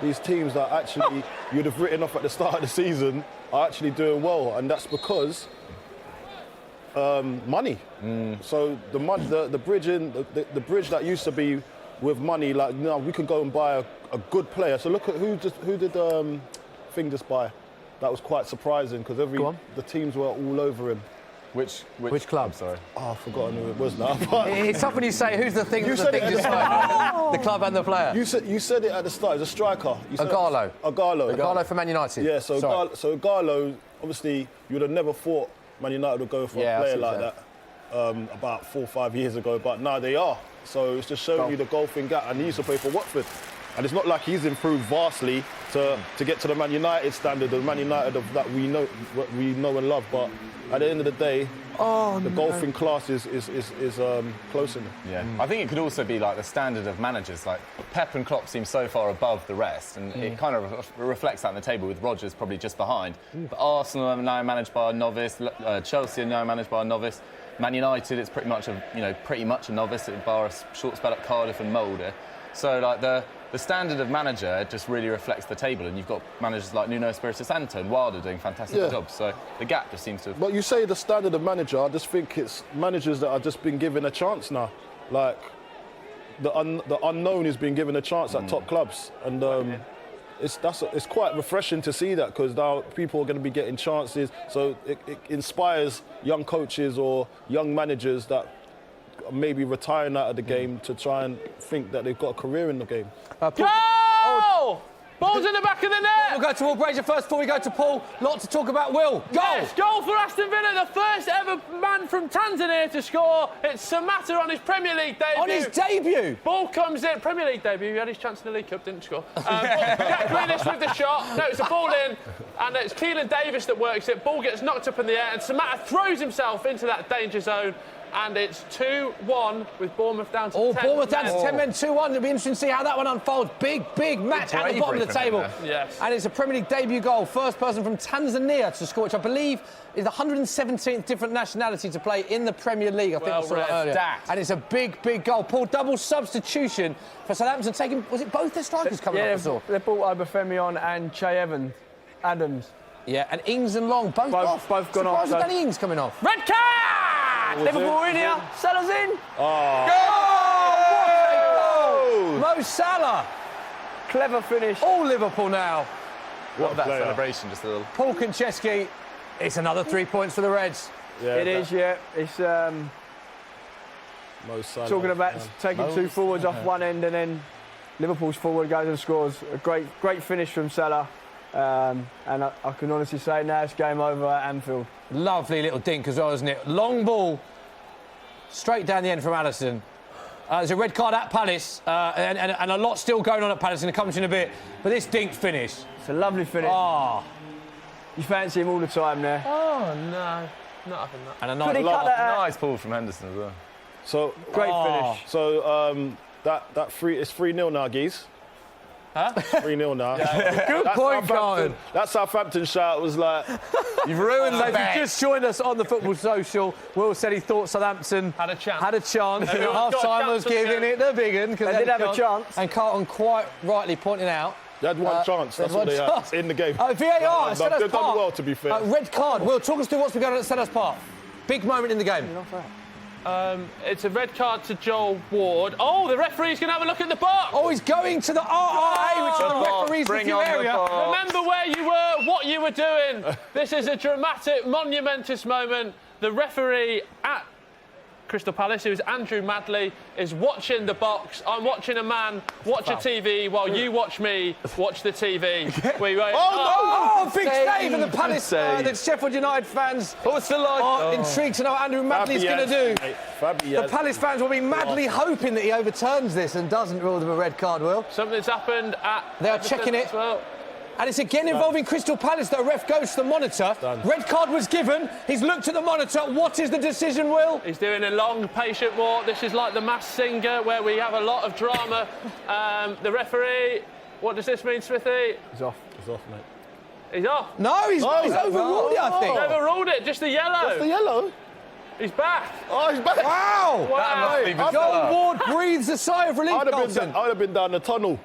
these teams that actually you'd have written off at the start of the season are actually doing well, and that's because money. So the bridge that used to be with money, like now we could go and buy a good player. So look at who did Thing just buy. That was quite surprising, because the teams were all over him. Which club? Sorry. Oh, I've forgotten who it was now. It's tough when you say who's the thing. The club and the player. You said it at the start. It's a striker. Agallo for Man United. Yeah. So Agallo, obviously, you would have never thought Man United would go for a player like that about 4 or 5 years ago, but now they are. So it's just showing you the golfing gap, and he used to play for Watford. And it's not like he's improved vastly to get to the Man United standard, the Man United that we know and love. But at the end of the day, the golfing class is close enough. Yeah, I think it could also be like the standard of managers. Like Pep and Klopp seem so far above the rest, and it kind of reflects that on the table, with Rodgers probably just behind. But Arsenal are now managed by a novice. Chelsea are now managed by a novice. Man United, it's pretty much a novice, bar a short spell at Cardiff and Mulder. So like the standard of manager just really reflects the table, and you've got managers like Nuno Espirito Santo and Wilder doing fantastic jobs. So the gap just seems to have... But you say the standard of manager, I just think it's managers that are just been given a chance now. Like the unknown is being given a chance at top clubs, and it's quite refreshing to see that, because now people are going to be getting chances. So it inspires young coaches or young managers that maybe retiring out of the game to try and think that they've got a career in the game. Goal! Ball's in the back of the net. We'll go to Will Brazier first before we go to Paul. Lot to talk about. Will, goal! Yes, goal for Aston Villa, the first ever man from Tanzania to score. It's Samatta on his Premier League debut. On his debut? Ball comes in, Premier League debut. He had his chance in the League Cup, didn't score. Jack Grealish with the shot. No, it's a ball in, and it's Keelan Davis that works it. Ball gets knocked up in the air, and Samatta throws himself into that danger zone. And it's 2-1 with Bournemouth down to 10 men. Bournemouth down to 10 men, 2-1. It'll be interesting to see how that one unfolds. Big match at the bottom of the table. Yes. And it's a Premier League debut goal. First person from Tanzania to score, which I believe is the 117th different nationality to play in the Premier League. I think I saw that earlier. And it's a big goal. Paul, double substitution for Southampton taking, was it both their strikers coming off? Yeah, they brought Obafemi on and Che Adams. Yeah, and Ings and Long, both off. Both gone off. Surprised Danny Ings coming off. Red card! Liverpool in here. Salah's in. Oh! Mo Salah. Clever finish. All Liverpool now. What that celebration, just a little. Paul Konchesky, it's another 3 points for the Reds. Yeah, it is, yeah. It's Mo Salah, talking about taking two forwards off one end, and then Liverpool's forward goes and scores. A great finish from Salah. And I can honestly say now it's game over at Anfield. Lovely little dink as well, isn't it? Long ball, straight down the end from Alisson. There's a red card at Palace, and a lot still going on at Palace, and it comes in a bit. But this dink finish. It's a lovely finish. Oh. You fancy him all the time there. Oh, no. Not having that. And a nice ball from Henderson as well. So great finish. So it's 3-0 now, Geese. Huh? 3-0 now. Good point, Carlton. That Southampton shout was like... You've ruined the bet. If you just joined us on the Football Social, Will said he thought Southampton had a chance. Half-time was giving it the big one. They did have a chance. And Carlton quite rightly pointing out... They had one chance, that's what they had in the game. Oh, VAR, They've done well, to be fair. Red card. Will, talk us through what's been going on at Selhurst Park. Big moment in the game. It's a red card to Joel Ward. Oh, the referee's going to have a look at the box. Oh, he's going to the RRA, which is the referee's review area. Remember where you were, what you were doing. This is a dramatic, monumentous moment. The referee at Crystal Palace, who's Andrew Madley, is watching the box. I'm watching a man watch a TV while you watch me watch the TV. Big save in the Palace. The Sheffield United fans are intrigued to know what Andrew Madley's going to do. The Palace fans will be madly hoping that he overturns this and doesn't rule them a red card, Will. Something's happened at... They are checking it. Well. And it's again involving Crystal Palace. The ref goes to the monitor. Red card was given. He's looked at the monitor. What is the decision, Will? He's doing a long, patient walk. This is like the Masked Singer, where we have a lot of drama. The referee, what does this mean, Smithy? He's off. He's off, mate. He's off. No, he's overruled it, I think. He's overruled it, just the yellow. Just the yellow? He's back. Oh, he's back. Wow. Joel Ward breathes a sigh of relief, I'd have been down the tunnel.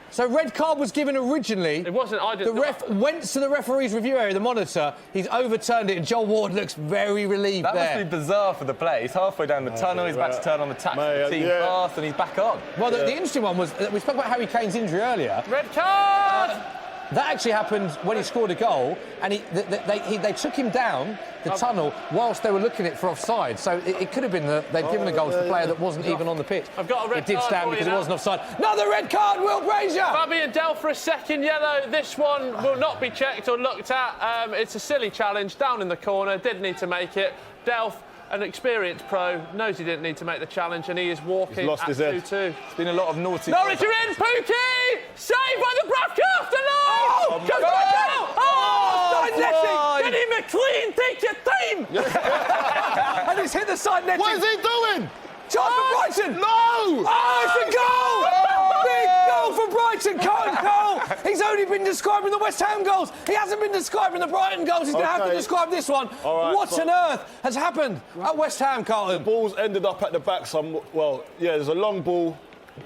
So red card was given originally. It wasn't. I didn't. The ref went to the referee's review area, the monitor. He's overturned it, and Joel Ward looks very relieved there. That must be bizarre for the play. He's halfway down the tunnel. He's about to turn on the tap for the team fast, and he's back on. Well, the interesting one was we spoke about Harry Kane's injury earlier. Red card. That actually happened when he scored a goal, and they took him down the tunnel whilst they were looking at it for offside. So it could have been that they'd given a goal to the player that wasn't even on the pitch. I've got a red card. It did stand because it wasn't offside. Another red card, Will Brazier! Fabian Delph for a second yellow. This one will not be checked or looked at. It's a silly challenge down in the corner. Did need to make it. Delph, an experienced pro, knows he didn't need to make the challenge, and he is walking. He's lost his head. 2-2. It's been a lot of naughty... Norwich are in, Pookie! Saved by the broadcaster line! Oh, goes back out! Oh, side netting! Denny McLean, take your time! And he's hit the side netting. What is he doing? Chance for Brighton! No! Oh, it's a goal! Big goal for Brighton, Carlton Cole! He's only been describing the West Ham goals. He hasn't been describing the Brighton goals. He's going to have to describe this one. What on earth has happened at West Ham, Carlton? The ball's ended up at the back there's a long ball.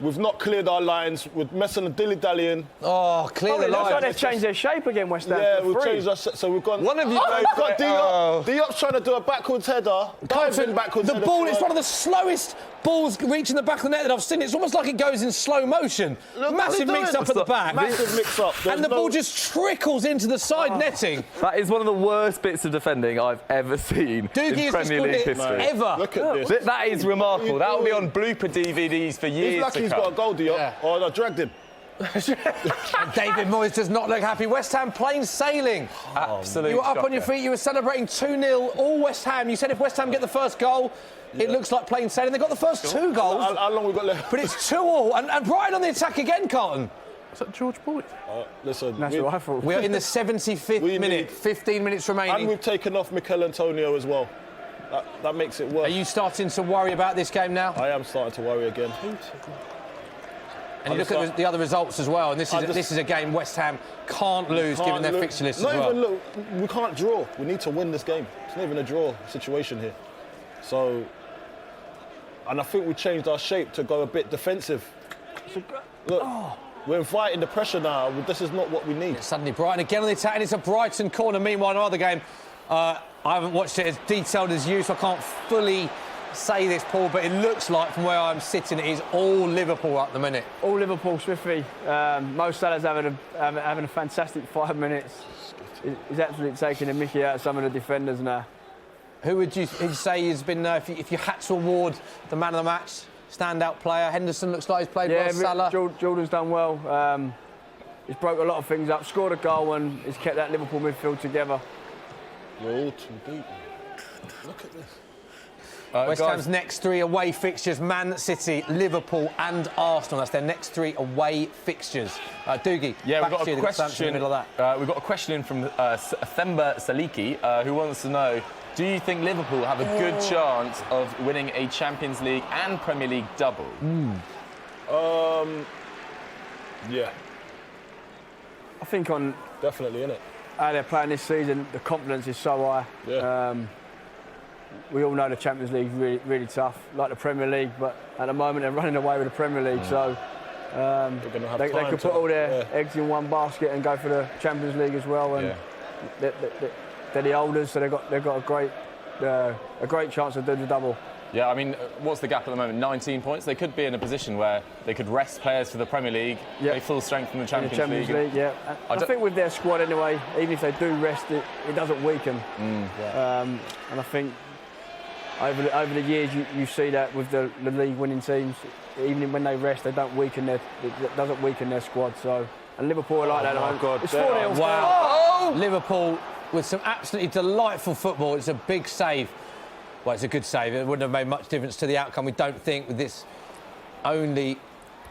We've not cleared our lines. We're messing and dilly-dallying. Oh, clear the Looks like line. they've changed their shape again, West Ham. Yeah, we've changed our... So we've gone... One of you we've got Diop. Diop's trying to do a backwards header. Carlton, Backwards the header ball is forward. one of the slowest balls reaching the back of the net that I've seen. It's almost like it goes in slow motion. Look, Massive what are they mix doing? up at the back. Massive mix-up. And the ball just trickles into the side netting. That is one of the worst bits of defending I've ever seen Doogie in is Premier League history. ever. Look at this. That is remarkable. That will be on blooper DVDs for years He's lucky to he's come. got a goal, Diop. Yeah. Oh, I dragged him. And David Moyes does not look happy. West Ham plain sailing. Absolutely. You were up on your feet, you were celebrating 2-0, all West Ham. You said if West Ham get the first goal, it looks like plain sailing. They got the first 2 goals. How long we got left? But it's 2-2. And Brighton on the attack again, Carlton. Is that George Boyd? Listen, That's what I thought. We're in the 75th We minute, need- 15 minutes and remaining. we've taken off Mikel Antonio as well. That makes it worse. Are you starting to worry about this game now? I am starting to worry again. And you look at the other results as well, and this is a game West Ham can't lose given their fixture list as well. Look, we can't draw. We need to win this game. It's not even a draw situation here. So, and I think we changed our shape to go a bit defensive. Look, we're fighting the pressure now. This is not what we need. Suddenly Brighton again on the attack, and it's a Brighton corner. Meanwhile, another game. I haven't watched it as detailed as you, so I can't fully say this, Paul, but it looks like from where I'm sitting, it is all Liverpool at the minute. All Liverpool, swiftly. Mo Salah's having a fantastic 5 minutes. He's absolutely taking the mickey out of some of the defenders now. Who would you say has been, if you had to award the man of the match, standout player? Henderson looks like he's played well. Salah. Jordan's done well. He's broke a lot of things up, scored a goal, and he's kept that Liverpool midfield together. We're all too deep. Look at this. West Ham's next 3 away fixtures: Man City, Liverpool, and Arsenal. That's their next 3 away fixtures. Doogie, Yeah, we've back got to you, a the answer in question. the middle of that. We've got a question in from Themba Saliki, who wants to know: do you think Liverpool have a good chance of winning a Champions League and Premier League double? Yeah, I think definitely, innit? how they're playing this season, the confidence is so high. Yeah. We all know the Champions League is really, really tough, like the Premier League, but at the moment they're running away with the Premier League, so they could put all their eggs in one basket and go for the Champions League as well. And they're the oldest, so they've got a great chance to do the double. Yeah, I mean, what's the gap at the moment? 19 points. They could be in a position where they could rest players for the Premier League, play full strength in the Champions League. Yeah. I think with their squad anyway, even if they do rest, it doesn't weaken. And I think over the years you see that with the league winning teams, even when they rest, they don't weaken it doesn't weaken their squad. So, and Liverpool are like that. Oh, God. It's 4-0. Wow. Liverpool with some absolutely delightful football. It's a big save. Well, it's a good save. It wouldn't have made much difference to the outcome, we don't think, with this only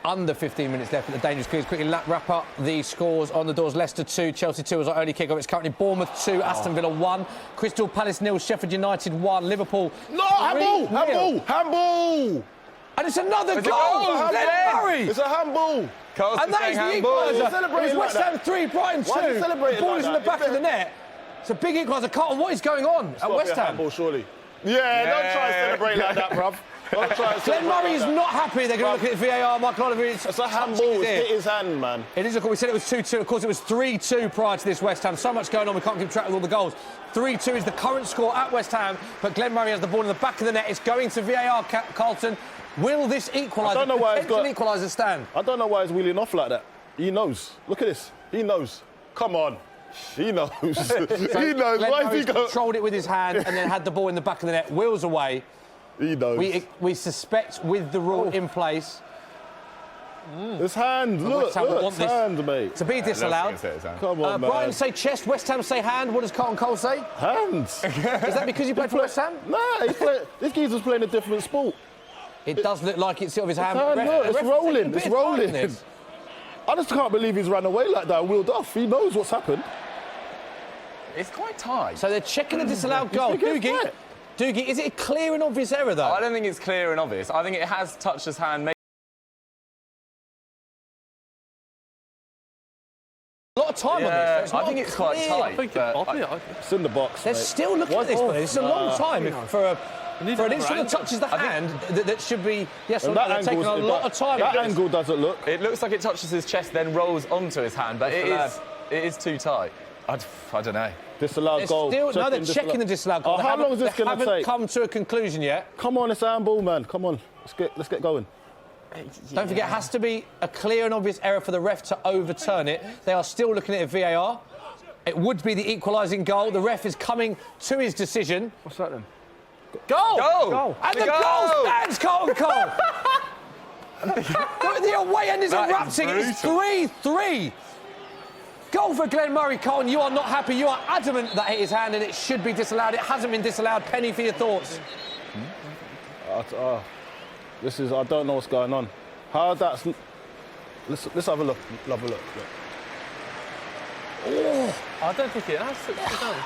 under 15 minutes left at the dangerous clears. Quickly wrap up the scores on the doors. Leicester 2, Chelsea 2 was our only kick-off. It's currently Bournemouth 2, Aston Villa 1, Crystal Palace 0, Sheffield United 1, Liverpool... No, handball! And it's another goal! Glenn Murray! It's a handball! And that is the equaliser. It was West Ham 3, Brighton 2. Why is he celebrating The ball like is in the that? back of the net. It's a big equaliser. Carlton, what is going on at West Ham? Handball, surely. Yeah, don't try and celebrate like that, bruv. Don't try and Glenn Murray is not happy. They're going to look at VAR. Michael Oliver is... It's a handball. It's hit his hand, man. It is, of course. We said it was 2-2. Of course, it was 3-2 prior to this West Ham. So much going on, we can't keep track of all the goals. 3-2 is the current score at West Ham, but Glenn Murray has the ball in the back of the net. It's going to VAR, Carlton. Will this equaliser stand? I don't know why he's wheeling off like that. He knows. Look at this. He knows. Come on. He knows. He knows. Glenn Why has he Murray's got... controlled it with his hand and then had the ball in the back of the net. Wheels away. He knows. We suspect with the rule in place... His hand, look, his hand, mate. To be disallowed. Come on, man. Brighton say chest, West Ham say hand. What does Carlton Cole say? Hands. Is that because you played for West Ham? Nah, this geezer's playing a different sport. It does look like it's sort of his hand. Look, it's rolling. It's rolling. This. I just can't believe he's ran away like that and wheeled off. He knows what's happened. It's quite tight. So they're checking the disallowed goal. Doogie, is it a clear and obvious error, though? I don't think it's clear and obvious. I think it has touched his hand. Maybe a lot of time on this. I think it's quite tight. I think it's It's in the box. They're mate. still looking at this play. It's a long time for For an instant that touches the hand, that should be... Yes, that taking a lot of time. That angle doesn't look... It looks like it touches his chest, then rolls onto his hand, but it is too tight. I don't know. Disallowed goal. No, they're checking the disallowed goal. How long is this going to take? They haven't come to a conclusion yet. Come on, it's handball, man. Come on. Let's get going. Don't forget, it has to be a clear and obvious error for the ref to overturn it. They are still looking at a VAR. It would be the equalising goal. The ref is coming to his decision. What's that then? Goal! And the goal stands, Carlton Cole. The away end is erupting. It's 3-3. Goal for Glenn Murray. Colin, you are not happy. You are adamant that hit his hand and it should be disallowed. It hasn't been disallowed. Penny, for your thoughts. I don't know what's going on. How that's... Let's have a look. Oh, I don't think it has.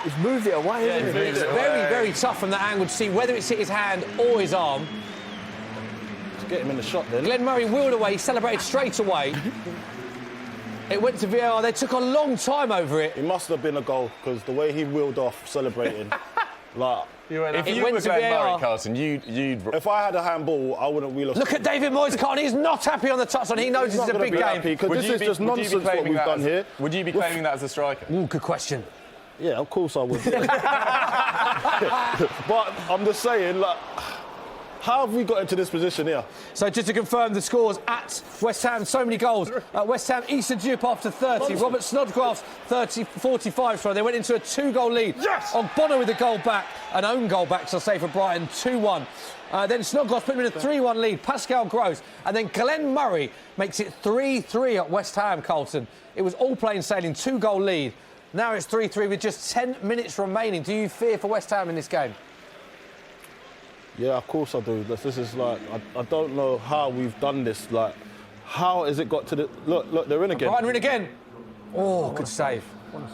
He's moved it away, isn't it? It's very, very tough from that angle to see whether it's hit his hand or his arm. Let's get him in the shot then. Glenn Murray wheeled away, celebrated straight away. It went to VAR. They took a long time over it. It must have been a goal because the way he wheeled off celebrating, like... If you were Glenn Murray, Carlton, you'd... If I had a handball, I wouldn't wheel off. Look at David Moyes, Carlton. He's not happy on the touchline. He knows this is a big game. Because this is just nonsense what we've done here. Would you be claiming that as a striker? Ooh, good question. Yeah, of course I would. But I'm just saying, like... How have we got into this position here? So just to confirm the scores at West Ham, so many goals. West Ham, Issa Diop after 30, Robert Snodgrass 45. Sorry, they went into a 2-goal lead. Yes! On Bono with a goal back, an own goal back, so say for Brighton, 2-1. Then Snodgrass put him in a 3-1 lead. Pascal Gross, and then Glenn Murray makes it 3-3 at West Ham. Carlton. It was all plain sailing, 2-goal lead. Now it's 3-3 with just 10 minutes remaining. Do you fear for West Ham in this game? Yeah, of course I do. This is like, I don't know how we've done this. Like, how has it got to the... Look, they're in again. Brighton are in again. Oh, good save.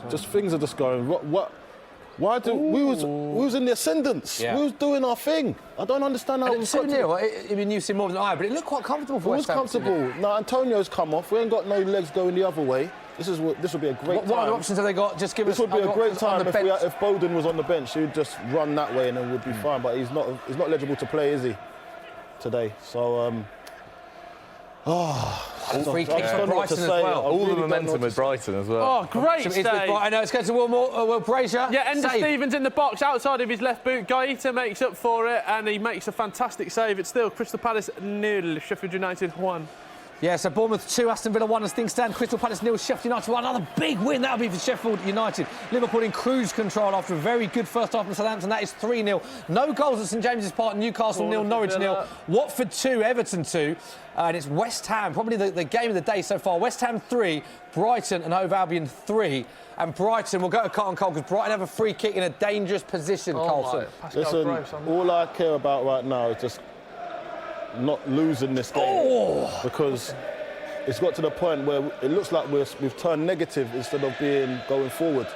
Just things are just going... Why do... We was in the ascendance. Yeah. We was doing our thing. I don't understand how... And it's 2-0. I mean, you've seen more than I, but it looked quite comfortable for West Ham. It was comfortable. Now, Antonio's come off. We ain't got no legs going the other way. This would be a great time. What other options have they got? Just give us... This would be a great time if Bowden was on the bench. He'd just run that way and it would be fine. But he's not eligible to play, is he? Today. So, free kicks for Brighton as well. All the momentum with Brighton as well. Oh, great save. I know, it's going to Will Brazier. Yeah, Ender Stevens in the box outside of his left boot. Gaeta makes up for it and he makes a fantastic save. It's still Crystal Palace 0, Sheffield United 1. Yeah, so Bournemouth 2, Aston Villa 1 as things stand. Crystal Palace 0, Sheffield United 1. Another big win, that'll be for Sheffield United. Liverpool in cruise control after a very good first half in Southampton. That is 3-0. No goals at St James's Park. Newcastle 0, Norwich 0. Watford 2, Everton 2. And it's West Ham, probably the game of the day so far. West Ham 3, Brighton and Hove Albion 3. And Brighton will go to Carlton Cole because Brighton have a free kick in a dangerous position, Carlton. Listen, all I care about right now is just not losing this game because it's got to the point where it looks like we've turned negative instead of going forward.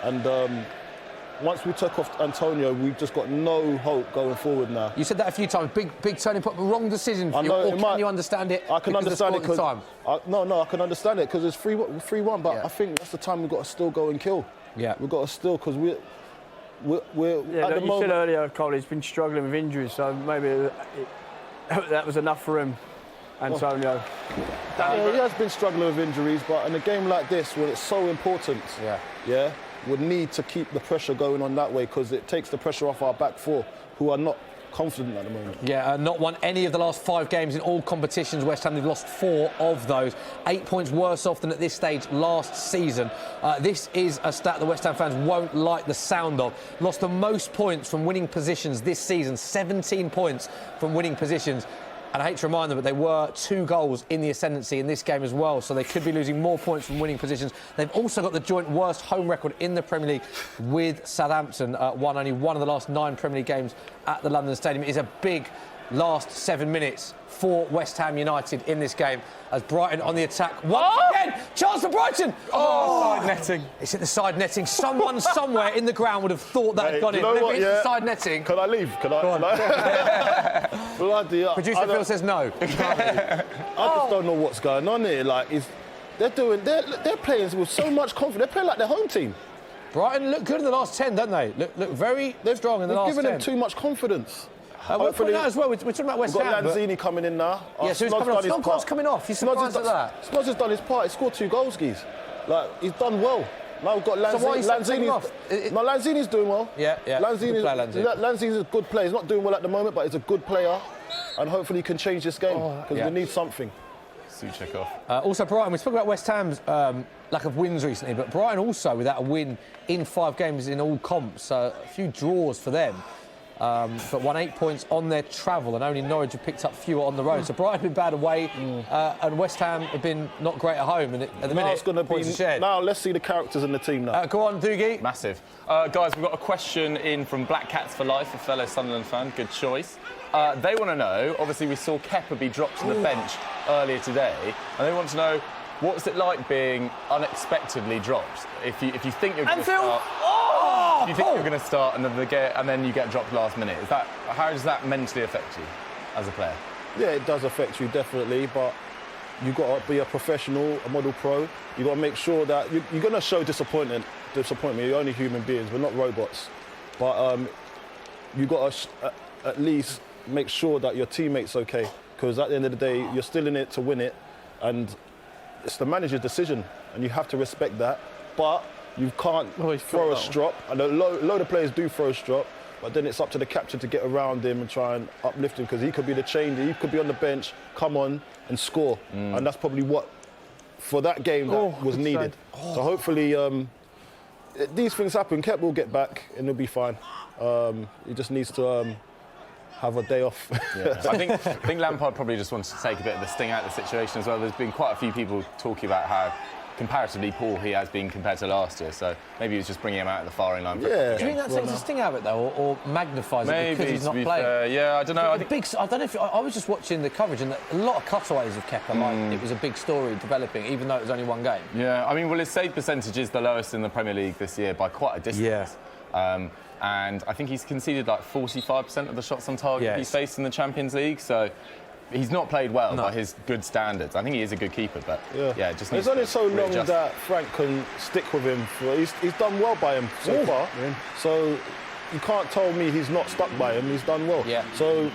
And once we took off Antonio, we've just got no hope going forward now. You said that a few times. Big turning point, wrong decision for I know, you. Or can you understand it? I can understand it because I can understand it because it's 3-1. But yeah. I think that's the time we've got to still go and kill. Yeah, we've got to still because we're at the moment. You said earlier, Cole, he's been struggling with injuries, so maybe that was enough for him. Antonio. He has been struggling with injuries, but in a game like this, where it's so important, would need to keep the pressure going on that way because it takes the pressure off our back four, who are not confident at the moment. Yeah, not won any of the last 5 games in all competitions. West Ham, they've lost 4 of those. 8 points worse off than at this stage last season. This is a stat that West Ham fans won't like the sound of. Lost the most points from winning positions this season, 17 points from winning positions. And I hate to remind them, but they were 2 goals in the ascendancy in this game as well, so they could be losing more points from winning positions. They've also got the joint worst home record in the Premier League with Southampton, won only 1 of the last 9 Premier League games at the London Stadium. It is a big last 7 minutes for West Ham United in this game as Brighton on the attack. Once again, chance for Brighton! Side netting. It's at the side netting. Someone somewhere in the ground would have thought that had gone in. But if it's the side netting... Can I leave? Can I? Bloody hell. Producer Phil says no. I just don't know what's going on here. Like, they're playing with so much confidence. They're playing like their home team. Brighton look good in the last 10, don't they? Look very strong in the last 10. They've given them too much confidence. We're putting that as well. We're talking about West Ham. We've got Lanzini coming in now. Yeah, so he's coming off. Snodgrass coming off. He's surprised at that. Snodgrass has done his part. He scored 2 goals, Geese. Like, he's done well. Now we've got Lanzini. So why is that taking off? No, Lanzini's doing well. Yeah. Lanzini's a good player. He's not doing well at the moment, but he's a good player. And hopefully he can change this game, because we need something. Check off. Also, Brighton, we spoke about West Ham's lack of wins recently, but Brighton also without a win in 5 games in all comps, so a few draws for them. But won 8 points on their travel, and only Norwich have picked up fewer on the road. So Brighton have been bad away, and West Ham have been not great at home. And at the minute, it's going to be shared. Now let's see the characters in the team now. Go on, Doogie. Massive. Guys, we've got a question in from Black Cats for Life, a fellow Sunderland fan. Good choice. They want to know, obviously we saw Kepa be dropped to the bench earlier today, and they want to know, what's it like being unexpectedly dropped? If you think you're going to start, if you think you're going to start and then you get dropped last minute, how does that mentally affect you as a player? Yeah, it does affect you definitely, but you've got to be a professional, a model pro. You've got to make sure that you're going to show disappointment. You're only human beings, we're not robots. But you've got to at least make sure that your teammate's okay, because at the end of the day, you're still in it to win it, and it's the manager's decision, and you have to respect that. But you can't throw a strop, and a load of players do throw a strop, but then it's up to the captain to get around him and try and uplift him, because he could be the chain, he could be on the bench, come on and score. And that's probably what, for that game, that was needed. So hopefully these things happen. Kepa will get back and he'll be fine. He just needs to have a day off. I think Lampard probably just wants to take a bit of the sting out of the situation as well. There's been quite a few people talking about how comparatively poor he has been compared to last year, so maybe he was just bringing him out at the firing line. Do you think that takes the sting out of it though, or magnifies it because he's not playing? Yeah, I don't know. I don't know if I was just watching the coverage, and a lot of cutaways of Kepa, like it was a big story developing, even though it was only 1 game. Yeah, I mean, well, his save percentage is the lowest in the Premier League this year by quite a distance. Yeah. And I think he's conceded like 45% of the shots on target he's faced in the Champions League, so he's not played well by his good standards. I think he is a good keeper, but it just needs it's only so long that Frank can stick with him. He's done well by him so far, so you can't tell me he's not stuck by him. He's done well. Yeah. So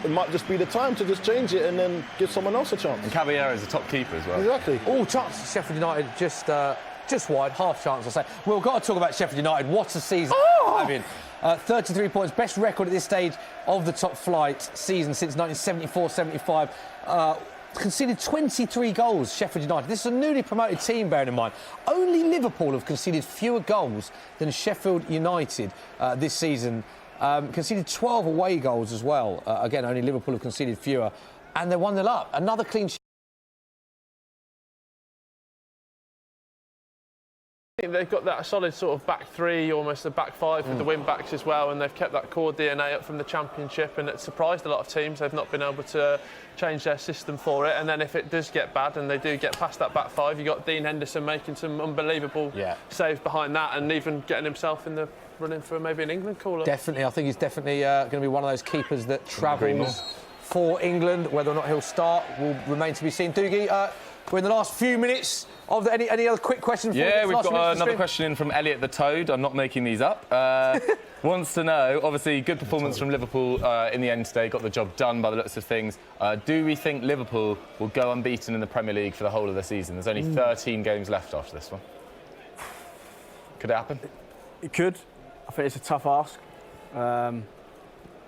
it might just be the time to just change it and then give someone else a chance. And Caballero is a top keeper as well. Exactly. All chances Sheffield United just wide, half chance, I say. We've got to talk about Sheffield United. What a season. 33 points, best record at this stage of the top flight season since 1974-75. Conceded 23 goals, Sheffield United. This is a newly promoted team, bearing in mind. Only Liverpool have conceded fewer goals than Sheffield United this season. Conceded 12 away goals as well. Again, only Liverpool have conceded fewer. And they're 1-0 up. Another clean sheet. I think they've got that solid sort of back 3, almost a back 5 with the wing backs as well, and they've kept that core DNA up from the Championship, and it's surprised a lot of teams. They've not been able to change their system for it, and then if it does get bad and they do get past that back 5, you've got Dean Henderson making some unbelievable saves behind that, and even getting himself in the running for maybe an England call-up. Definitely, I think he's definitely going to be one of those keepers that travels for England. Whether or not he'll start will remain to be seen. Doogie, we're in the last few minutes of any other quick questions? Yeah, we've got another question in from Elliot the Toad. I'm not making these up. Wants to know, obviously, good performance from Liverpool in the end today. Got the job done by the looks of things. Do we think Liverpool will go unbeaten in the Premier League for the whole of the season? There's only 13 games left after this one. Could it happen? It could. I think it's a tough ask. I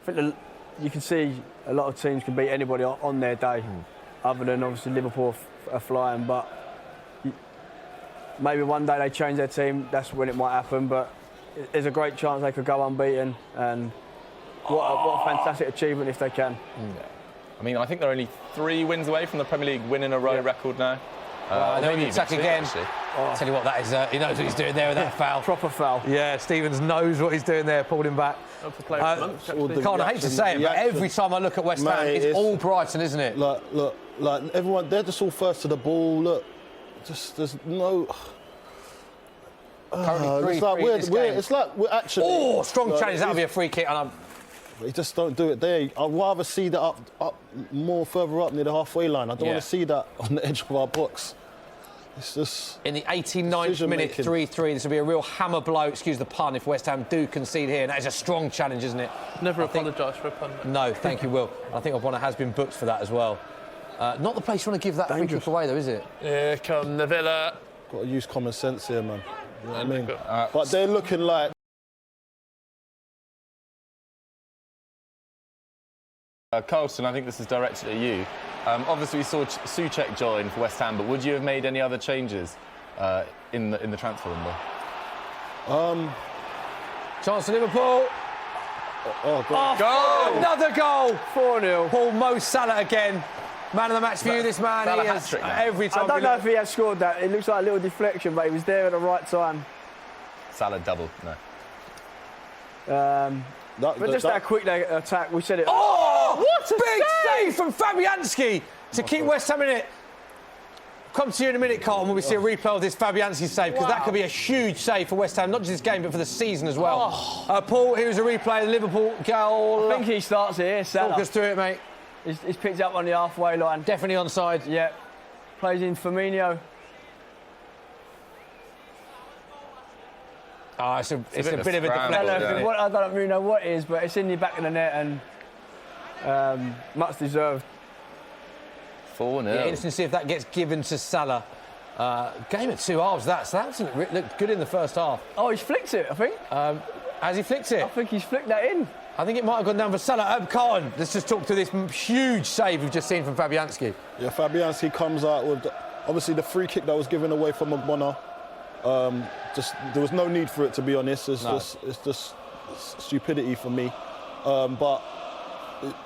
think you can see a lot of teams can beat anybody on their day, other than obviously Liverpool are flying, but maybe one day they change their team, that's when it might happen, but there's a great chance they could go unbeaten, and what a fantastic achievement if they can. I mean, I think they're only 3 wins away from the Premier League win-in-a-row record now. They're in attack again. I'll tell you what, that is, he knows what he's doing there with that foul. Proper foul. Yeah, Stevens knows what he's doing there, pulled him back. Can't, I hate to say it, but every time I look at West Ham, it's all Brighton, isn't it? Look, everyone, they're just all first to the ball. Look, just there's no. It's like we're actually. Oh, strong challenge. That'll be a free kick, and you just don't do it there. I'd rather see that up more further up near the halfway line. I don't want to see that on the edge of our box. It's just... In the 89th minute, 3-3. This will be a real hammer blow, excuse the pun, if West Ham do concede here. And that is a strong challenge, isn't it? Never apologise for a pun. No, thank you, Will. I think Opona has been booked for that as well. Not the place you want to give that free kick away, though, is it? Here come the Villa. Got to use common sense here, man. You know what I mean? But they're looking like... Carlton, I think this is directed at you. Obviously, we saw Souček join for West Ham, but would you have made any other changes in the transfer window? Chance for Liverpool. Oh, God. Another goal. 4-0. Paul Mo Salah again. Man of the match for you, this man. Salah He is hat-trick now. every time. I don't know if he had scored that. It looks like a little deflection, but he was there at the right time. Salah double, no. But just that quick attack, we said it. Oh, what a big save from Fabianski to keep West Ham in it. Come to you in a minute, Carlton, when we see a replay of this Fabianski save, because that could be a huge save for West Ham, not just this game, but for the season as well. Paul, here's a replay of the Liverpool goal. I think he starts here, Salah. Talk us through it, mate. He's picked up on the halfway line. Definitely onside. Yeah. Plays in Firmino. Oh, it's a bit of a deflection. I don't really know what it is, but it's in the back of the net and much deserved. 4-0. Yeah, interesting to see if that gets given to Salah. Game at two halves, that. Southampton looked good in the first half. Oh, he's flicked it, I think. Has he flicked it? I think he's flicked that in. I think it might have gone down for Salah. Carlton, let's just talk to this huge save we've just seen from Fabianski. Yeah, Fabianski comes out with, obviously, the free kick that was given away from Ogbonna. There was no need for it, to be honest. It's just stupidity for me. But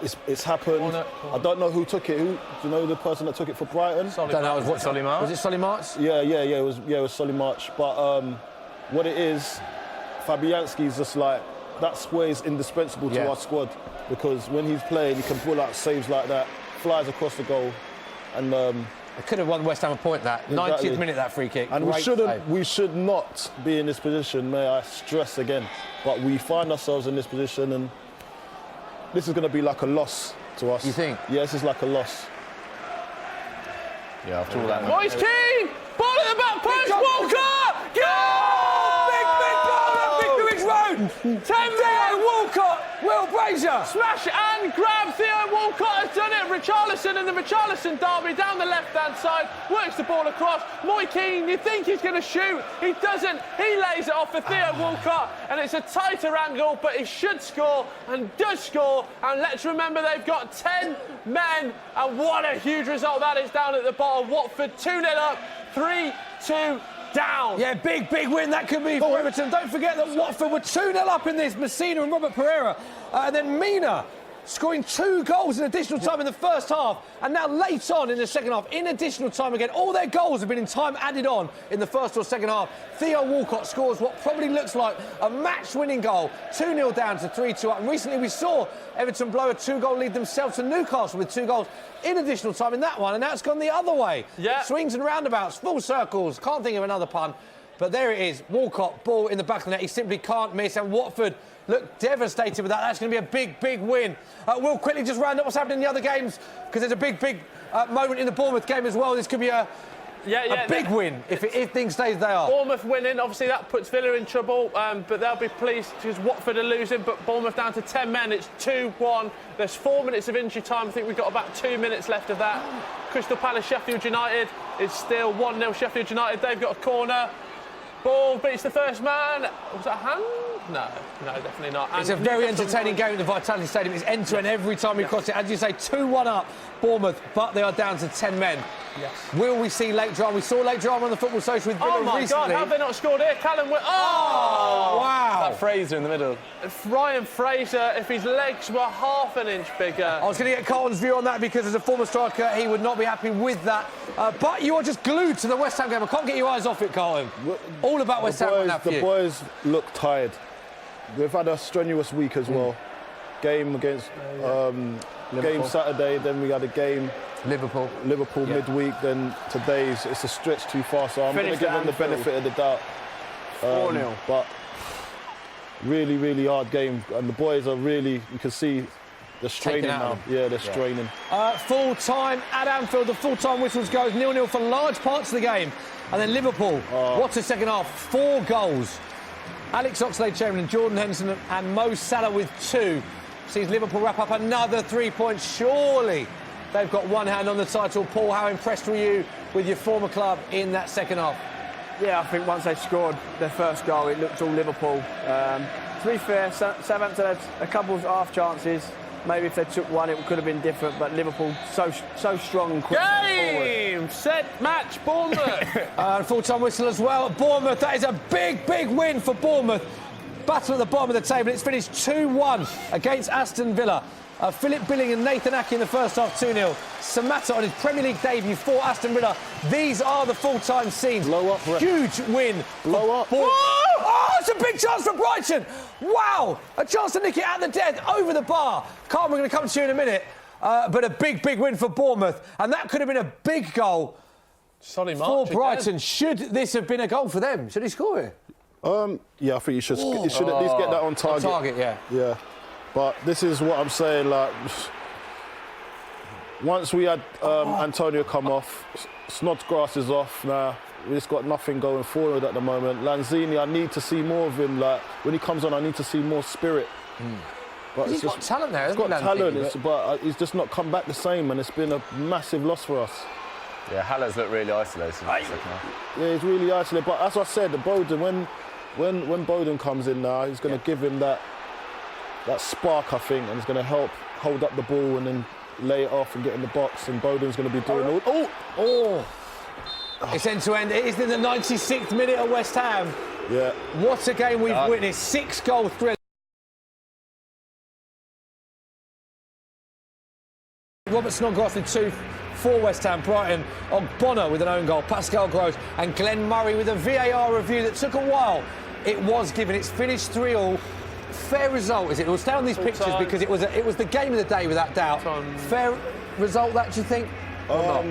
it's happened. I don't know who took it. Do you know the person that took it for Brighton? I don't know. Was it Solly March? Yeah. It was Solly March. But what it is, Fabianski's just like, that square is indispensable to our squad, because when he's playing, he can pull out saves like that, flies across the goal, and it could have won West Ham a point. That exactly. 90th minute, that free kick. And we should not be in this position. May I stress again? But we find ourselves in this position, and this is going to be like a loss to us. You think? Yeah, this is like a loss. Yeah, after all that. Moise Keane! Ball in the back post, Walcott! Goal! Big goal at Vicarage Road! 10 minutes, Walcott! Will Brazier! Smash and grab. Theo Walcott has done it. Richarlison and the Richarlison derby down the left-hand side. Works the ball across. Moise Keane, you think he's going to shoot. He doesn't. He lays it off for Theo Walcott. And it's a tighter angle, but he should score and does score. And let's remember they've got 10 men. And what a huge result that is down at the bottom. Watford 2-0 up, 3-2 down. Yeah, big win that could be for Everton. Don't forget that Watford were 2-0 up in this. Messina and Robert Pereira. And then Mina scoring 2 goals in additional time in the first half, and now late on in the second half, in additional time again. All their goals have been in time added on in the first or second half. Theo Walcott scores what probably looks like a match-winning goal, 2-0 down to 3-2 up. And recently we saw Everton blow a 2-goal lead themselves to Newcastle with 2 goals in additional time in that one, and now it's gone the other way. Yeah. Swings and roundabouts, full circles, can't think of another pun. But there it is, Walcott, ball in the back of the net. He simply can't miss, and Watford look devastated with that. That's going to be a big win. We'll quickly just round up what's happening in the other games, because there's a big moment in the Bournemouth game as well. This could be a big win if things stay as they are. Bournemouth winning, obviously that puts Villa in trouble, but they'll be pleased because Watford are losing, but Bournemouth down to 10 men. It's 2-1. There's 4 minutes of injury time. I think we've got about 2 minutes left of that. Crystal Palace, Sheffield United. It's still 1-0 Sheffield United. They've got a corner. Ball beats the first man. Was that a hand? No, definitely not. It's a very entertaining game at the Vitality Stadium. It's end-to-end every time we cross it. As you say, 2-1 up, Bournemouth, but they are down to 10 men. Yes. Will we see late drama? We saw late drama on the Football Social with Villa recently. God, how have they not scored here? Callum wow. That Fraser in the middle. Ryan Fraser, if his legs were half an inch bigger. I was going to get Carlton's view on that, because as a former striker, he would not be happy with that. But you are just glued to the West Ham game. I can't get your eyes off it, Carlton. All about West Ham right now for you. The boys look tired. They've had a strenuous week as well. Game against game Saturday, then we had a game Liverpool midweek, then today's it's a stretch too far, so I'm going to give them the benefit of the doubt. 4-0. But really hard game, and the boys are really, you can see They're straining now. Yeah, they're straining. Full-time at Anfield. The full-time whistles goes 0-0 for large parts of the game. And then Liverpool, what a second half. 4 goals. Alex Oxlade-Chamberlain, Jordan Henderson and Mo Salah with 2. Sees Liverpool wrap up another 3 points. Surely they've got one hand on the title. Paul, how impressed were you with your former club in that second half? Yeah, I think once they scored their first goal, it looked all Liverpool. To be fair, Southampton had a couple of half chances. Maybe if they took one, it could have been different. But Liverpool so strong and quick. Game, set, match, Bournemouth. And full-time whistle as well at Bournemouth. That is a big, big win for Bournemouth. Battle at the bottom of the table. It's finished 2-1 against Aston Villa. Philip Billing and Nathan Ake in the first half, 2-0. Samatta on his Premier League debut for Aston Villa. These are the full-time scenes. Blow up, Brett. Huge win. Blow up. Oh, it's a big chance for Brighton. Wow, a chance to nick it at the death over the bar. Carl, we're going to come to you in a minute. But a big, big win for Bournemouth. And that could have been a big goal for Brighton. Again. Should this have been a goal for them? Should he score it? Yeah, I think he should at least get that on target. On target, yeah. Yeah. But this is what I'm saying, like, once we had Antonio come off, Snodgrass is off now. We've just got nothing going forward at the moment. Lanzini, I need to see more of him. Like, when he comes on, I need to see more spirit. But he's got talent there, hasn't he? He's got talent, but he's just not come back the same, and it's been a massive loss for us. Yeah, Haller's looked really isolated in the second half. Yeah, he's really isolated. But as I said, Bowden, when Bowden comes in now, he's going to give him that spark, I think, and it's going to help hold up the ball and then lay it off and get in the box, and Bowden's going to be doing all... It's end-to-end. It is in the 96th minute at West Ham. Yeah. What a game we've witnessed. 6-goal thrill. Robert Snodgrass with 2 for West Ham. Brighton, Ogbonna with an own goal, Pascal Gross and Glenn Murray with a VAR review that took a while. It was given. It's finished 3-3. Fair result, is it? We'll stay on these pictures because it was the game of the day without doubt. Fair result, that, do you think? Or not?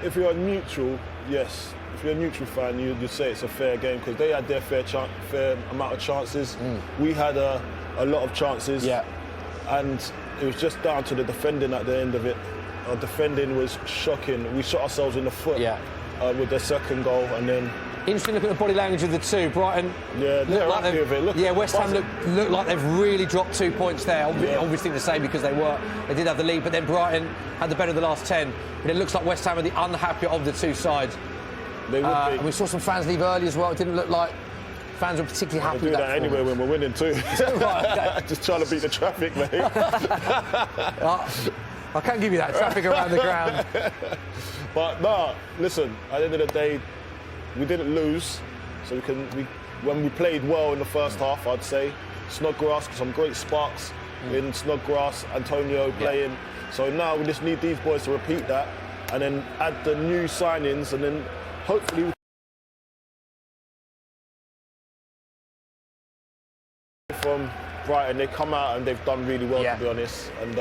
If you're neutral, yes. If you're a neutral fan, you'd say it's a fair game because they had their fair amount of chances. We had a lot of chances. Yeah. And it was just down to the defending at the end of it. Our defending was shocking. We shot ourselves in the foot with their second goal, and then... Interesting look at the body language of the two. Brighton they're like happy with it. West Ham look like they've really dropped 2 points there. Obviously the same because they did have the lead, but then Brighton had the better of the last 10. But it looks like West Ham are the unhappier of the two sides. They would be. And we saw some fans leave early as well. It didn't look like fans were particularly happy with that. Do that anyway when we're winning too. Right, okay. Just trying to beat the traffic, mate. I can't give you that traffic around the ground. But no, listen. At the end of the day, we didn't lose, so when we played well in the first half, I'd say Snodgrass, some great sparks in Snodgrass, Antonio playing. So now we just need these boys to repeat that, and then add the new signings, and then hopefully. From Brighton, they come out and they've done really well, to be honest, and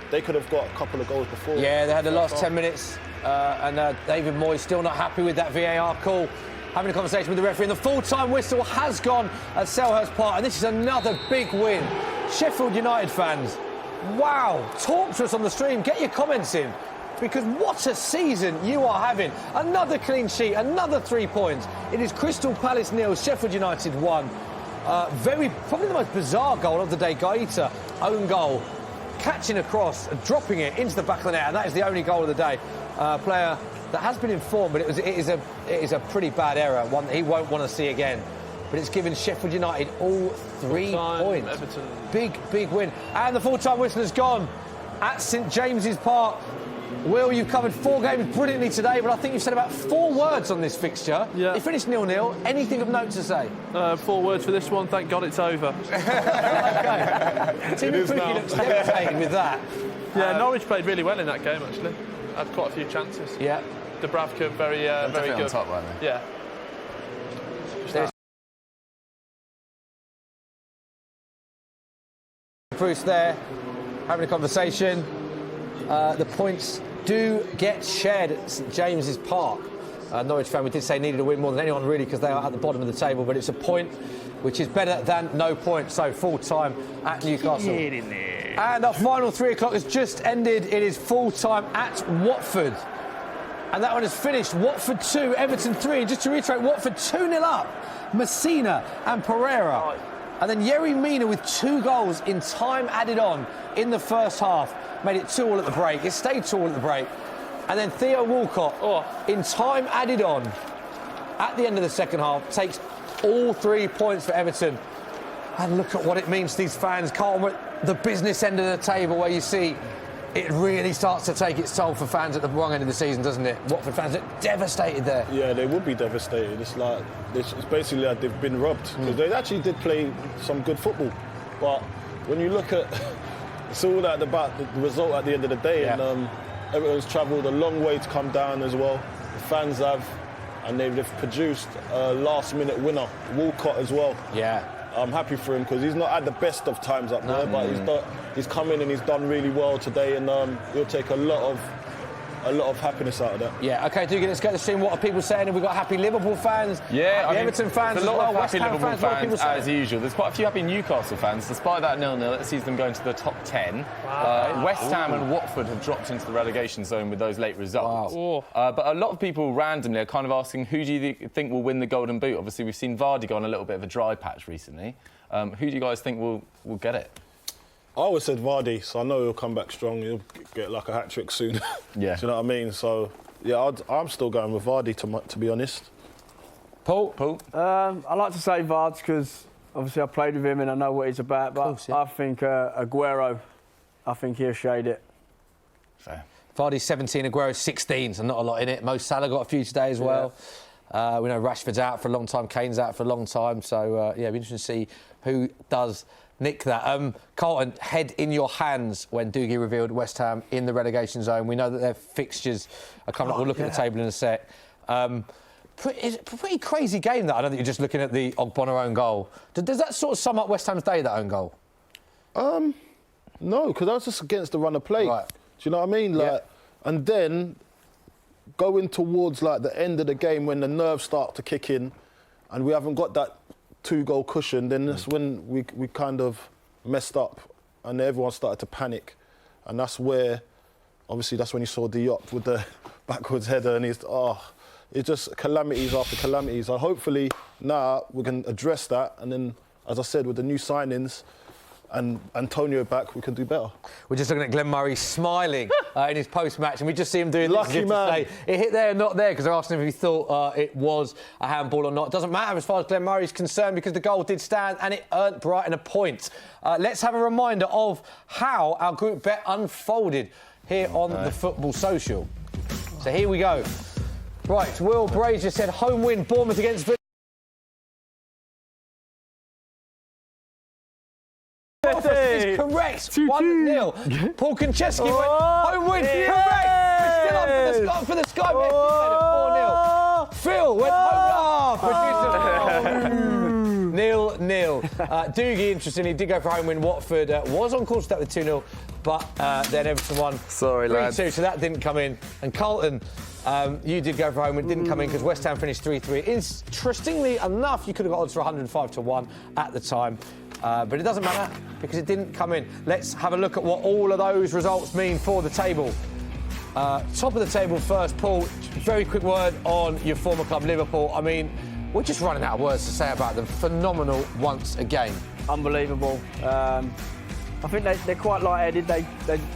they could have got a couple of goals before. Yeah, they had the last 10 minutes. And David Moyes still not happy with that VAR call. Having a conversation with the referee, and the full-time whistle has gone at Selhurst Park, and this is another big win. Sheffield United fans, wow, talk to us on the stream, get your comments in, because what a season you are having. Another clean sheet, another 3 points. It is Crystal Palace 0, Sheffield United 1. Probably the most bizarre goal of the day. Gaeta, own goal, catching across, dropping it into the back of the net, and that is the only goal of the day. Player that has been informed, but it is a pretty bad error, one that he won't want to see again. But it's given Sheffield United all 3 points. Everton. Big win. And the full-time whistle has gone at St James's Park. Will, you've covered 4 games brilliantly today, but I think you've said about 4 words on this fixture. Yeah. You finished 0-0. Anything of note to say? 4 words for this one. Thank God it's over. Okay. Tim Pukki looks devastated with that. Yeah, Norwich played really well in that game, actually. Had quite a few chances. Yeah. Dubravka, very good. On top, weren't they? Yeah. Bruce there, having a conversation. The points do get shared at St James's Park. Norwich fan, we did say needed a win more than anyone really because they are at the bottom of the table, but it's a point which is better than no point. So full time at Newcastle. Get in there. And our final 3 o'clock has just ended. It is full time at Watford. And that one has finished. Watford 2, Everton 3. And just to reiterate, Watford 2-0 up. Messina and Pereira. And then Yerry Mina with 2 goals in time added on in the first half. Made it 2-2 at the break. It stayed 2-2 at the break. And then Theo Walcott, in time added on, at the end of the second half, takes all 3 points for Everton. And look at what it means to these fans. Carlton, the business end of the table, where you see it really starts to take its toll for fans at the wrong end of the season, doesn't it? Watford fans look devastated there. Yeah, they would be devastated. It's basically like they've been robbed. Because they actually did play some good football. But when you look at... It's all that about the result at the end of the day. Yeah. And Everton's travelled a long way to come down as well. The fans have. And they've produced a last-minute winner, Walcott as well. Yeah. I'm happy for him because he's not had the best of times up there, but he's come in and he's done really well today, and he'll take a lot of happiness out of that. Yeah, OK, let's get the stream. What are people saying? Have we got happy Liverpool fans? Yeah, Everton fans as well, a lot of West happy Ham Liverpool fans, what are people saying? as usual. There's quite a few happy Newcastle fans. Despite that 0-0, it sees them going to the top 10. West Ham and Watford have dropped into the relegation zone with those late results. Wow. But a lot of people randomly are kind of asking, who do you think will win the Golden Boot? Obviously, we've seen Vardy go on a little bit of a dry patch recently. Who do you guys think will get it? I always said Vardy, so I know he'll come back strong. He'll get like a hat-trick soon. Yeah. Do you know what I mean? So, yeah, I'm still going with Vardy, to be honest. Paul? I like to say Vards because obviously I played with him and I know what he's about, but course, yeah. I think Aguero, I think he'll shade it. Fair. Vardy's 17, Aguero's 16, so not a lot in it. Mo Salah got a few today as well. We know Rashford's out for a long time, Kane's out for a long time, so it'll be interesting to see who does nick that. Carlton, head in your hands when Doogie revealed West Ham in the relegation zone. We know that their fixtures are coming up. We'll look at the table in a sec. It's a pretty crazy game, that. I know that you're just looking at the Ogbonna own goal. Does that sort of sum up West Ham's day, that own goal? No, because that was just against the run of play. Right. Do you know what I mean? And then going towards like the end of the game when the nerves start to kick in, and we haven't got that 2-goal cushion, then that's when we kind of messed up and everyone started to panic. And that's where, obviously, that's when you saw Diop with the backwards header, and it's just calamities after calamities. So hopefully now we can address that, and then, as I said, with the new signings and Antonio back, we can do better. We're just looking at Glenn Murray smiling in his post-match, and we just see him doing Lucky this. man. Say, it hit there, not there, because they're asking him if he thought it was a handball or not. It doesn't matter as far as Glenn Murray's concerned, because the goal did stand and it earned Brighton a point. Let's have a reminder of how our group bet unfolded here on the Football Social. So here we go. Right, Will Brazier said home win, Bournemouth against Villa. Is correct. 1-0. Paul Konchesky went home win. Correct. We're still on for the Sky Bet. 4-0. Phil went home. Producer. 0-0. Doogie, interestingly, did go for home win. Watford was on course to that with 2-0, but then Everton won. Sorry, 3-2, lads. so that didn't come in. And Carlton, you did go for home win. It didn't come in because West Ham finished 3-3. Interestingly enough, you could have got odds for 105-1 at the time. But it doesn't matter because it didn't come in. Let's have a look at what all of those results mean for the table. Top of the table first, Paul, very quick word on your former club, Liverpool. I mean, we're just running out of words to say about them. Phenomenal once again. Unbelievable. I think they're quite light-headed. They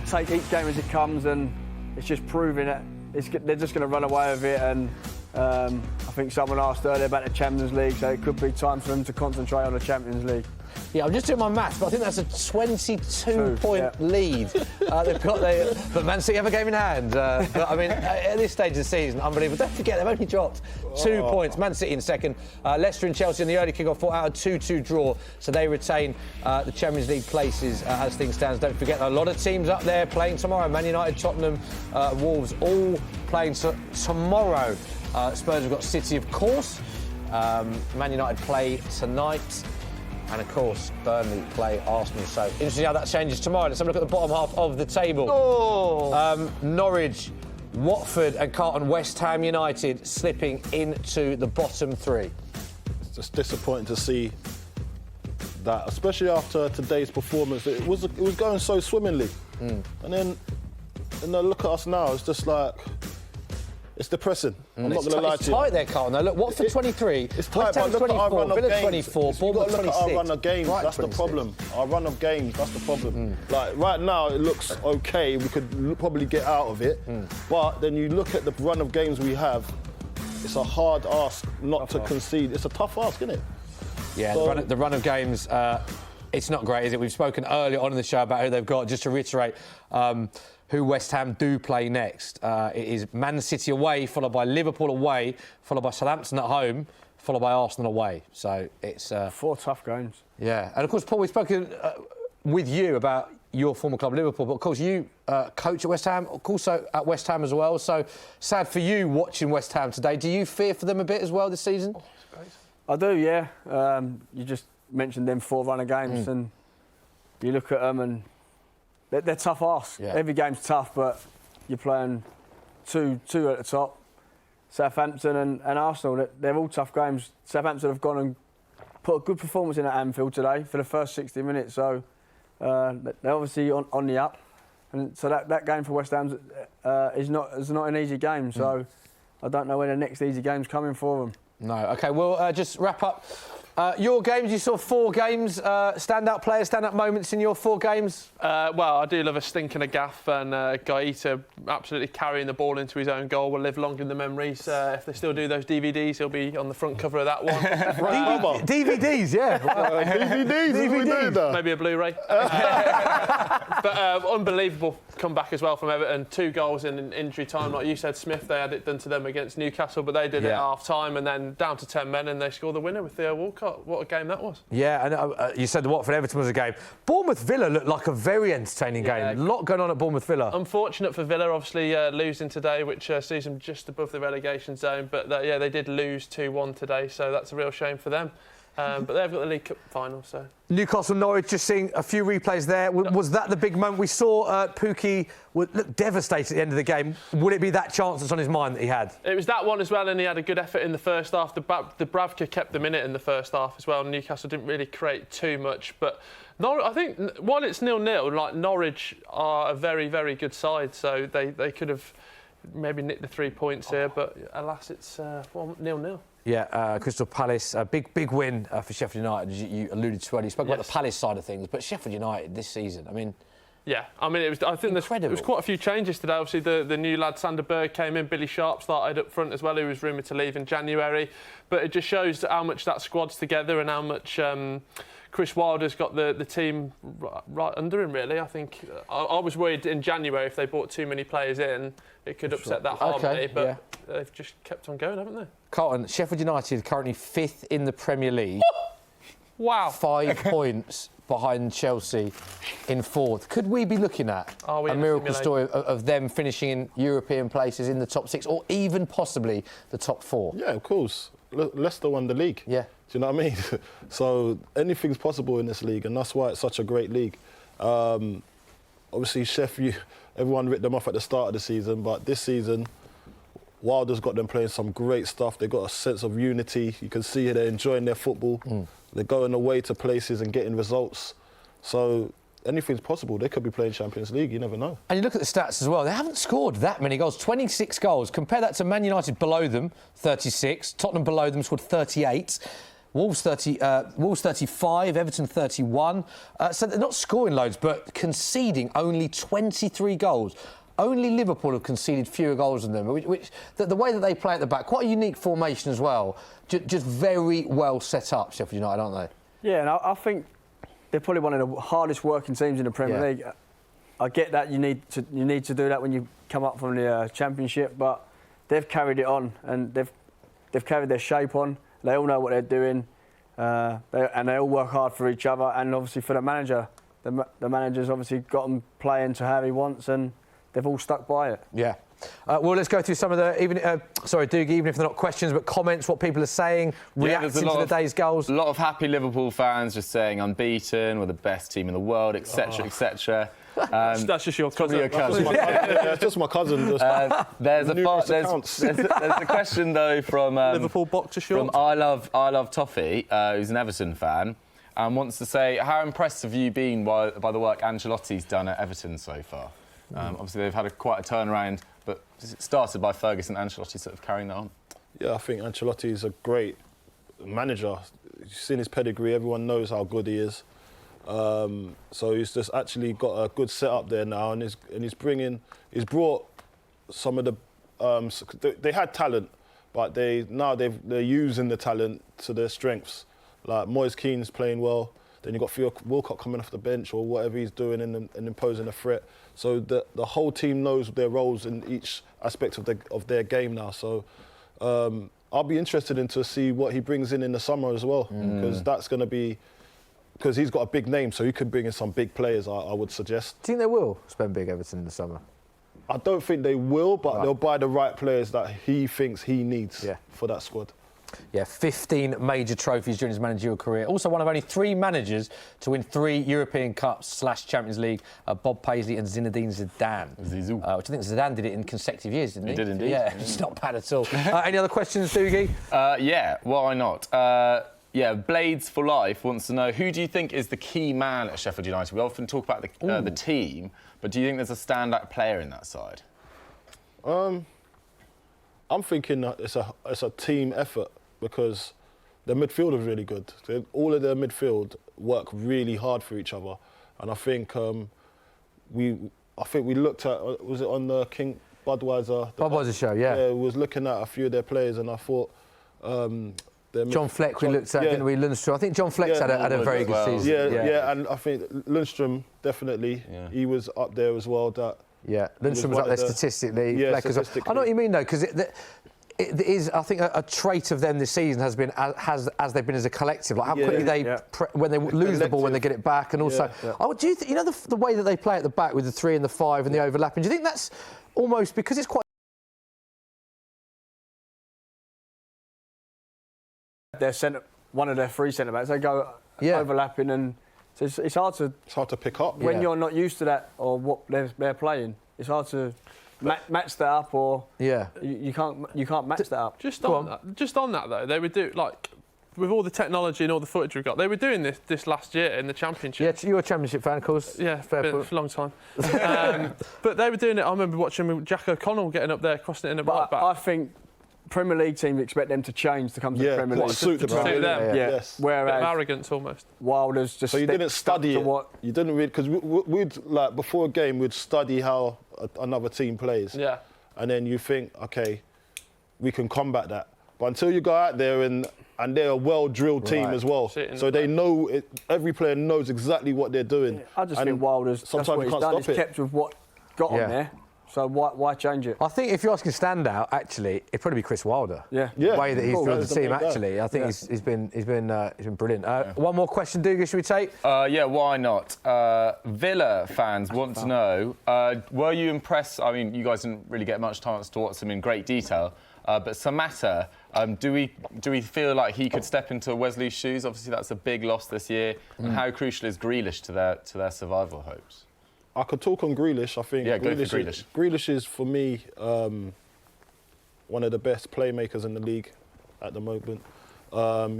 take each game as it comes, and it's just proving it. They're just going to run away with it, and I think someone asked earlier about the Champions League, so it could be time for them to concentrate on the Champions League. Yeah, I'm just doing my maths, but I think that's a 22-point lead they've got there. But Man City have a game in hand. But I mean, at this stage of the season, unbelievable. Don't forget, they've only dropped 2 points. Man City in second. Leicester and Chelsea in the early kick-off fought out a 2-2 draw, so they retain the Champions League places as things stand. Don't forget, a lot of teams up there playing tomorrow. Man United, Tottenham, Wolves, all playing tomorrow. Spurs have got City, of course. Man United play tonight. And, of course, Burnley play Arsenal. So, interesting how that changes tomorrow. Let's have a look at the bottom half of the table. Norwich, Watford and Carlton, West Ham United slipping into the bottom 3. It's just disappointing to see that, especially after today's performance. It was going so swimmingly, and then look at us now. It's just like it's depressing. I'm not going to lie to you. It's tight there, Carl. Now look, Watford 23, it's tight, West Ham but look at our 24, run of Villa games. 24, Bournemouth 26. Look at our run of games. Brighton That's 26. the problem. Our run of games. That's the problem. Like right now, it looks okay. We could probably get out of it, but then you look at the run of games we have. It's a hard ask not to concede. It's a tough ask, isn't it? Yeah, so, the run of games, it's not great, is it? We've spoken earlier on in the show about who they've got. Just to reiterate, who West Ham do play next. It is Man City away, followed by Liverpool away, followed by Southampton at home, followed by Arsenal away. So it's 4 tough games. Yeah, and of course, Paul, we've spoken with you about your former club, Liverpool, but of course you coach at West Ham, also at West Ham as well. So sad for you watching West Ham today. Do you fear for them a bit as well this season? I do, yeah. You just mentioned them 4 runner games, and you look at them and they're tough asks. Yeah. Every game's tough, but you're playing two at the top. Southampton and Arsenal, they're all tough games. Southampton have gone and put a good performance in at Anfield today for the first 60 minutes, so they're obviously on the up. And so that game for West Ham is not an easy game, so I don't know when the next easy game's coming for them. No. OK, we'll just wrap up. Your games, you saw 4 games, standout players, standout moments in your 4 games? Well, I do love a stinking a gaff, and Gaeta absolutely carrying the ball into his own goal will live long in the memories. If they still do those DVDs, he'll be on the front cover of that one. DVDs, yeah. DVDs. Maybe a Blu-ray. But unbelievable comeback as well from Everton. 2 goals in injury time. Like you said, Smith, they had it done to them against Newcastle, but they did it at half-time, and then down to 10 men, and they scored the winner with Theo Walcott. What a game that was. Yeah, and you said the Watford-Everton was a game. Bournemouth-Villa looked like a very entertaining game. A lot going on at Bournemouth-Villa. Unfortunate for Villa, obviously, losing today, which sees them just above the relegation zone. But, they did lose 2-1 today, so that's a real shame for them. But they've got the League Cup final, so... Newcastle, Norwich, just seeing a few replays there. Was that the big moment? We saw Pukki look devastated at the end of the game. Would it be that chance that's on his mind that he had? It was that one as well, and he had a good effort in the first half. The Bravka kept them in it in the first half as well. Newcastle didn't really create too much, but I think while it's 0-0, like Norwich are a very, very good side, so they could have maybe nicked the 3 points here, but alas, it's 0-0. Yeah, Crystal Palace, a big win for Sheffield United, as you alluded to earlier. You spoke about the Palace side of things, but Sheffield United this season, I mean... Yeah, I mean, I think there was quite a few changes today. Obviously, the new lad, Sander Berg, came in. Billy Sharp started up front as well, who was rumoured to leave in January. But it just shows how much that squad's together and how much... Chris Wilder's got the team right under him, really. I think I was worried in January if they brought too many players in, it could upset that harmony, but they've just kept on going, haven't they? Carlton, Sheffield United currently 5th in the Premier League. Wow. 5 points behind Chelsea in 4th. Could we be looking at a miracle story of them finishing in European places in the top 6 or even possibly the top 4? Yeah, of course. Leicester won the league. Yeah. Do you know what I mean? So anything's possible in this league, and that's why it's such a great league. Obviously, Sheffield, everyone writ them off at the start of the season, but this season, Wilder's got them playing some great stuff. They've got a sense of unity. You can see they're enjoying their football. They're going away to places and getting results. So anything's possible. They could be playing Champions League. You never know. And you look at the stats as well. They haven't scored that many goals. 26 goals. Compare that to Man United below them, 36. Tottenham below them scored 38. Wolves 35, Everton 31. So they're not scoring loads, but conceding only 23 goals. Only Liverpool have conceded fewer goals than them, which the way that they play at the back, quite a unique formation as well. Just very well set up, Sheffield United, aren't they? Yeah, and I think they're probably one of the hardest working teams in the Premier League. I get that you need to do that when you come up from the Championship, but they've carried it on and they've carried their shape on. They all know what they're doing, and they all work hard for each other. And obviously for the manager, the manager's obviously got them playing to how he wants, and they've all stuck by it. Yeah. Well, let's go through some of the, Doogie, even if they're not questions, but comments, what people are saying, reacting to the day's goals. A lot of happy Liverpool fans just saying unbeaten, we're the best team in the world, etc., etc. That's just your cousin. It's just my cousin. There's a question though from Liverpool boxer short. From I love Toffee, who's an Everton fan, and wants to say, how impressed have you been by the work Ancelotti's done at Everton so far? Obviously, they've had quite a turnaround, but it started by Ferguson. Ancelotti sort of carrying that on. Yeah, I think Ancelotti is a great manager. You've seen his pedigree. Everyone knows how good he is. So he's just actually got a good setup there now, and he's brought some of the. They had talent, but they're using the talent to their strengths. Like Moise Keane's playing well. Then you've got Theo Walcott coming off the bench or whatever he's doing and imposing a threat. So the whole team knows their roles in each aspect of their game now. So I'll be interested to see what he brings in the summer as well, because that's going to be. Because he's got a big name, so he could bring in some big players, I would suggest. Do you think they will spend big Everton in the summer? I don't think they will, but they'll buy the right players that he thinks he needs for that squad. Yeah, 15 major trophies during his managerial career. Also one of only 3 managers to win 3 European Cups / Champions League, Bob Paisley and Zinedine Zidane. Zizou. Which I think Zidane did it in consecutive years, didn't he? He did indeed. Yeah, it's not bad at all. Any other questions, Doogie? Yeah, why not? Blades for Life wants to know, who do you think is the key man at Sheffield United? We often talk about the team, but do you think there's a standout player in that side? I'm thinking that it's a team effort, because the midfield is really good. All of their midfield work really hard for each other, and I think we looked at, was it on the King Budweiser show? Yeah, we was looking at a few of their players, and I thought. John Fleck, we looked at, didn't we? Lundstrom. I think John Fleck's had a very good season. Yeah, and I think Lundstrom definitely. Yeah. He was up there as well. Lundstrom was up there statistically. Yeah, I know what you mean though, because it is, I think, a trait of them this season has been as they've been as a collective. Like how quickly when they lose the ball, when they get it back, and also, do you think, the way that they play at the back with the 3 and the 5 and the overlapping? Do you think that's almost because it's quite? One of their 3 centre backs, they go overlapping, and so it's hard to pick up when you're not used to that or what they're playing. It's hard to match that up, or you can't match that up. Just on that though, they would do with all the technology and all the footage we've got. They were doing this last year in the Championship. Yeah, you're a Championship fan, of course. Yeah, fair point. For a long time. But they were doing it. I remember watching Jack O'Connell getting up there, crossing it in a right back. I think Premier League teams expect them to change to come to the Premier League. Suit them. Yes. Whereas a bit of arrogance almost. Wilder's just. So you didn't study it. You didn't read, because we'd like before a game we'd study how another team plays. Yeah. And then you think, okay, we can combat that. But until you go out there and they're a well-drilled team as well, so they know every player knows exactly what they're doing. Yeah, I just think Wilder's. Sometimes what he's done. He's kept with what got on there. So why change it? I think if you're asking standout, actually, it'd probably be Chris Wilder. Yeah. The way that he's drilled the team, actually, I think he's been brilliant. One more question, Dougal, should we take? Why not? Villa fans want to know, were you impressed? I mean, you guys didn't really get much chance to watch them in great detail, but Samatta, do we feel like he could step into Wesley's shoes? Obviously, that's a big loss this year. And how crucial is Grealish to their survival hopes? I could talk on Grealish. I think Grealish is for me one of the best playmakers in the league at the moment.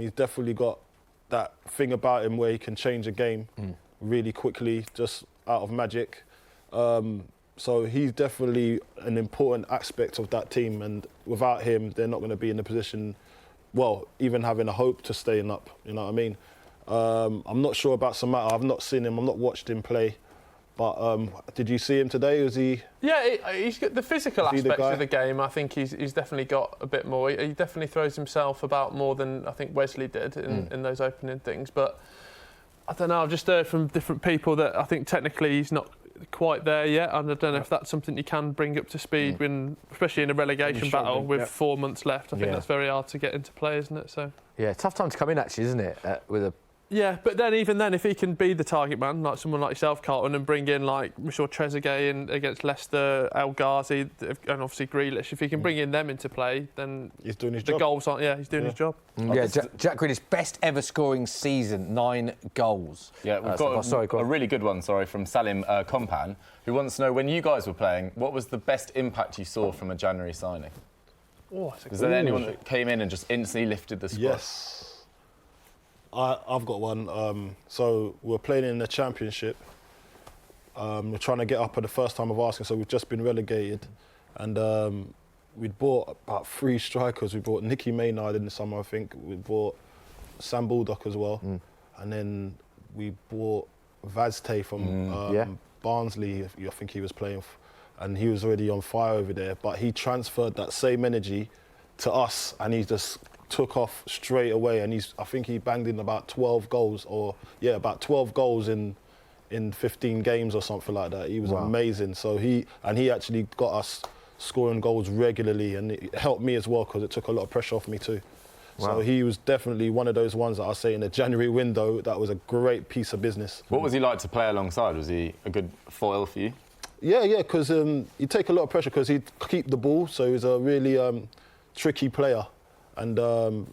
He's definitely got that thing about him where he can change a game really quickly, just out of magic. So he's definitely an important aspect of that team, and without him, they're not going to be in the position, well, even having a hope to staying up. You know what I mean? I'm not sure about Samatta. I've not seen him. I've not watched him play. But did you see him today? Was he? Yeah, he's got the physical aspects of the game. I think he's definitely got a bit more. He definitely throws himself about more than I think Wesley did in those opening things. But I don't know. I've just heard from different people that I think technically he's not quite there yet, and I don't know if that's something you can bring up to speed when, especially in a relegation battle with 4 months left. I think that's very hard to get into play, isn't it? So tough time to come in, actually, isn't it? With a Yeah, but then even then, if he can be the target man, like someone like yourself, Carlton, and bring in like Michel Trezeguet in against Leicester, El Ghazi, and obviously Grealish, if he can bring in them into play, then he's doing his job. Goals aren't. Yeah, he's doing his job. Yeah, Jack Grealish, best ever scoring season, 9 goals. Yeah, we've got a really good one, from Salim Kompan, who wants to know, when you guys were playing, what was the best impact you saw from a January signing? Oh, was there anyone that came in and just instantly lifted the squad? Yes. I've got one. So we're playing in the Championship. We're trying to get up for the first time of asking, so we've just been relegated. And we'd bought about 3 strikers. We bought Nicky Maynard in the summer, I think. We bought Sam Baldock as well. And then we bought Vazte from Barnsley, I think he was playing, and he was already on fire over there. But he transferred that same energy to us, and he just took off straight away. And I think he banged in about 12 goals, about 12 goals in 15 games or something like that. He was amazing. So he actually got us scoring goals regularly, and it helped me as well because it took a lot of pressure off me too. So he was definitely one of those ones that I say in the January window, that was a great piece of business. What was he like to play alongside? Was he a good foil for you? Yeah, because he'd take a lot of pressure because he'd keep the ball, so he was a really tricky player. And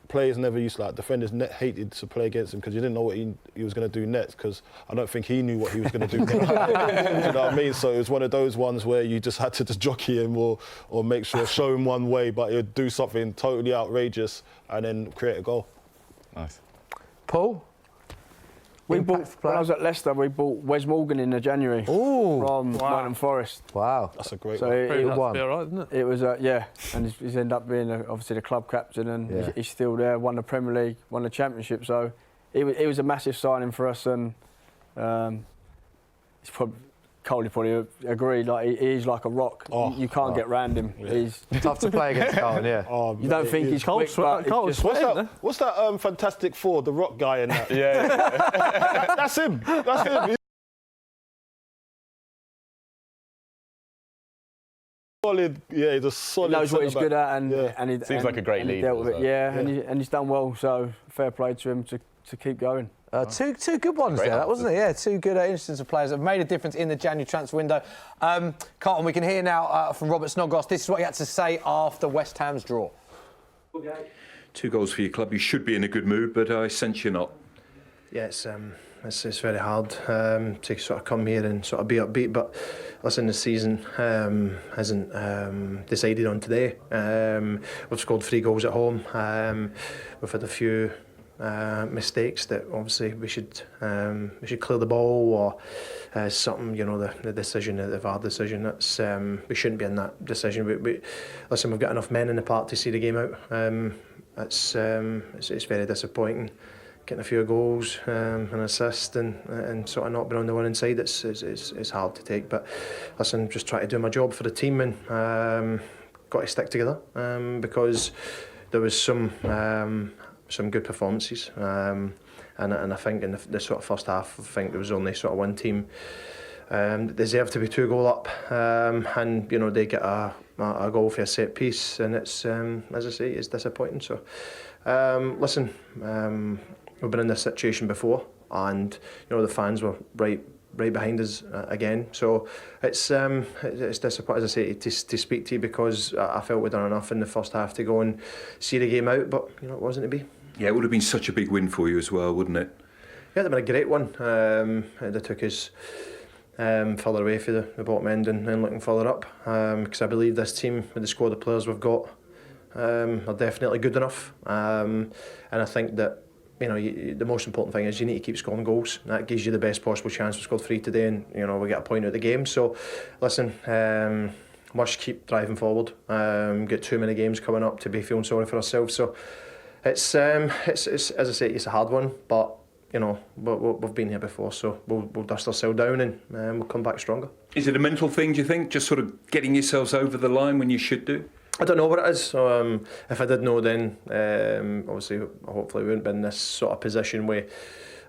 players never used to, like, defenders hated to play against him because you didn't know what he was going to do next, because I don't think he knew what he was going to do next. Do you know what I mean? So it was one of those ones where you just had to just jockey him or make sure, show him one way, but he'd do something totally outrageous and then create a goal. Nice. Paul? When I was at Leicester, we bought Wes Morgan in the January from Nottingham Forest. Wow. That's a great one. Good one. Be all right, isn't it? It was, and he's ended up being obviously the club captain, and he's still there, won the Premier League, won the Championship, so it was a massive signing for us, and Coley probably agreed, like he's like a rock. You can't get round him. Yeah. He's tough to play against Carlton, you don't think he's quick, but what's that Fantastic Four, the rock guy in that? That's him. Solid, he's a solid. He knows what he's good at, and he seems like a great leader. And he's done well. So fair play to him to keep going. Two good ones there, that wasn't it? Yeah, 2 good instances of players that have made a difference in the January transfer window. Carlton, we can hear now from Robert Snodgrass. This is what he had to say after West Ham's draw. 2 goals for your club. You should be in a good mood, but I sense you're not. Yeah, it's very hard to sort of come here and sort of be upbeat, but listen, the season hasn't decided on today. We've scored 3 goals at home. We've had a few mistakes that obviously we should clear the ball, or something, the decision, the VAR decision, that's we shouldn't be in that decision. Listen, we've got enough men in the park to see the game out. It's very disappointing getting a few goals, an assist, and sort of not being on the winning side. It's hard to take, but listen, just try to do my job for the team, and got to stick together, because there was some good performances, and I think in the sort of first half, I think there was only sort of one team that deserved to be 2 goal up, and they get a goal for a set piece, and it's as I say, it's disappointing. So listen, we've been in this situation before, and the fans were right behind us again. So it's disappointing, as I say, to speak to you, because I felt we'd done enough in the first half to go and see the game out, but it wasn't to be. Yeah, it would have been such a big win for you as well, wouldn't it? Yeah, it'd been a great one. They took us further away for the bottom end and looking further up, because I believe this team, with the squad of players we've got, are definitely good enough, and I think that the most important thing is you need to keep scoring goals. That gives you the best possible chance. We scored 3 today, and we get a point out of the game. So listen, must keep driving forward. Got too many games coming up to be feeling sorry for ourselves. So it's as I say, it's a hard one, but we've been here before, so we'll dust ourselves down, and we'll come back stronger. Is it a mental thing, do you think, just sort of getting yourselves over the line when you should do? I don't know what it is. So if I did know, then obviously, hopefully, we wouldn't be in this sort of position where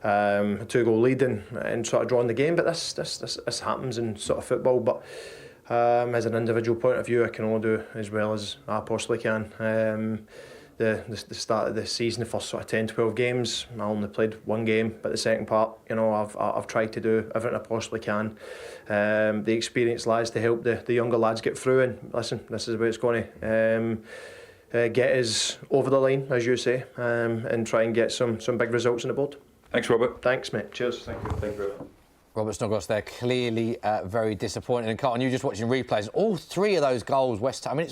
a 2-goal lead and sort of drawing the game. But this happens in sort of football. But as an individual point of view, I can only do as well as I possibly can. The start of the season, the first sort of 10-12 games, I only played 1 game, but the second part, I've tried to do everything I possibly can. The experienced lads to help the younger lads get through, and listen, this is where it's going to get us over the line, as you say, and try and get some big results on the board. Thanks, Robert. Thanks, mate. Cheers. Thank you very much. Robert Snodgrass there, clearly very disappointed. And Carlton, you just watching replays. All 3 of those goals, West Ham. I mean,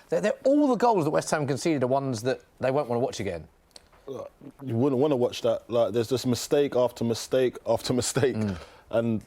they're all the goals that West Ham conceded are ones that they won't want to watch again. you wouldn't want to watch that. Like, there's just mistake after mistake after mistake, and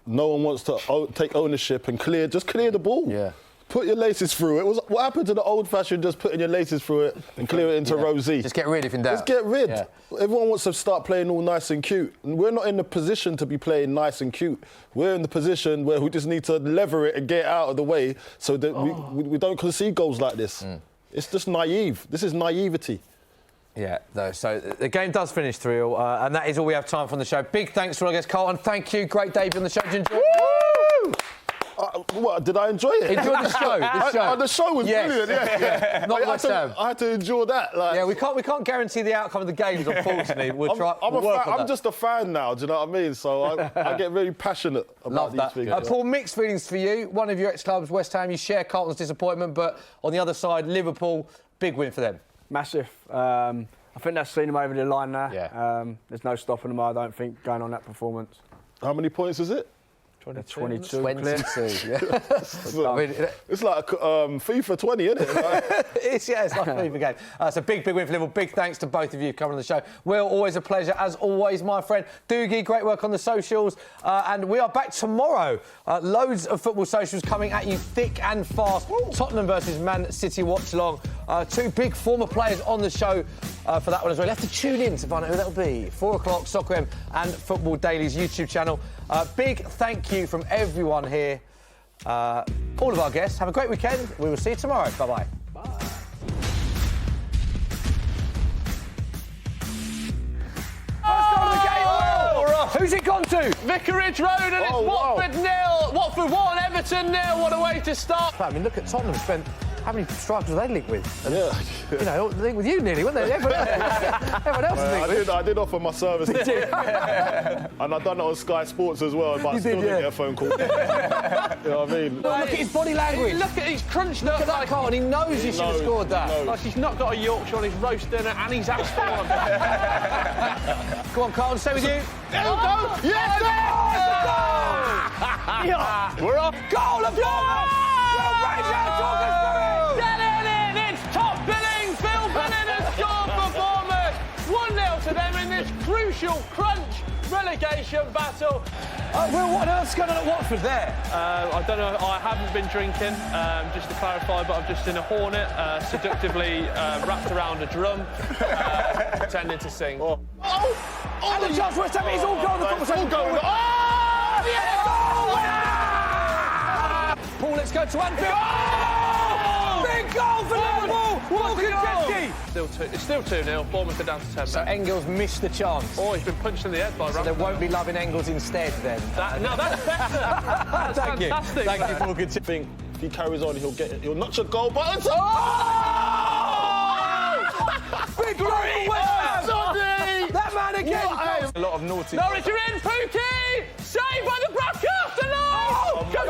no one wants to take ownership and just clear the ball. Yeah. Put your laces through it. What happened to the old-fashioned just putting your laces through it and clear it into row Z? Just get rid if in doubt. Just get rid. Yeah. Everyone wants to start playing all nice and cute. And we're not in the position to be playing nice and cute. We're in the position where we just need to lever it and get out of the way so that we don't concede goals like this. It's just naive. This is naivety. Yeah, though. So the game does finish 3-3, and that is all we have time for on the show. Big thanks to our guest, Carlton. Thank you. Great debut on the show. Did you enjoy it? What, did I enjoy it? Enjoy the show. The show was brilliant. Yeah. Not West Ham. I had to enjoy that. Like, yeah, we can't guarantee the outcome of the games, unfortunately. I'm just a fan now. Do you know what I mean? So I get very passionate about these things. Paul, mixed feelings for you. One of your ex-clubs, West Ham, you share Carlton's disappointment, but on the other side, Liverpool, big win for them. Massive. I think that's seen them over the line now. Yeah. There's no stopping them, I don't think, going on that performance. How many points is it? 22. 22, yeah. It's like FIFA 20, isn't it? Like, it's like a FIFA game. It's a big win for Liverpool. Big thanks to both of you coming on the show. Will, always a pleasure, as always, my friend. Doogie, great work on the socials. And we are back tomorrow. Loads of football socials coming at you thick and fast. Tottenham versus Man City watch-along. Two big former players on the show for that one as well. You'll have to tune in to find out who that'll be. 4 o'clock, Soccer M and Football Daily's YouTube channel. Big thank you from everyone here. All of our guests. Have a great weekend. We will see you tomorrow. Bye-bye. Bye. First goal of the game. Who's it gone to? Vicarage Road, and it's Watford 0. Watford 1, Everton 0. What a way to start. I mean, look at Tottenham. Spent how many strikers were they linked with? And, yeah. You know, linked with you nearly, weren't they? Everyone else was linked with. I did offer my service. And I done it on Sky Sports as well, but I still didn't get a phone call. You know what I mean? Look at his body language. Look at he's crunched Look up. at that, Carlton. He knows he should have scored that. Like he's not got a Yorkshire on his roast dinner and he's asked for one. Come on, Carlton, stay with you. Yes! We're off. Goal of Bournemouth! Get in! It's top billing. Phil Billing has scored for Bournemouth. 1-0 to them in this crucial crunch relegation battle. Will, what else going on at Watford there? I don't know. I haven't been drinking, just to clarify, but I'm just in a Hornet, seductively wrapped around a drum, pretending to sing. And the chance for West Ham, it's all gone. The conversation. Paul, let's go to Anfield. Big goal for Liverpool. It's still 2-0. Bournemouth are down to 10. So Engels missed the chance. Oh, he's been punched in the head by So Ramsey. there won't be love in Engels instead then. No, that's better. That's Thank you. fantastic. Thank you, Paul. Good to think if he carries on, he'll notch a goal, but it's big goal for West Ham. That man again. A lot of naughty. Norwich are in. Pookie! Saved by the broadcaster. No! Go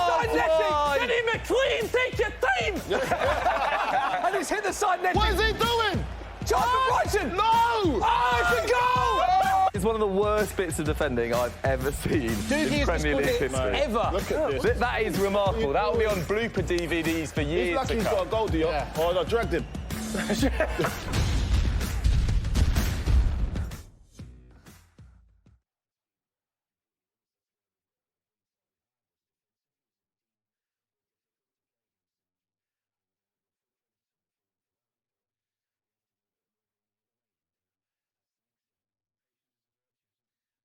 Side netting. Denny McLean, take your time! And he's hit the side netting. What is he doing? Chance for Brighton. No! Oh, it's a goal! It's one of the worst bits of defending I've ever seen Doogie in has Premier League scored it history. ever. Look at this. That is remarkable. That will be on blooper DVDs for He's years lucky to he's come. got a goal, Diop. Oh, I dragged him.